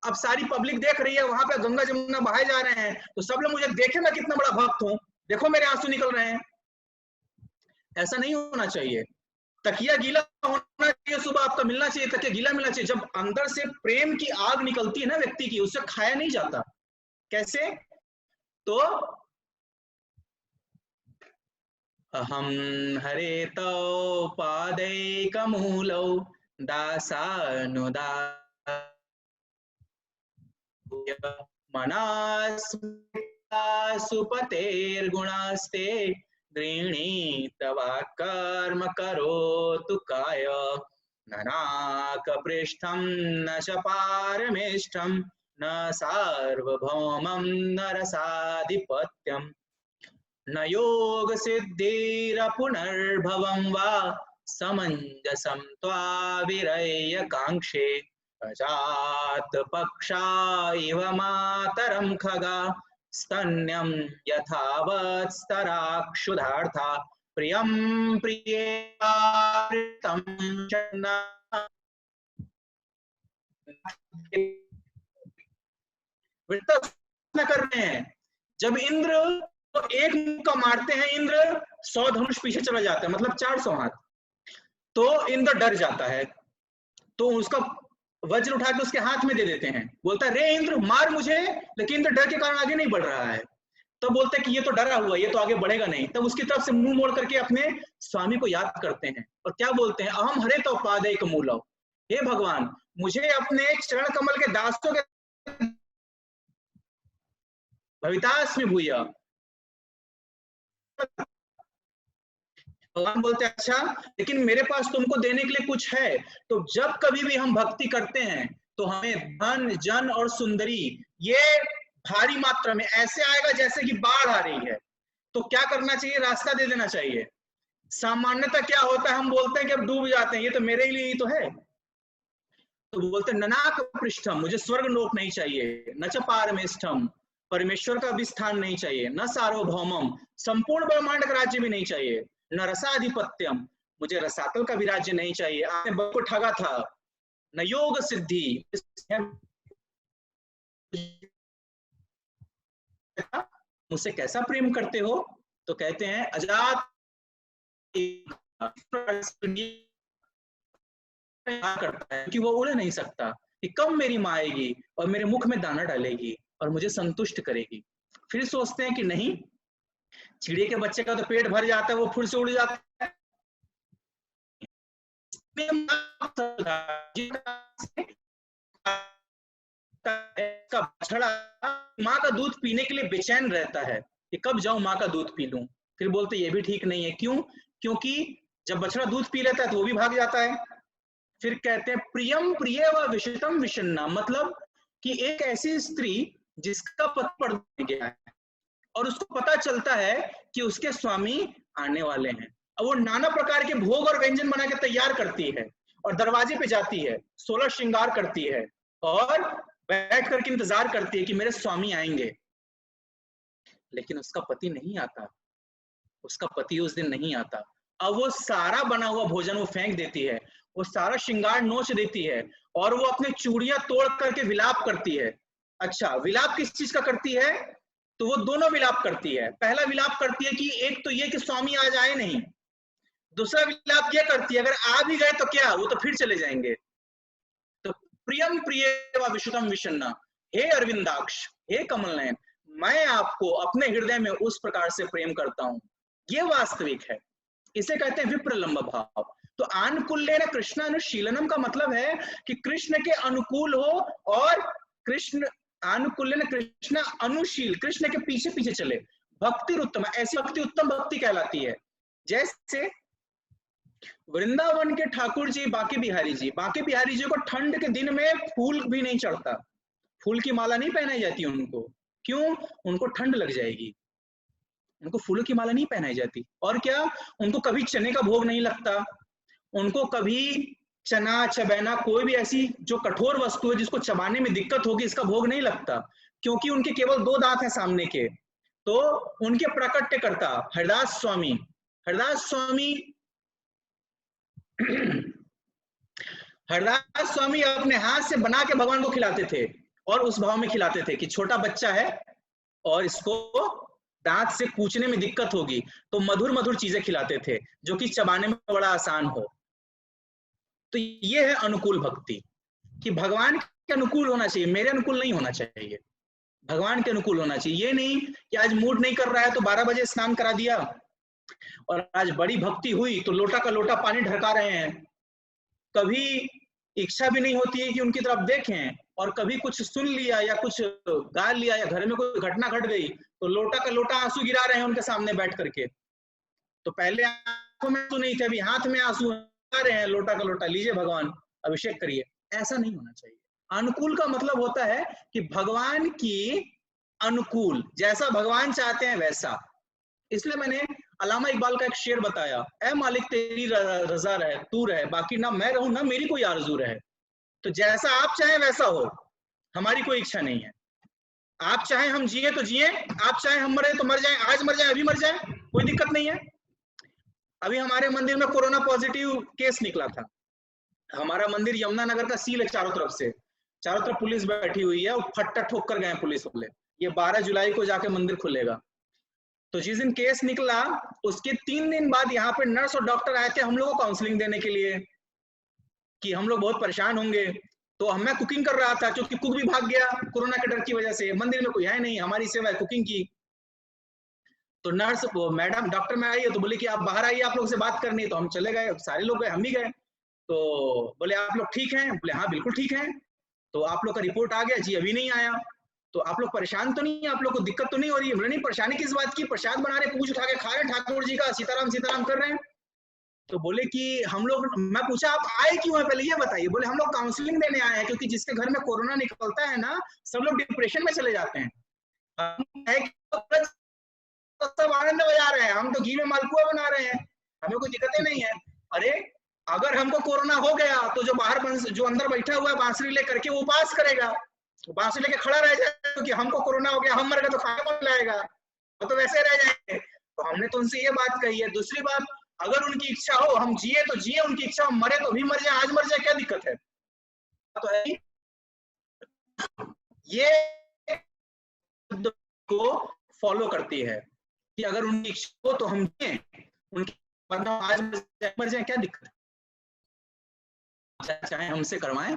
अब सारी पब्लिक देख रही है, वहां पे गंगा जमुना बहाए जा रहे हैं, तो सब लोग मुझे देखे मैं कितना बड़ा भक्त हूं, देखो मेरे आंसू निकल रहे हैं। ऐसा नहीं होना चाहिए। तकिया गीला होना चाहिए, सुबह आपका मिलना चाहिए, तकिया गीला मिलना चाहिए। जब अंदर से प्रेम की आग निकलती है ना व्यक्ति की, उससे खाया नहीं जाता। कैसे? तो अहम हरे तो पादैकमूलौ दासानुदा मनास्पतेर्गुणास्ते गृह्णीतवा कर्म करोतु काय ननाकपृष्ठं न च पारमेष्ठं न सार्वभौमं न रसाधिपत्यं न योग सिद्धिरपुनर्भवं वा समञ्जसं त्वाविरय्य काङ्क्षे अजात पक्षा इव मातरं खगा स्तन्यं यथावत्स्तराक्षुधार्था प्रियं प्रियेतं कर रहे हैं। जब इंद्र तो एक मुक्का मारते हैं, इंद्र 100 धनुष पीछे चला जाता है, मतलब 400 हाथ, तो इंद्र डर जाता है, तो उसका वज्र उठा के उसके हाथ में दे देते हैं, बोलता है रे इंद्र मार मुझे, लेकिन इंद्र डर के कारण आगे नहीं बढ़ रहा है। तब बोलते हैं कि ये तो डरा हुआ, ये तो आगे बढ़ेगा नहीं। तब उसकी तरफ से मुंह मोड़ करके अपने स्वामी को याद करते हैं और क्या बोलते हैं, अहम हरे तो पादैकमूलौ, हे भगवान मुझे अपने चरण कमल के दासों के भवितास्मि भूया। भगवान बोलते हैं अच्छा, लेकिन मेरे पास तुमको देने के लिए कुछ है। तो जब कभी भी हम भक्ति करते हैं तो हमें धन जन और सुंदरी ये भारी मात्रा में ऐसे आएगा जैसे कि बाढ़ आ रही है। तो क्या करना चाहिए, रास्ता दे देना चाहिए। सामान्यतः क्या होता है, हम बोलते हैं कि अब डूब जाते हैं, ये तो मेरे लिए ही तो है। तो बोलते हैं ननाक पृष्ठम, मुझे स्वर्ग लोक नहीं चाहिए, न च पारमेष्ठम, परमेश्वर का भी स्थान नहीं चाहिए, न सार्वभौमम, संपूर्ण ब्रह्मांड का राज्य भी नहीं चाहिए, न रसाधिपत्यम, मुझे रसातल का भी राज्य नहीं चाहिए, आपने बल को ठगा था, न योग सिद्धि, मुझसे कैसा प्रेम करते हो। तो कहते हैं अजात करता है कि वो उड़ नहीं सकता, कि कब मेरी माँ आएगी और मेरे मुख में दाना डालेगी और मुझे संतुष्ट करेगी। फिर सोचते हैं कि नहीं, चिड़िया के बच्चे का तो पेट भर जाता है, वो फुर से उड़ जाता है। बछड़ा माँ का दूध पीने के लिए बेचैन रहता है कि कब जाऊं माँ का दूध पी लूं। फिर बोलते ये भी ठीक नहीं है, क्यों? क्योंकि जब बछड़ा दूध पी लेता है तो वो भी भाग जाता है। फिर कहते हैं प्रियम प्रिय व विषितम विषन्ना, मतलब कि एक ऐसी स्त्री जिसका पति पड़ गया है और उसको पता चलता है कि उसके स्वामी आने वाले हैं, अब वो नाना प्रकार के भोग और व्यंजन बना के तैयार करती है और दरवाजे पे जाती है, 16 श्रृंगार करती है और बैठ करके इंतजार करती है कि मेरे स्वामी आएंगे। लेकिन उसका पति नहीं आता, उसका पति उस दिन नहीं आता। अब वो सारा बना हुआ भोजन वो फेंक देती है, वो सारा श्रृंगार नोच देती है और वो अपने चूड़ियां तोड़ करके विलाप करती है। अच्छा, विलाप किस चीज का करती है? तो वो दोनों विलाप करती है। पहला विलाप करती है कि एक तो ये कि स्वामी आज आए नहीं, दूसरा विलाप ये करती है अगर आ भी गए तो क्या, वो तो फिर चले जाएंगे। तो प्रियम प्रिय व विषुतम विषन्ना, हे अरविंदाक्ष, हे कमल नयन, मैं आपको अपने हृदय में उस प्रकार से प्रेम करता हूं, ये वास्तविक है। इसे कहते हैं विप्रलंब भाव। तो आनुकूल्येन कृष्णानुशीलनम का मतलब है कि कृष्ण के अनुकूल हो और कृष्ण आनुकूल्येन कृष्ण अनुशील, कृष्ण के पीछे पीछे चले। भक्ति उत्तम, ऐसी भक्ति उत्तम भक्ति कहलाती है। जैसे वृंदावन के ठाकुर जी बांके बिहारी जी को ठंड के दिन में फूल भी नहीं चढ़ता, फूल की माला नहीं पहनाई जाती उनको। क्यों? उनको ठंड लग जाएगी, उनको फूलों की माला नहीं पहनाई जाती। और क्या, उनको कभी चने का भोग नहीं लगता, उनको कभी चना चबैना कोई भी ऐसी जो कठोर वस्तु है जिसको चबाने में दिक्कत होगी इसका भोग नहीं लगता, क्योंकि उनके केवल 2 दांत हैं सामने के। तो उनके प्रकट्यकर्ता हरिदास स्वामी हरिदास स्वामी अपने हाथ से बना के भगवान को खिलाते थे, और उस भाव में खिलाते थे कि छोटा बच्चा है और इसको दांत से कूचने में दिक्कत होगी, तो मधुर मधुर चीजें खिलाते थे जो कि चबाने में बड़ा आसान हो। तो ये है अनुकूल भक्ति, कि भगवान के अनुकूल होना चाहिए, मेरे अनुकूल नहीं होना चाहिए, भगवान के अनुकूल होना चाहिए। ये नहीं कि आज मूड नहीं कर रहा है तो 12 बजे स्नान करा दिया, और आज बड़ी भक्ति हुई तो लोटा का लोटा पानी ढका रहे हैं। कभी इच्छा भी नहीं होती है कि उनकी तरफ देखें, और कभी कुछ सुन लिया या कुछ गा लिया या घर में कोई घटना घट गई तो लोटा का लोटा आंसू गिरा रहे हैं उनके सामने बैठ करके। तो पहले आंखों में आंसू नहीं थे, अभी हाथ में आंसू आ रहे हैं, लोटा का लोटा लीजिए भगवान अभिषेक करिए। ऐसा नहीं होना चाहिए। अनुकूल का मतलब होता है कि भगवान की अनुकूल, जैसा भगवान चाहते हैं वैसा। इसलिए मैंने अल्लामा इकबाल का एक शेर बताया, ऐ मालिक तेरी रजा रहे, तू रहे, बाकी ना मैं रहूं ना मेरी कोई आरज़ू रहे। तो जैसा आप चाहें वैसा हो, हमारी कोई इच्छा नहीं है। आप चाहें हम जिए तो जिए, आप चाहें हम मरे तो मर जाएं, आज मर जाएं अभी मर जाएं, कोई दिक्कत नहीं है। अभी हमारे मंदिर में कोरोना पॉजिटिव केस निकला था। हमारा मंदिर यमुना नगर का सील है, चारों तरफ पुलिस बैठी हुई है, और फट्टा ठोक कर गए पुलिस वाले। ये 12 जुलाई को जाके मंदिर खुलेगा। तो जिस दिन केस निकला उसके 3 दिन बाद यहाँ पे नर्स और डॉक्टर आए थे हम लोगों को काउंसलिंग देने के लिए कि हम लोग बहुत परेशान होंगे। तो मैं कुकिंग कर रहा था, क्योंकि कुक भी भाग गया कोरोना के डर की वजह से, मंदिर में कोई है नहीं, हमारी सेवा है कुकिंग की। तो नर्स मैडम डॉक्टर में आई है तो बोले कि आप बाहर आइए, आप लोग से बात करनी है। तो हम चले गए, सारे लोग गए, हम भी गए। तो बोले आप लोग ठीक हैं? बोले हाँ बिल्कुल ठीक है। तो आप लोग का रिपोर्ट आ गया? जी अभी नहीं आया। तो आप लोग परेशान तो नहीं है, आप लोग को दिक्कत तो नहीं हो रही है? बोले नहीं, परेशानी किस बात की, प्रसाद बना रहे, पूछ उठा के खा रहे ठाकुर जी का, सीताराम सीताराम कर रहे हैं। तो बोले कि हम लोग, मैं पूछा आप आए क्यों है पहले ये बताइए। बोले हम लोग काउंसलिंग देने आए हैं, क्योंकि जिसके घर में कोरोना निकलता है ना, सब लोग डिप्रेशन में चले जाते हैं। सब आनंद बजा रहे हैं, हम तो घी में मालपुआ बना रहे हैं, हमें कोई दिक्कतें नहीं है। अरे अगर हमको कोरोना हो गया तो जो बाहर जो अंदर बैठा हुआ है बांसुरी लेकर के वो उपास करेगा, बांसुरी लेके खड़ा रह जाएगा, क्योंकि हमको कोरोना हो गया, हम मर गए तो खाना कौन लाएगा, वो तो वैसे रह जाएंगे। तो हमने तो उनसे ये बात कही है। दूसरी बात, अगर उनकी इच्छा हो हम जिए तो जिए, उनकी इच्छा हम मरे तो भी मर जाए, आज मर जाए, क्या दिक्कत है। तो है ये को फॉलो करती है कि अगर उनकी इच्छा हो तो हम जिए, उनकी आज मर जाए, क्या दिक्कत है, चाहे हमसे करवाएं।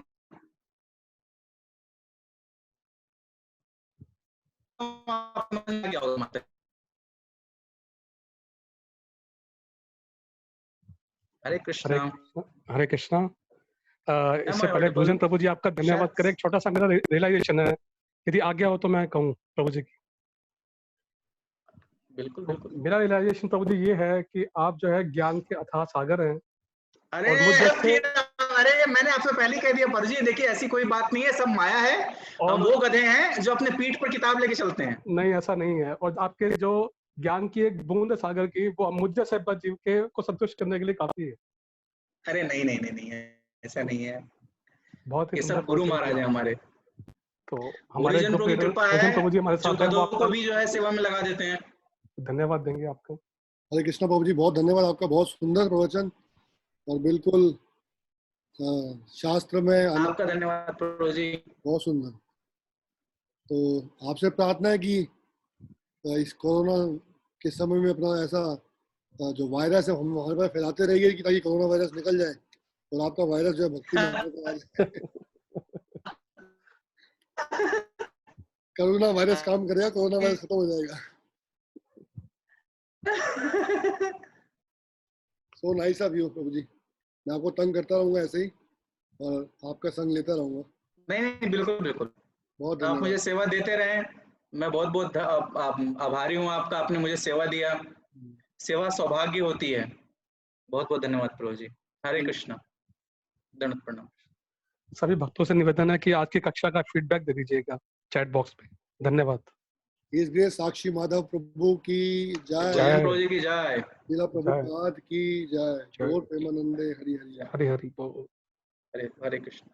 क्या होगा माता? हरे कृष्णा। हरे कृष्णा। इससे पहले भूषण प्रभु जी आपका धन्यवाद करें। एक छोटा सा मेरा रियलाइजेशन है, यदि आज्ञा हो तो मैं कहूँ प्रभु जी की। बिल्कुल बिल्कुल। मेरा रियलाइजेशन प्रभु जी ये है कि आप जो है ज्ञान के अथाह सागर हैं। अरे अरे मैंने आपसे पहले कह दिया पर जी, देखिए ऐसी कोई बात नहीं है, सब माया है। हम वो गधे हैं जो अपने पीठ पर किताब लेके चलते हैं। नहीं ऐसा नहीं है, और आपके जो ज्ञान की एक बूंद है सागर की, वो मुझ जैसे जीव के को संतुष्ट करने के लिए काफी है। अरे नहीं नहीं नहीं नहीं है, ऐसा नहीं है। बहुत ही सब गुरु महाराज है हमारे। तो हमारे जो कृपा है, प्रभु जी हमारे साथ हैं, वो आपको भी जो है सेवा में लगा देते हैं। धन्यवाद देंगे आपको। हरे कृष्णा प्रभु जी, बहुत धन्यवाद आपका, बहुत सुंदर प्रवचन और बिल्कुल शास्त्र में आपका धन्यवाद प्रभु जी, बहुत सुंदर। तो आपसे प्रार्थना है कि इस कोरोना के समय में अपना ऐसा जो वायरस है हम हमारे पास फैलाते रहिए कि ताकि कोरोना वायरस निकल जाए और आपका वायरस जो है भक्ति में कोरोना वायरस काम करेगा, कोरोना वायरस खत्म हो जाएगा। सो नाइस ऑफ यू प्रभु जी, मैं आपको तंग करता रहूंगा ऐसे ही और आपका संग लेता रहूंगा। नहीं नहीं बिल्कुल बिल्कुल, बहुत आप मुझे सेवा देते रहें, मैं बहुत बहुत आभारी हूँ आपका, आपने मुझे सेवा दिया। सेवा सौभाग्य होती है। बहुत बहुत धन्यवाद प्रभु जी। हरे कृष्णा, दंडवत प्रणाम। सभी भक्तों से निवेदन है कि आज की कक्षा का फीडबैक दे दीजिएगा चैट बॉक्स पे। धन्यवाद। इस ग्रेस साक्षी माधव प्रभु की जय, प्रभु जी की जय, लीला प्रभुपाद की जय, गौर प्रेमानंदे हरि हरि हरि हरि बोल। हरे कृष्ण।